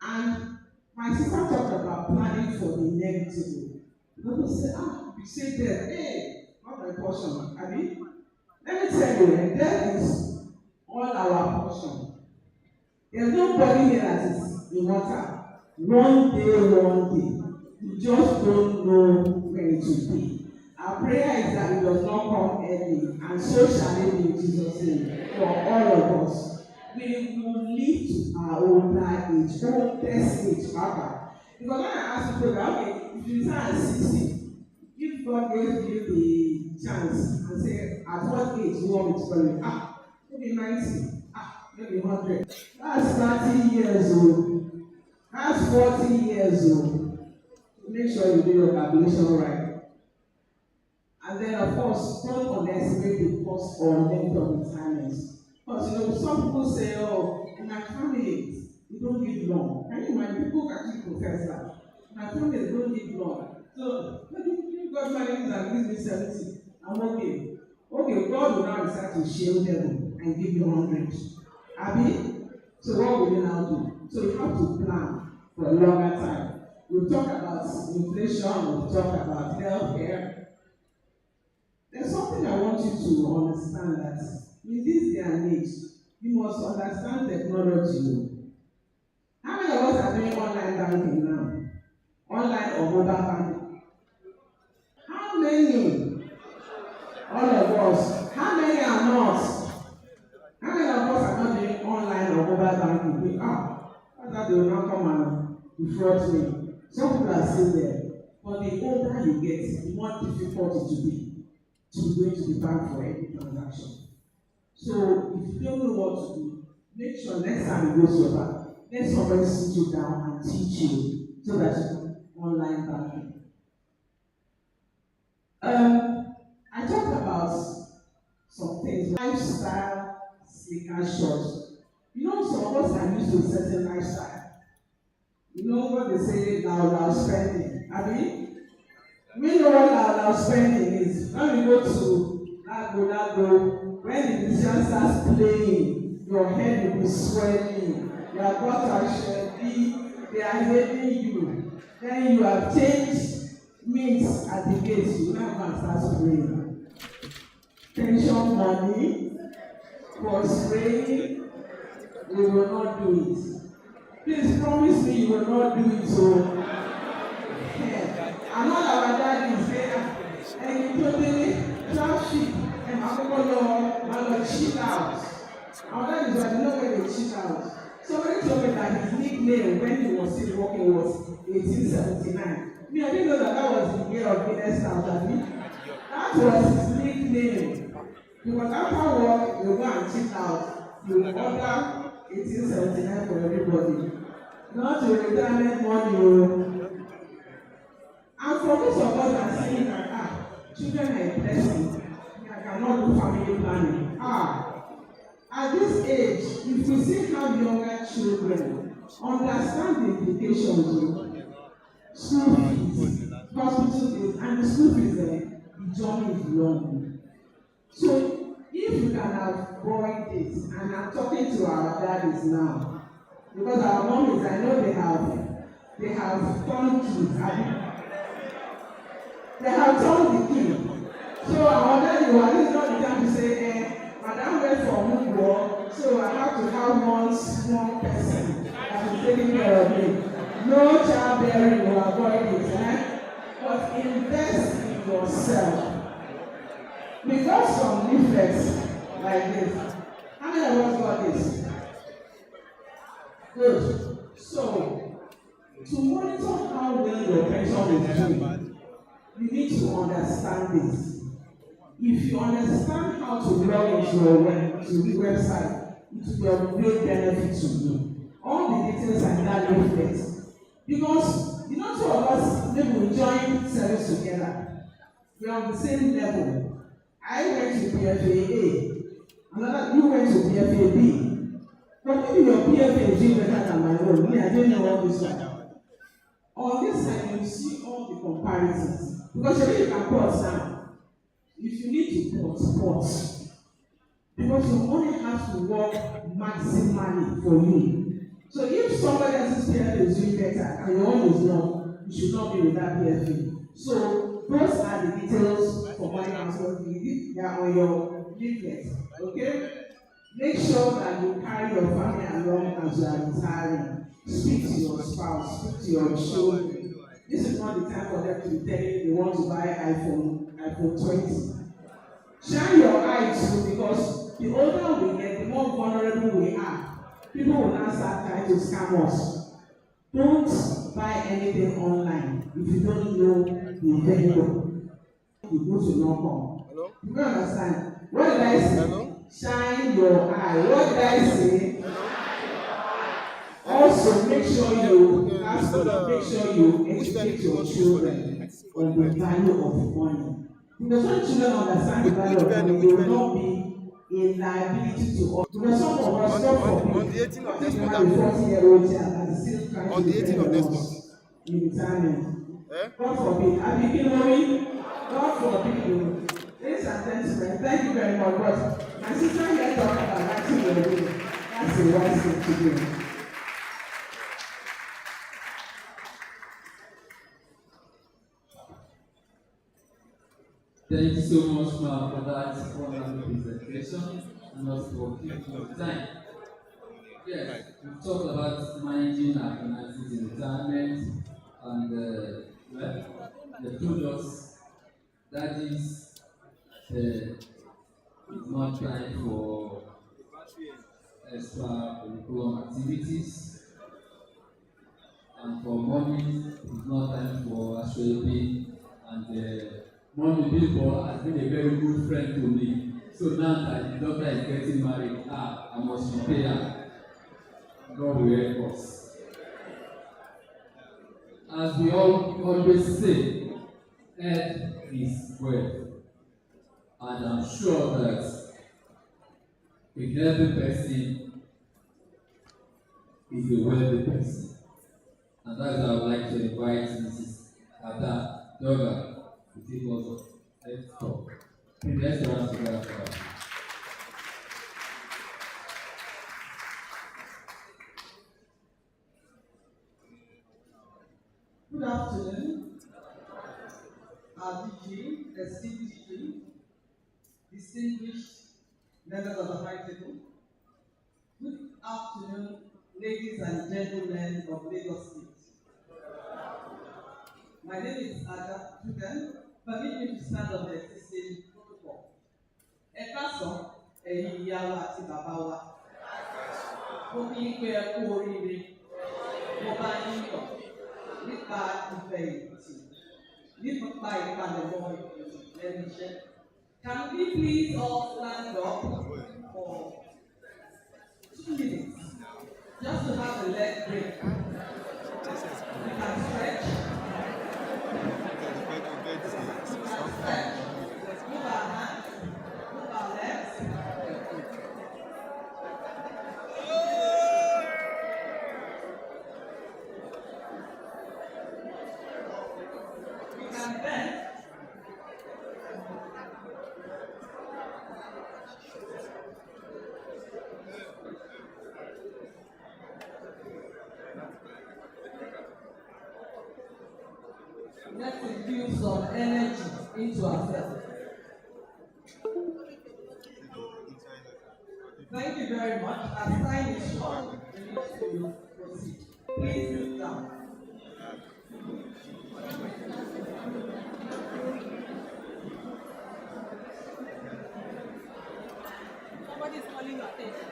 And my sister talked about planning for the inevitable. People say, you say death, hey, not my portion. I mean, let me tell you, death is all our portion. There's nobody here that is immortal. One day, we just don't know when it will be. Our prayer is that it does not come early, and so shall it be in Jesus' name for all of us. We will live to our older age, oldest age, Papa. Because when I ask people, okay, if you retire at 60, if God gave you the chance and say, at what age do you want me to call you? Maybe 90, maybe 100. That's 30 years old. That's 40 years old. Make sure you do your calculation right. And then, of course, don't underestimate the cost or length of retirement. Because, some people say, in my family, we don't give long. Can you imagine? People actually confess that. My family don't give long. So, if God manages and gives me 70, I'm okay. Okay, God will now decide to shield them and give you 100. Abi? So what will you now do? So you have to plan for a longer time. We'll talk about inflation, we'll talk about healthcare. There's something I want you to understand that in this day and age, you must understand technology. How many of us are doing online banking now? Online or mobile banking? How many? All of us. How many are not? How many of us are not doing online or mobile banking? That's how they will not come and defraud me. Some people are still there. But the older you get, the more difficult it will be to go to the bank for any transaction. So if you don't know what to do, make sure next time you go to your bank, let somebody sit you down and teach you so that you can online banking. I talked about some things, lifestyle, sneaker shorts. Some of us are used to a certain lifestyle. You know what they say, loud spending. We know what loud spending is. When we go to Lago, when the musician starts playing, your head will be swelling, your butt shall be, they are hating you. Then you have changed means at the gate, you now start praying. Pension money was praying, we will not do it. Please promise me you will not do it. So, and all our daddies there, and you totally traffic, and I'm going to cheat out. Our daddies are not going to cheat out. Somebody told me that his nickname when he was still working was 1879. I didn't know that was the year of Guinness Stout. That was his nickname. Because after work, you go and cheat out. You order 1879 for everybody. Not your retirement money. And for most of us are saying that children are a blessing. I cannot do family planning. At this age, if we still have younger children, understand the implications of school fees, hospital fees, and the school fees, the journey is long. So, if you can avoid this, and I'm talking to our daddies now, because our mommies, I know they have turned kids. They have turned the key. So our daddy was not the time to say, Madam went for Mungo, so I have to have one small person that is taking care of me. No childbearing will avoid it, but invest in yourself. We got some leaflets like this. How many of us got this? Good. So, to monitor how well your pension is doing, you need to understand this. If you understand how to log into your to the website, it will be of great benefit to you. All the details are in that leaflet. Because two of us maybe we join service together. We are on the same level. I went to PFA A, you went to PFA B. But maybe your PFA is doing better than my own. Me, I don't know all this one. On this side, you see all the comparisons. Because you can pause now. If you need to pause. Because you only have to work maximally for you. So if somebody else's PFA is doing better and your own is not, you should not be with that PFA. So those are the details for money transfer. They are on your leaflet. Okay? Make sure that you carry your family along as you are retiring. Speak to your spouse, speak to your children. This is not the time for them to be telling you they want to buy iPhone 20. Shine your eyes too, because the older we get, the more vulnerable we are. People will now start trying to scam us. Don't buy anything online if you don't know the vendor. You go to knock on. Hello? You understand? What did I say? Hello? Shine your eye. What did I say? Also, make sure you educate your children on the value of money. Because when children understand the value of money, they will not be a liability to us. Because some of us don't On the 18th of next month. a 40-year-old child that is still trying On to the 18th of next month. in retirement. Eh? God forbid. Have you been worried? God forbid. Ladies and gentlemen, thank you very much. But my sister here talking about writing your will. That's a wise thing to do. Thank you so much, ma'am, for that wonderful presentation and also for keeping your time. Yes, we've talked about managing our finances in retirement, and well, they told us that is it's not time for extra curriculum activities, and for mommy, it's not time for astrology, and mommy Billboard has been a very good friend to me. So now that the daughter is getting married, I must repay her. God will help us. As we always say, health is wealth. And I'm sure that a healthy person is a wealthy person. And that's why I would like to invite Mrs. Ada Doga to take us up. Let's talk. Let's run together for her. Good afternoon, our DG, esteemed DG, distinguished members of the high table. Good afternoon, ladies and gentlemen of Lagos State. My name is Ada Tugan. Permit me to stand on the existing protocol. Ẹ káàsán, ẹ̀yin ìyá wa àti bàbá wa. Mo kí n pé ẹ kú oríire. Mo bá yín yọ̀ nípa ìfẹ̀yìntì, nípa ìpalẹ̀mọ́ ìfẹ̀yìntì lẹ́nu iṣẹ́. Can we please all stand up for 2 minutes just to have a leg break? We can stretch. Let's move our hands, move our legs. We can bend. Let's infuse some energy into ourselves. Thank you very much. Our time is short. We need to proceed. Please sit down. Somebody is calling your attention.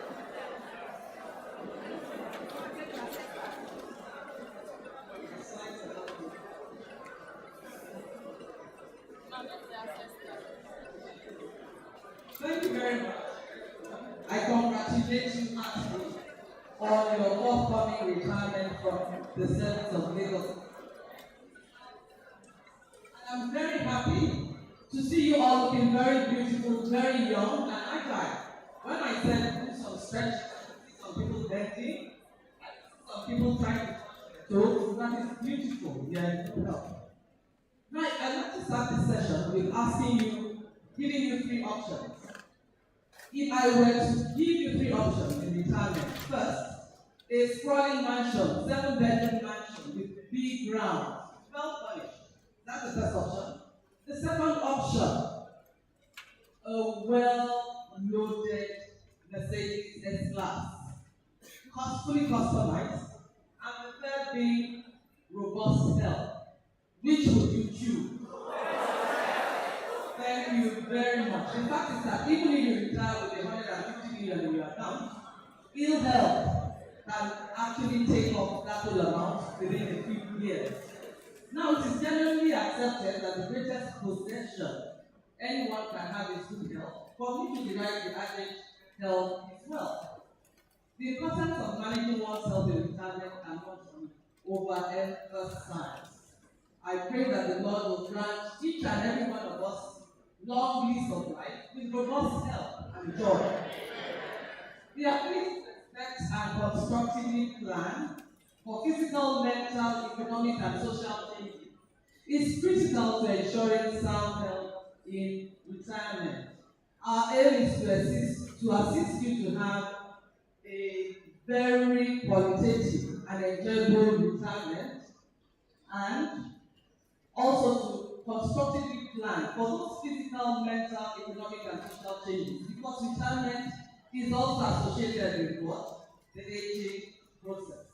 strategy on your forthcoming retirement from the service of Lagos. And I'm very happy to see you all looking very beautiful, very young and agile. When I said do some stretch, I see some people bending, I see some people trying to so that is beautiful. Yeah, good health. Now, I'd like to start this session with asking you, giving you three options. If I were to give you three options in retirement, first, a sprawling mansion, 7-bedroom mansion with big grounds, well furnished. That's the first option. The second option, a well-loaded Mercedes S-Class, fully customized, and the third being robust health. Which would you choose? Thank you very much. The fact is that even if you retire with 150 million in your account, ill health can actually take off that whole amount within a few years. Now, it is generally accepted that the greatest possession anyone can have is good health. For me to derive the average health is wealth. The importance of managing one's health in retirement cannot be overemphasized. I pray that the Lord will grant each and every one of us long lease of life with robust health and joy. The ability to reflect and constructively plan for physical, mental, economic, and social changes is critical to ensuring sound health in retirement. Our aim is to assist you to have a very qualitative and enjoyable retirement, and also to constructively plan for those physical, mental, economic, and social changes, because retirement is also associated with what? The aging process.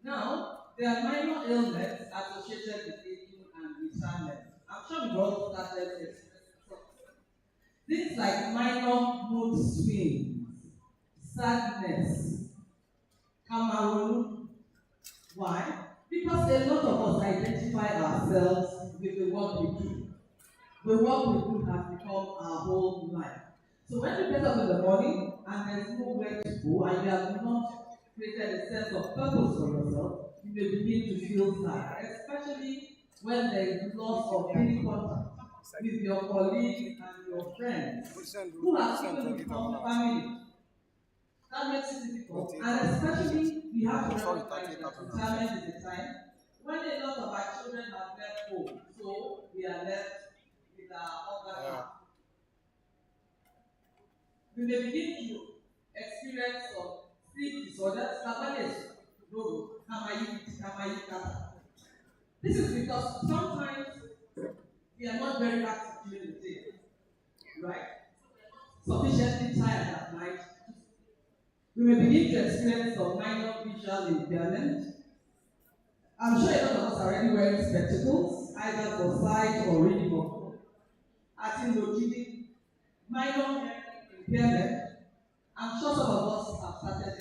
Now, there are minor ailments associated with aging and retirement. I'm sure we've all started expressing something. Things like minor mood swings, sadness, camarone. Why? Because a lot of us identify ourselves with the work we do. The work we do has become our whole life. So when you get up in the morning and there's nowhere to go and you have not created a sense of purpose for yourself, you may begin to feel sad, especially when there is loss of daily contact with your colleagues and your friends who have even become family. That makes it difficult, and especially we have to recognize that retirement is a time when a lot of our children have left home, so we are left with our other half. We may begin to experience some sleep disorders, This is because sometimes we are not very active during the day, right? Sufficiently tired at night. We may begin to experience some minor visual impairment. I'm sure a lot of us are already wearing spectacles, either for sight or reading or acting minor impairment. I'm sure some of us have started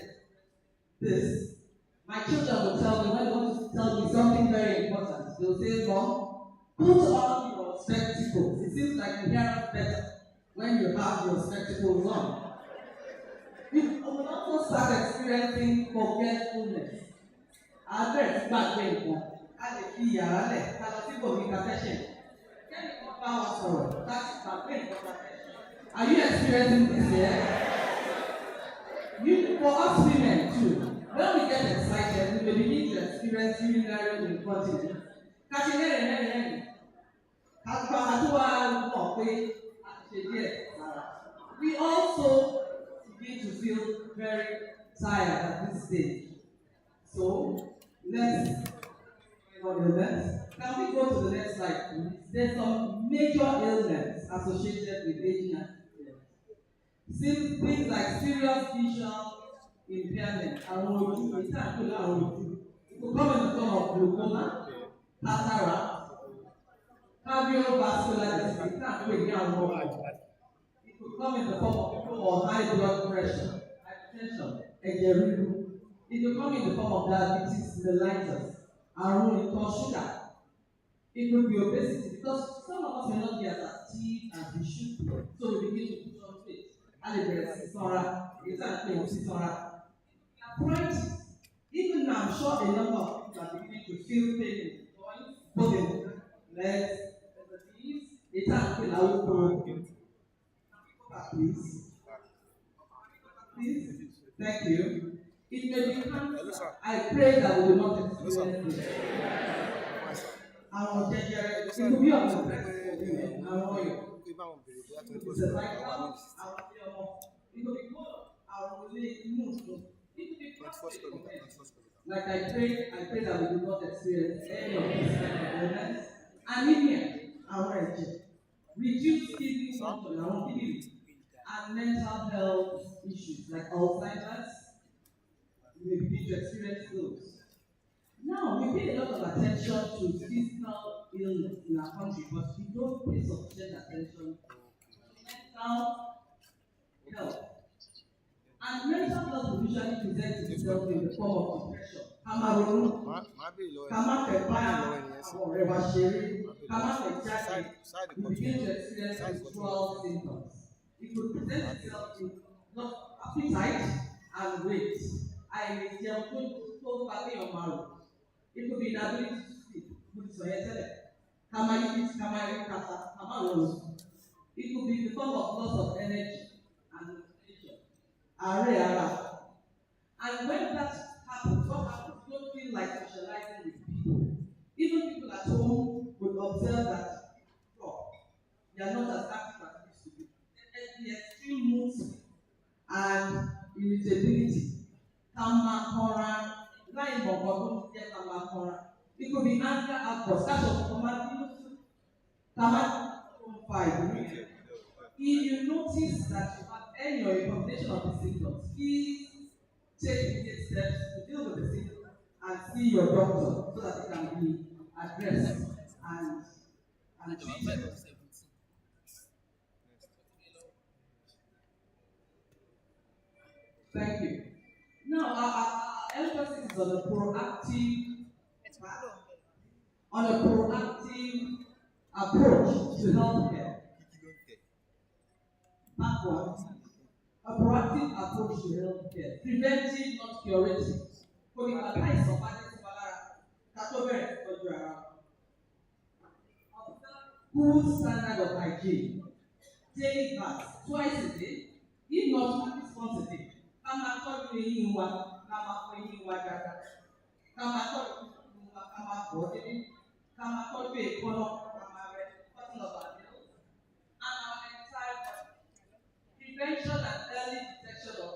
this. My children will tell me when they want to tell me something very important. They'll say, Mom, put on your spectacles. It seems like you hear better when you have your spectacles on. We will also start experiencing forgetfulness. Our parents back then, are you experiencing this here? For us women too, when we get excited, we may begin to experience urinary incontinence. We also begin to feel very tired at this stage. So let's can we go to the next slide, please? There's some major ailments associated with aging and things like serious visual impairment. It will come in the form of glaucoma, cataract, cardiovascular disease. It could come in the form of high blood pressure, hypertension, it will come in the form of diabetes mellitus, sugar. It could be obesity, because some of us may not be as active as we should be, so we begin to put on weight. Alibert Sora, exactly Sora. Apprentice. Even now, I'm sure a number of people are beginning to feel pain in the joints, both in legs, the knees. It's actually loud. Please. Please. Thank you. It may be cancer. I pray that we will not experience this. Àwọn jẹjẹrẹ inú bí ọ̀nà rẹ̀ àwọn ọyọ̀ ìṣẹ̀lẹ̀ àìká àwọn tí ọmọ inú bí gbọ́dọ̀ àwọn ilé inú ìṣòro inú bí like I pray that we will not experience any of this kind of illness. Anemia, àwọn ẹ̀jẹ̀, reduced kidney function, àwọn kidney, and mental health issues like Alzheimer's. We may begin to experience those. Now, we pay a lot of attention to physical illness in our country, but we don't pay sufficient attention to mental health. And mental health usually presents itself in the form of depression. Cameroon, we begin to experience withdrawal symptoms. It could present itself in not appetite and weight. It could be inability to sleep. It could be the form of loss of energy and motivation. And when that happens, what happens? You don't feel like socializing with people. Even people at home will observe that they are not as active as they used to be. The extreme mood swings and irritability. It could be anger outbursts. That's what if you notice that you have any or a combination of the symptoms, please take immediate steps to deal with the symptoms and see your doctor so that it can be addressed and treated. Thank you. Now, our emphasis is on a proactive approach to healthcare. Backward. A proactive approach to healthcare. Preventive, not curative. Good standard of hygiene. Take baths twice a day, if not at least once a day. Prevention and early detection of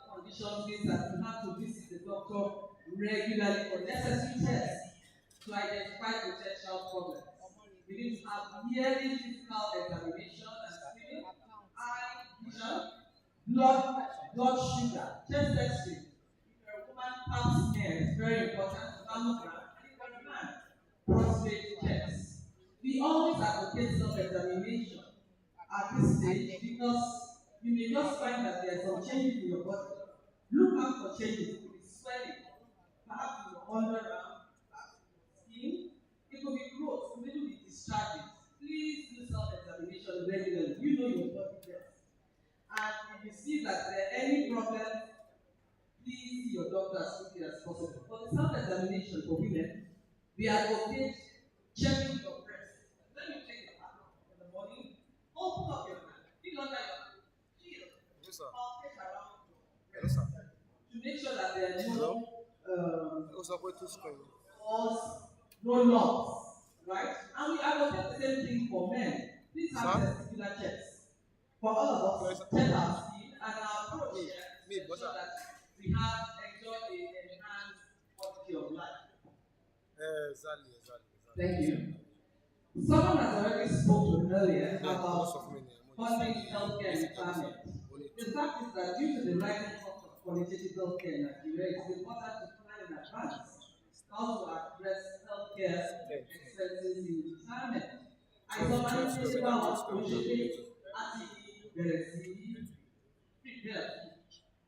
conditions means that you have to visit the doctor regularly for necessary tests to identify potential problems. We need to have yearly physical examination and screening, eye, vision, blood sugar, chest X-ray. If you're a woman, pap smear is very important. Mammogram, and if you're a man, prostate checks. We always advocate self-examination at this stage because you may just find that there are some changes in your body. Look out for changes. It could be swelling, perhaps in your underarm, skin. It could be growth, it could be discharges. Please do self-examination regularly. You know your body best. And if you see that there are any problems, please see your doctor as quickly as possible. For the self-examination for women, we advocate checking your breast. Let me check your heart in the morning. Open up your hand. Feel under your hand. Feel. Palpate around your breast. To make sure that there are no no lumps, right? And we advocate the same thing for men. Please have testicular checks. For all of us, check our skin and our approach here to make sure that we have enjoyed an enhanced quality of life. Exactly. Thank you. Someone has already spoken earlier about funding healthcare in retirement. The fact is that due to the rising cost of qualitative healthcare in Nigeria, it's important to plan in advance how to address healthcare expenses in retirement. I summarize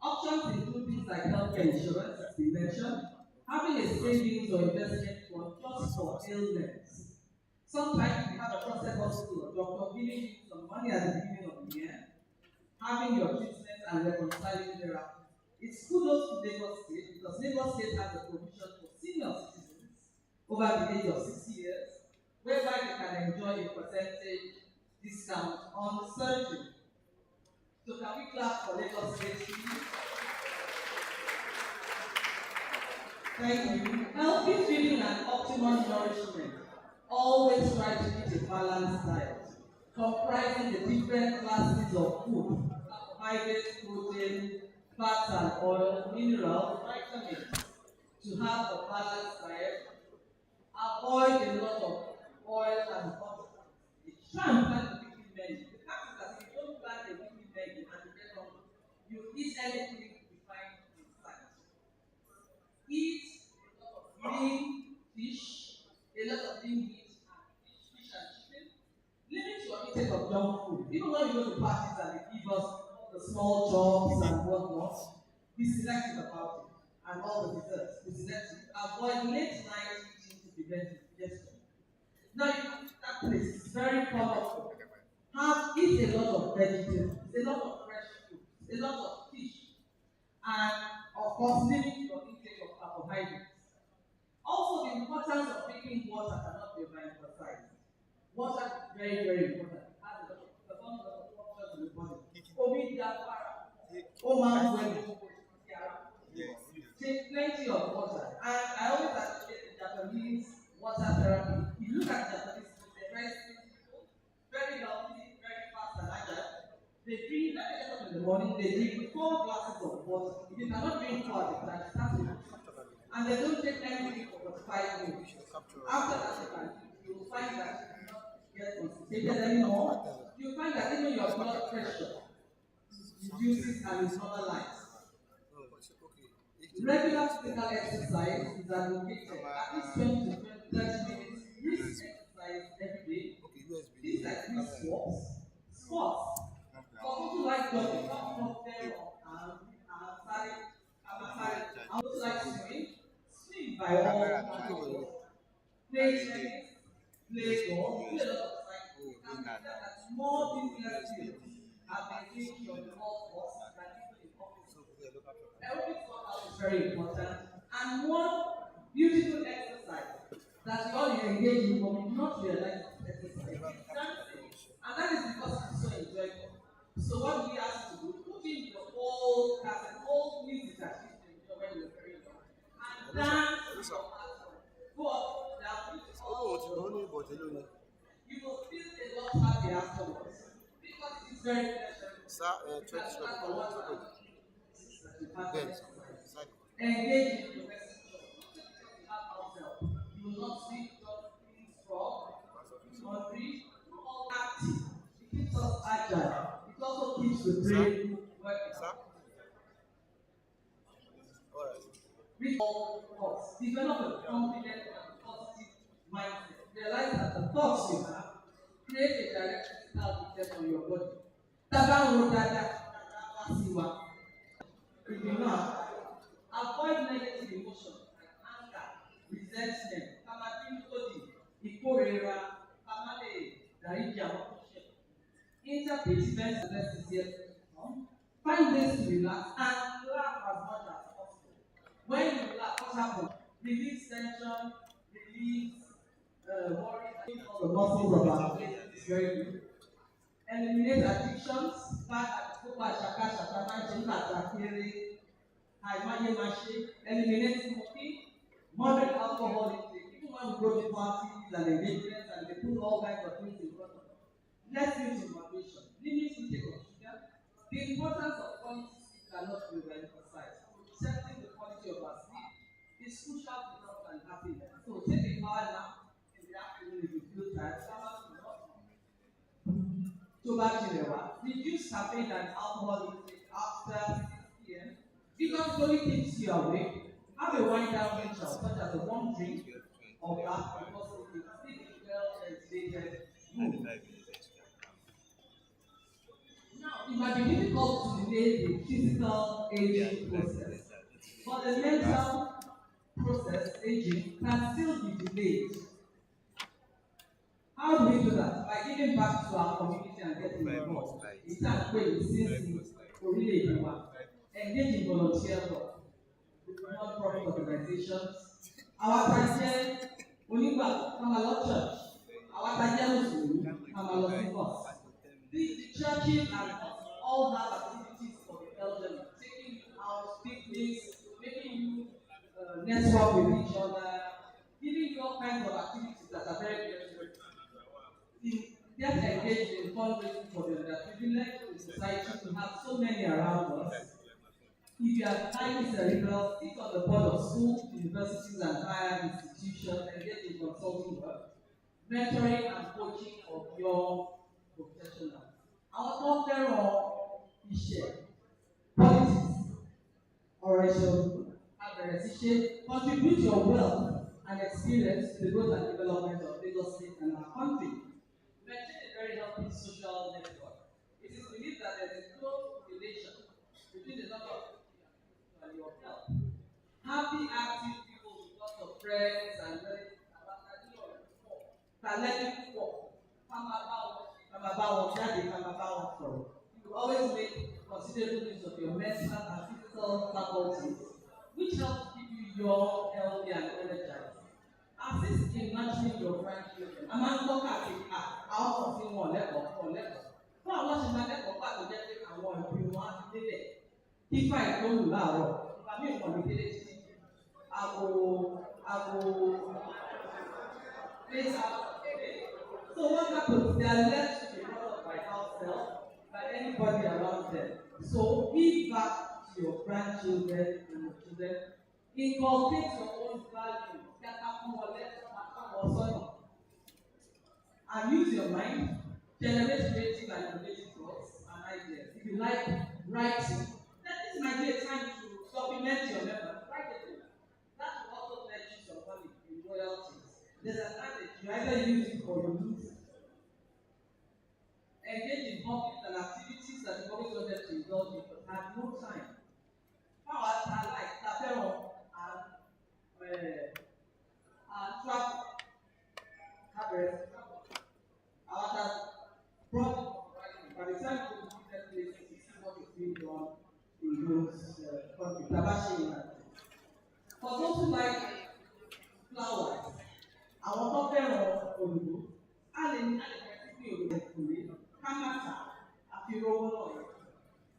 options include things like healthcare insurance, as we mentioned, having a savings or investment fund just for illness. Sometimes we have a process hospital or doctor giving you some money at the beginning of the year. having your treatment and reconciling therapy. It's kudos to Lagos State because Lagos State has a provision for senior citizens over the age of 60 years, whereby they can enjoy a percentage discount on surgery. So can we clap for Lagos State, please? Thank you. Healthy feeding and optimal nourishment. Always try to eat a balanced diet, comprising the different classes of food, carbohydrates, protein, fats and oil, minerals, vitamins. To have a balanced diet, avoid a lot of oil and butter. Try and plan the weekly menu. The fact is that if you don't plan a weekly menu and you get hungry, you eat anything you find in sight. Eat a lot of green fish, a lot of green meat, and fish and chicken. Limit your intake of junk food. Even when we go to parties and they give us the small chops and whatnot, be selective about it. And all the desserts, be selective. Avoid late night eating to prevent indigestion. Now you come to that place, it's very powerful. Eat a lot of vegetables, a lot of fresh food, a lot of fish, and of course limit your intake of carbohydrates. Also, the importance of drinking water cannot be overemphasized. Water is very, very important. It has a lot of functions in the body. Take plenty of water. And I always advocate the Japanese water therapy. If you look at Japanese people, they're very simple, very healthy, very fast and agile. They drink, when they get up in the morning, they drink 4 glasses of water. If you cannot drink 4 at a time, start with 2. And they don't take anything for 45 minutes. After that, you'll find that you will not get constipated anymore. You'll find that even your blood pressure reduces and is normalized. Regular physical exercise is advocated at least 20 to 30 minutes brisk exercise every day. Things like brisk walks, sports. For people like jogging, not them and those like swimming, swim by all means. Play tennis, play golf, do a lot of cycling. And that more business skills have been taken on the golf course than people in office. Aerobic workout is very important. And one beautiful exercise that you all engage in but you do not realize is exercise. Dancing. And that is because it's so enjoyable. So what we ask to do, put in your whole cassette, whole music that you enjoy when you're very young. And dance your heart off. Go up, down, you will feel a lot happy afterwards. Because it is very pleasurable. Engage in domestic job. Have ourselves. You will not sleep, just feeling strong, hungry, all active. It keeps us agile. It also keeps the brain working. Reach all thoughts. Develop a confident and positive mindset. Realize that the thoughts you have create a direct physical effect on your body. If you know, avoid negative emotions like anger, resentment, interpret events as necessary. Find ways to relax and laugh as much as possible. When you laugh, what happens? Release tension, release worry, all the muscles of our face is very good. Eliminate addictions, eliminate smoking, moderate alcohol intake. Even when we go to parties and engagements and they put all kinds of things in front of us. Let's use in moderation. Limit intake of sugar. The importance of quality sleep cannot be overemphasized. Protecting the quality of our sleep is crucial to health and happiness. So take a power nap in the afternoon if you feel tired. Reduce caffeine and alcohol intake after 6 p.m. because it only keeps you awake. Have a wind down ritual such as a warm drink or bath because it will sleep well ventilated room. Now, it might be difficult to delay the physical aging process, but the mental process, aging, can still be delayed. How do we do that? By giving back to our community and getting involved. ìtàgbé ìsinsìn orílẹ̀-èdè wa. Engage in volunteer work with non-profit organizations. Àwọn àtàjẹ́ onígbà Kamala Church, àwọn àtàjẹ́ Mùsùlùmí Kamala Singles. These churches and all have activities for the elderly, taking you out, picnics, making you network with each other, giving you all kinds of activities that are very beautiful. Get engaged in fundraising for them. That privilege in society to have so many around us. If you are highly cerebral, sit on the board of schools, universities, and higher institutions, engage in consulting work, mentoring and coaching of young professionals. Our fẹ́ràn iṣẹ́, politics, oration, contribute your wealth and experience to the growth and development of Lagos State and our country. Maintain a very healthy social network. It is believed that there is a close relation between the number of people and your health. Happy, active people with lots of friends and relatives you always make considerable use of your mental and physical faculties, which helps keep you young, healthy, and energized. Assist in nurturing your grandchildren. A máa ń tọ́ka àti àwọn kan tí wọ́n lẹ́kọ̀ọ́. Fún àwọn ṣe máa lẹ́kọ̀ọ́ pàtó jẹ́ pé àwọn ìbí wọn á ti délẹ̀. Kíkà ìtọ́lù láàárọ̀, tàbí ìwọ̀n mi délé sí aago later. So what happens? They are left to be brought up by house help, by anybody around them. So give back to your grandchildren and your children. Inculcate your own values. And use your mind, generate creative and innovative thoughts and ideas. If you like writing, then this might be a time to document your memory. Write it down. That will also let you some money in royalties. There's an advantage. You either use it or you lose it. Engage in hobbies and activities that you always wanted to indulge in but have no time. How I like Tapero and travel. By the time you go to different places, you see what is being done in those countries. For those who like flowers, àwọn tó fẹ́ràn òdòdó, a lè ní òdòdó ìkórè, kámáṣá, àfihàn náà.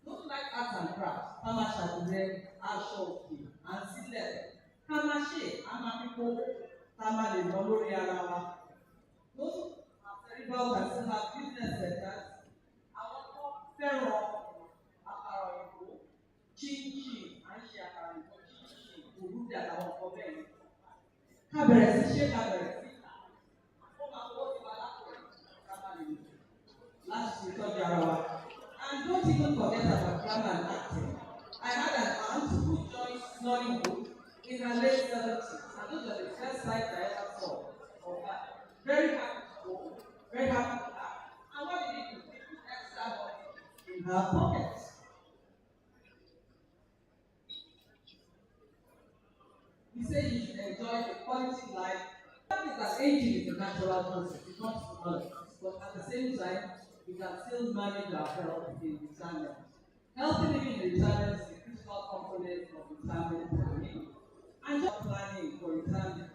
Those who like arts and crafts, kámáṣá ti rẹ aṣọ òkè, à ń sílẹ̀, kámáṣe, a máa fi kó, ká máa lè lọ lórí ara wa. Those who are cerebral can still have business centers. Àwọn tó fẹ́ràn àkàrà òyìnbó, chinchin, à ń ṣe àkàrà òyìnbó, chinchin, òrùdí àtàwọn ọkọ bẹ́ẹ̀. Kábẹ̀rẹ̀ sí ṣé kábẹ̀rẹ̀ sí ta. Ó máa wọ́ sí wa lápẹ̀ kábàlì láti ṣe tọ́jú ara wa. And don't even forget about drama and acting. I had an aunt who joined Nollywood in her late 70s. And those are the first sights I ever saw of her. Very happy to go, very happy to laugh. And what did he do? He put extra money in her pocket. He said you should enjoy a quality life. That is that aging is a natural process, it's not technology. But at the same time, we can still manage our health in retirement. Healthy living in retirement is a critical component of retirement planning. And just planning for retirement.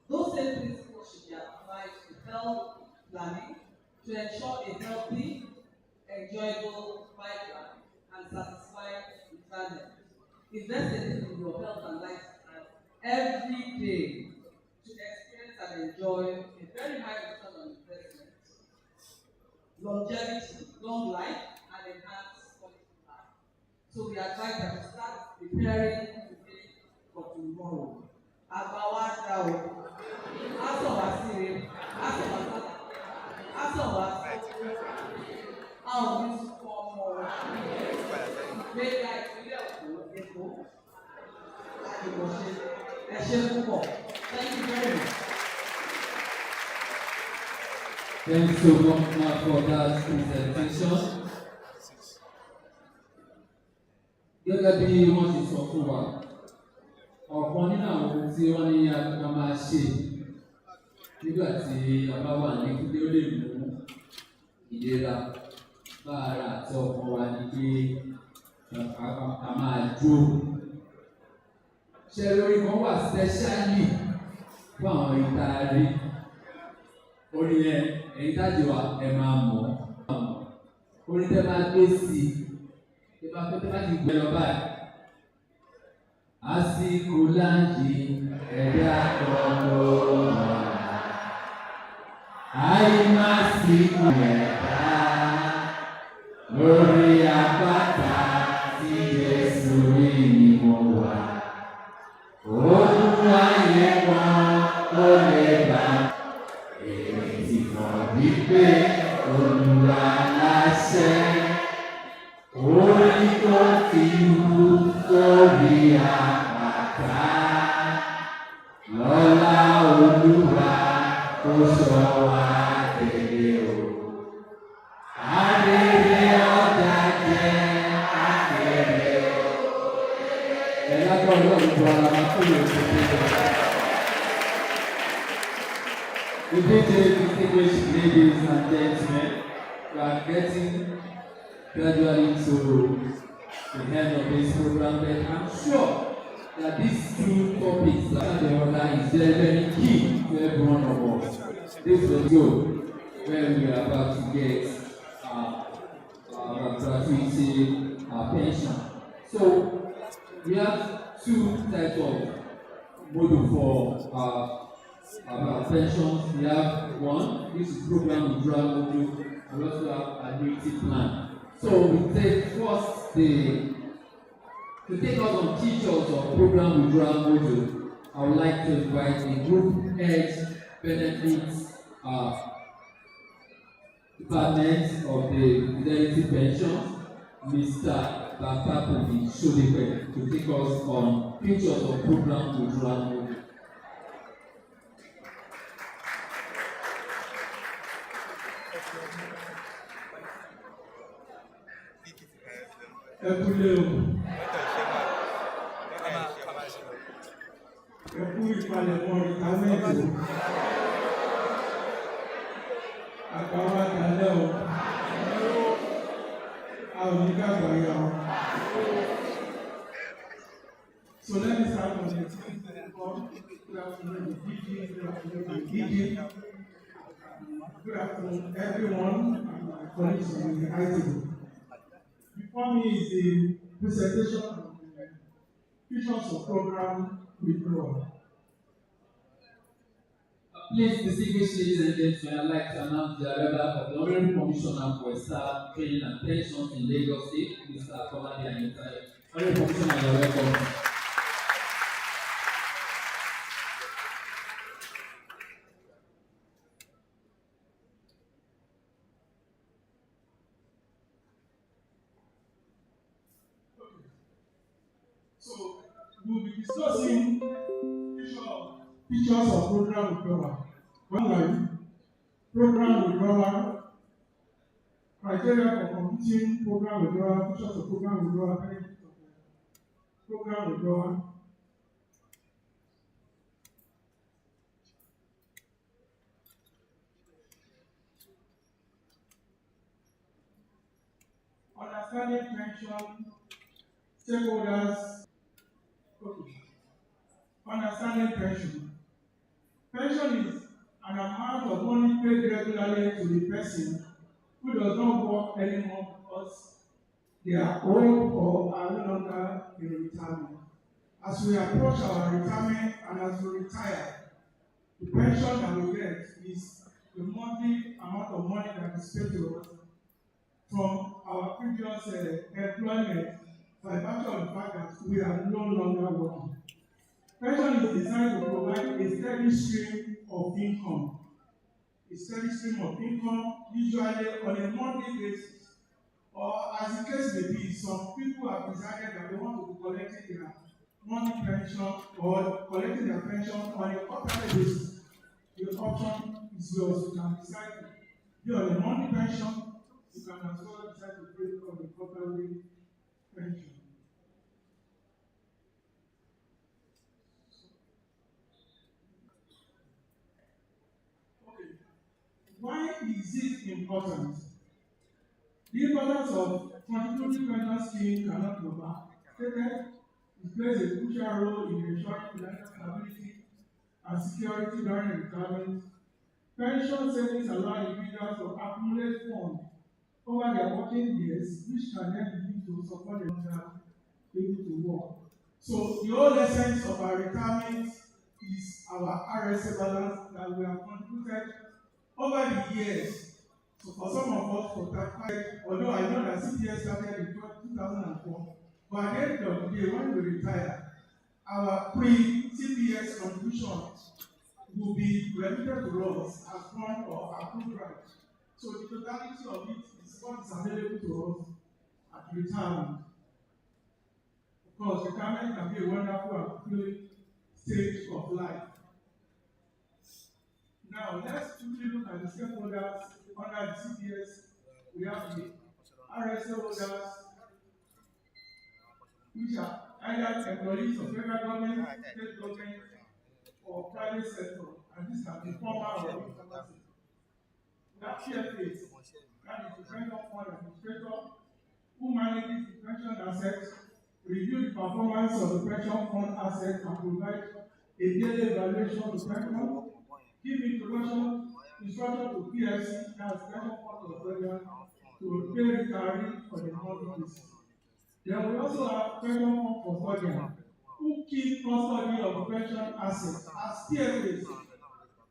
Those same principles should be applied to health planning to ensure a healthy, enjoyable lifestyle and satisfying retirement. Invest in your health and lifestyle every day to experience and enjoy a very high return on investment, longevity, long life, and enhanced quality of life. So we advise that you start preparing today for tomorrow. Àgbàwádà o, àsọ̀wá síre, àsọ̀wá sálà, àsọ̀wá àwọn oníṣùkú ọmọ gbéga ìpínlẹ̀ Èkó, àdìgbòṣe, ẹ ṣé púpọ̀. Thank you very much. Thanks so much for that presentation. Gẹ́gẹ́ bí wọ́n ti sọ fún wa, ọ̀kan nínú àwọn ohun tí wọ́n ní a máa ṣe nígbà tí a bá wà ní kíkẹ́ ó lè mú ìlera bára àti ọkàn wa ni pé ká máa jó. Ṣé lórí kan wà specially fún àwọn ìtaari? Orin yẹn ẹ̀yin dájú wa ẹ máa mọ̀ ọ́. Orin tẹ́ máa gbé sí i, tẹ́ bá ti gbẹ lọ báyìí. Àsìkò láǹyè ẹ̀dá kọ̀ọ̀kan wà. Àìmásìkò ẹ̀dá lórí àpáta tí Jésù rí ni mo wà. Ogun ayé wọn ó lè bá èmi ti mọ̀ wípé Olúwa láṣẹ. Orí tó ti wú sórí àpáta lọ́lá Olúwa kó sọ wá délé o. Adélé ọjà jẹ́ akéré o. Ẹ lágbọ́ ọlọ́run tó ara máa kó lè ṣe dé. The distinguished ladies and gentlemen, we are getting gradually to the end of this program, but I'm sure that these two topics that the other is very, very key to every one of us. This will go when we are about to get our gratuity, our pension. So we have two types of model for our pensions. We have one, which is program withdrawal module, and we also have annuity plan. So we take first to take us on teachers of program withdrawal module. I would like to invite the group head benefits department of the Fidelity Pension, Mr. Bapapobi Shodepe, to take us on features of program withdrawal module. Ẹ kúlé o. Ẹ kú ìpalẹ̀mọ́ ìtàmẹ́jọ. Àgbàwá kalẹ̀ o. A ò ní dàgbà ya o. So let me start from the team. Good afternoon, DG. Good afternoon, DG. Good afternoon, everyone, and my colleagues on the IT. Before me is the presentation of the features of program withdrawal. Please, distinguished ladies and gentlemen, I'd like to announce the arrival of the Honorable Commissioner for Staff Training and Pensions in Lagos State, Mr. Komadi Anita. Honorable Commissioner, you're welcome. So we'll be discussing features of program withdrawal. One line, program withdrawal, criteria for completing program withdrawal, features of program withdrawal, benefits of program withdrawal. Understanding pension, stakeholders. Okay. Understanding pension. Pension is an amount of money paid regularly to the person who does not work anymore because they are old or are no longer in retirement. As we approach our retirement and as we retire, the pension that we get is the monthly amount of money that is paid to us from our previous employment by virtue of the fact that we are no longer working. Pension is designed to provide a steady stream of income. A steady stream of income, usually on a monthly basis. Or as the case may be, some people have decided that they want to be collecting their monthly pension or collecting their pension on a quarterly basis. The option is yours. You can decide to be on a monthly pension. You can as well decide to pay on a quarterly pension. Why is it important? The importance of contributory pension scheme cannot be overstated. It plays a crucial role in ensuring financial stability and security during retirement. Pension savings allow individuals to accumulate funds over their working years, which can then be used to support the longer able to work. So the whole essence of our retirement is our RSA balance that we have contributed over the years. So for some of us, for that, although I know that CPS started in 2004, but at the end of the day, when we retire, our pre-CPS contributions will be remitted to us as one of our approved rights. So the totality of it is what is available to us at retirement. Of course, retirement can be a wonderful and fulfilling stage of life. Now, let's quickly look at the stakeholders under the CPS. We have the RSA holders, which are either employees of federal government, state government, or private sector, and this can be formal or informal sector. We have PFAs, that is the Pension Fund Administrator, who manages the pension assets, review the performance of the pension fund assets, and provide a daily evaluation of the pension, give instruction to PFC, that's Pension Fund Australia, to pay retiree for the monthly basis. Then we also have pension fund custodian, who keep custody of the pension assets. As PFAs,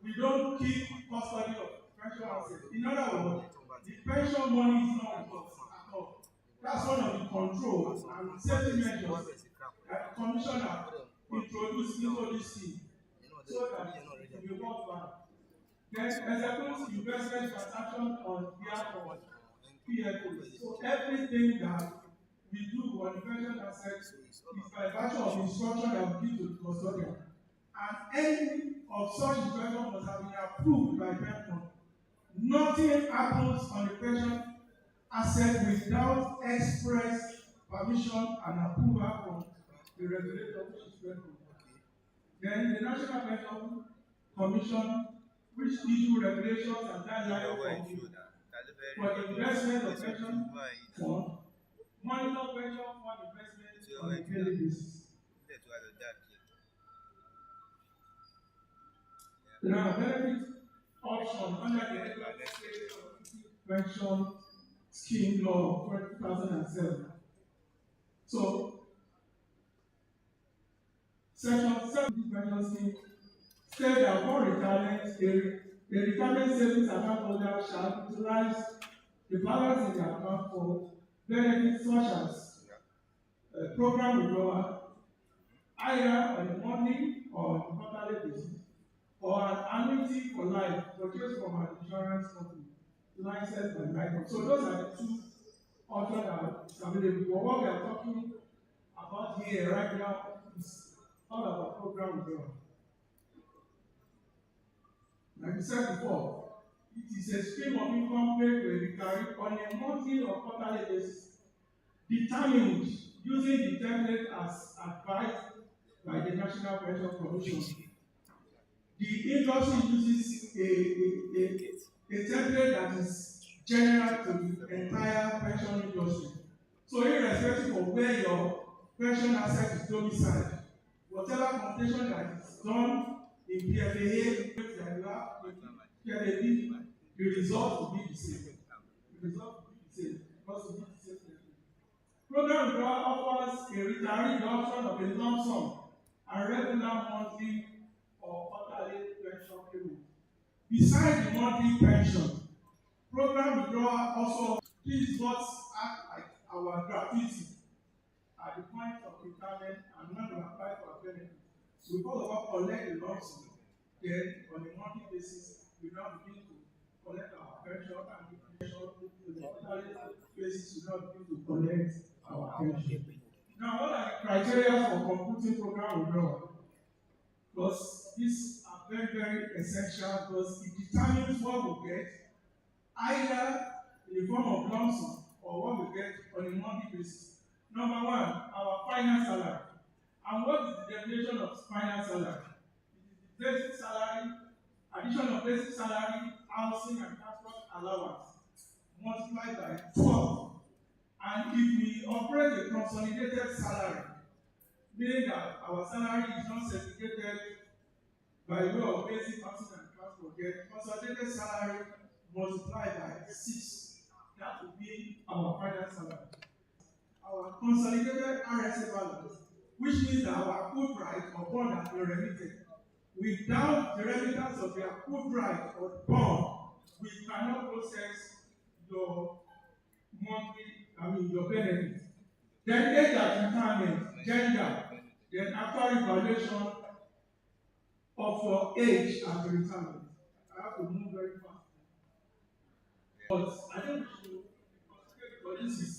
we don't keep custody of pension assets. In other words, the pension money is not with us at all. That's one of the controls and safety measures that the commissioner introduced into this scheme, so that it will be worthwhile. Then execute investment transaction on behalf of PFAs. So everything that we do on the pension assets is by virtue of instruction that we give to the custodian. And any of such instruction must have been approved by pension. Nothing happens on the pension asset without express permission and approval from the regulator, which is pension. Then the National Pension Commission, which issue regulations and guidelines for the investment of pension fund, monitor pension fund investment on a daily basis. Now, benefit option under the Regulatory Pension Scheme Law of 2007. So, Section 7 pension scheme states that upon retirement, a retirement savings account holder shall utilize the balance in the account for benefits such as program withdrawal, either on a monthly or quarterly basis, or an annuity for life purchased from an insurance company licensed by NICOM. So those are the two options that are available. But what we are talking about here right now is all about program withdrawal. Like I said before, it is a stream of income paid to a retiree on a monthly or quarterly basis, determined using the template as advised by the National Pension Commission. The industry uses a template that is general to the entire pension industry. So irrespective of where your pension asset is domiciled, whatever computation that is done in PFAA, the result will be the same. The result will be the same. Because it will be the same. Program withdrawal offers a retiree the option of a lump sum and regular monthly or quarterly pension payment. Besides the monthly pension, program withdrawal also these bots act like our gratuity at the point of retirement and when we apply for a benefit. We first of all collect the lump sum, then on a monthly basis, we now begin to collect our pension and the pension on a quarterly basis, we now begin to collect our pension. Now, what are the criteria for computing program withdrawal? Because these are very, very essential because it determines what we get either in the form of lump sum or what we get on a monthly basis. Number one, our final salary. And what is the definition of final salary? It is the basic salary, addition of basic salary, housing and transport allowance. multiplied by 12. And if we operate a consolidated salary, meaning that our salary is not segregated by way of basic housing and transport, then consolidated salary multiplied by 6. That would be our final salary. Our consolidated RSA balance, which means that our accrued right or bond has been remitted. Without the remittance of the accrued right or bond, we cannot process your your benefit. Then age at retirement, gender, then actual evaluation of your age at retirement. I have to move very fast. But I think we should concentrate, because this is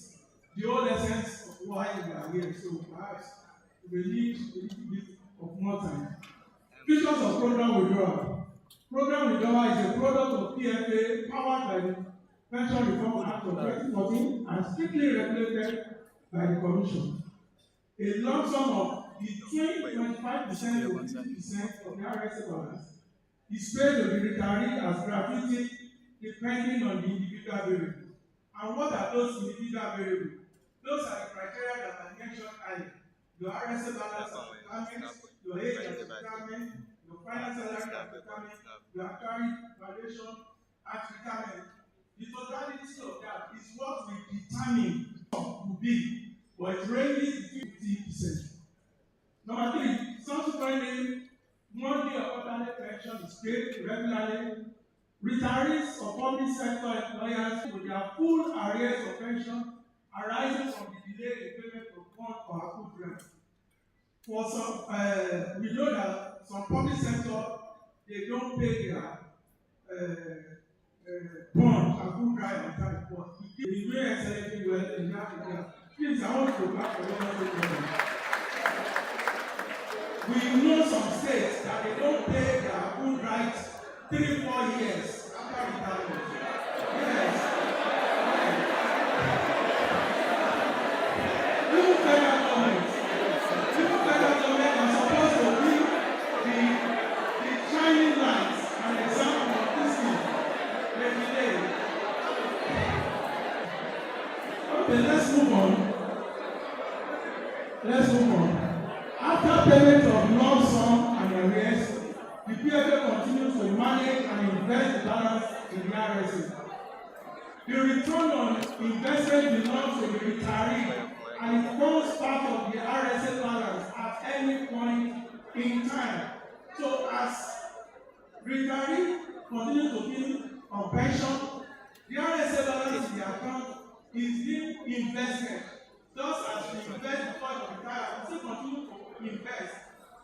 the whole essence of why we are here. So perhaps we need a little bit of more time. Features of program withdrawal. Program withdrawal is a product of PFA powered by the Pension Reform Act of 2014 and strictly regulated by the Commission. A lump sum of between 25% to 50% of the RSA balance is paid to the retiree as gratuity depending on the individual variable. And what are those individual variables? Those are the criteria that I mentioned earlier. Your RSA balance at retirement, your age at retirement, your final salary at retirement, your actual valuation at retirement. The totality of that is what we determine to be, but it ranges between 50%. Number 3, subsequently, monthly or quarterly pension is paid regularly. Retirees of public sector employers with their full arrears of pension arising from the delay in payment of bond or accrued rent. For some, we know that some public sector, they don't pay their bond accrued rent on time. But we do excellently well in that area. Please, I want to go back to one. We know some states that they don't pay their accrued rights 3-4 years after retirement. Yes. Even federal government are supposed to be the shining lights and example of this thing. They delay. Okay, let's move on. After payment of lump sum and arrears, the PFA continues to manage and invest the balance in the RSA. The return on investment belongs to the retiree and it forms part of the RSA balance at any point in time. So as retiree continues to be on pension, the RSA balance in the account is being invested. Just as we invest before you retire, we still continue to invest.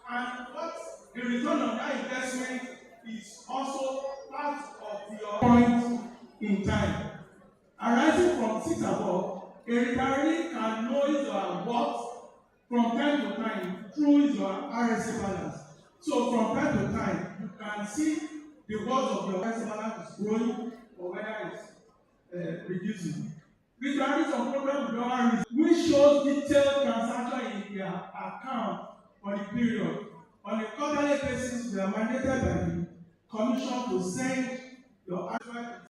And what the return on that investment is also part of your point in time. Arising from 6 above, a retiree can know his or worth from time to time through his or RSA balance. So from time to time, you can see the worth of your RSA balance is growing or whether it's reducing. Retirees on program withdrawal, which shows detailed transaction in their account for the period. On a quarterly basis, we are mandated by the Commission to send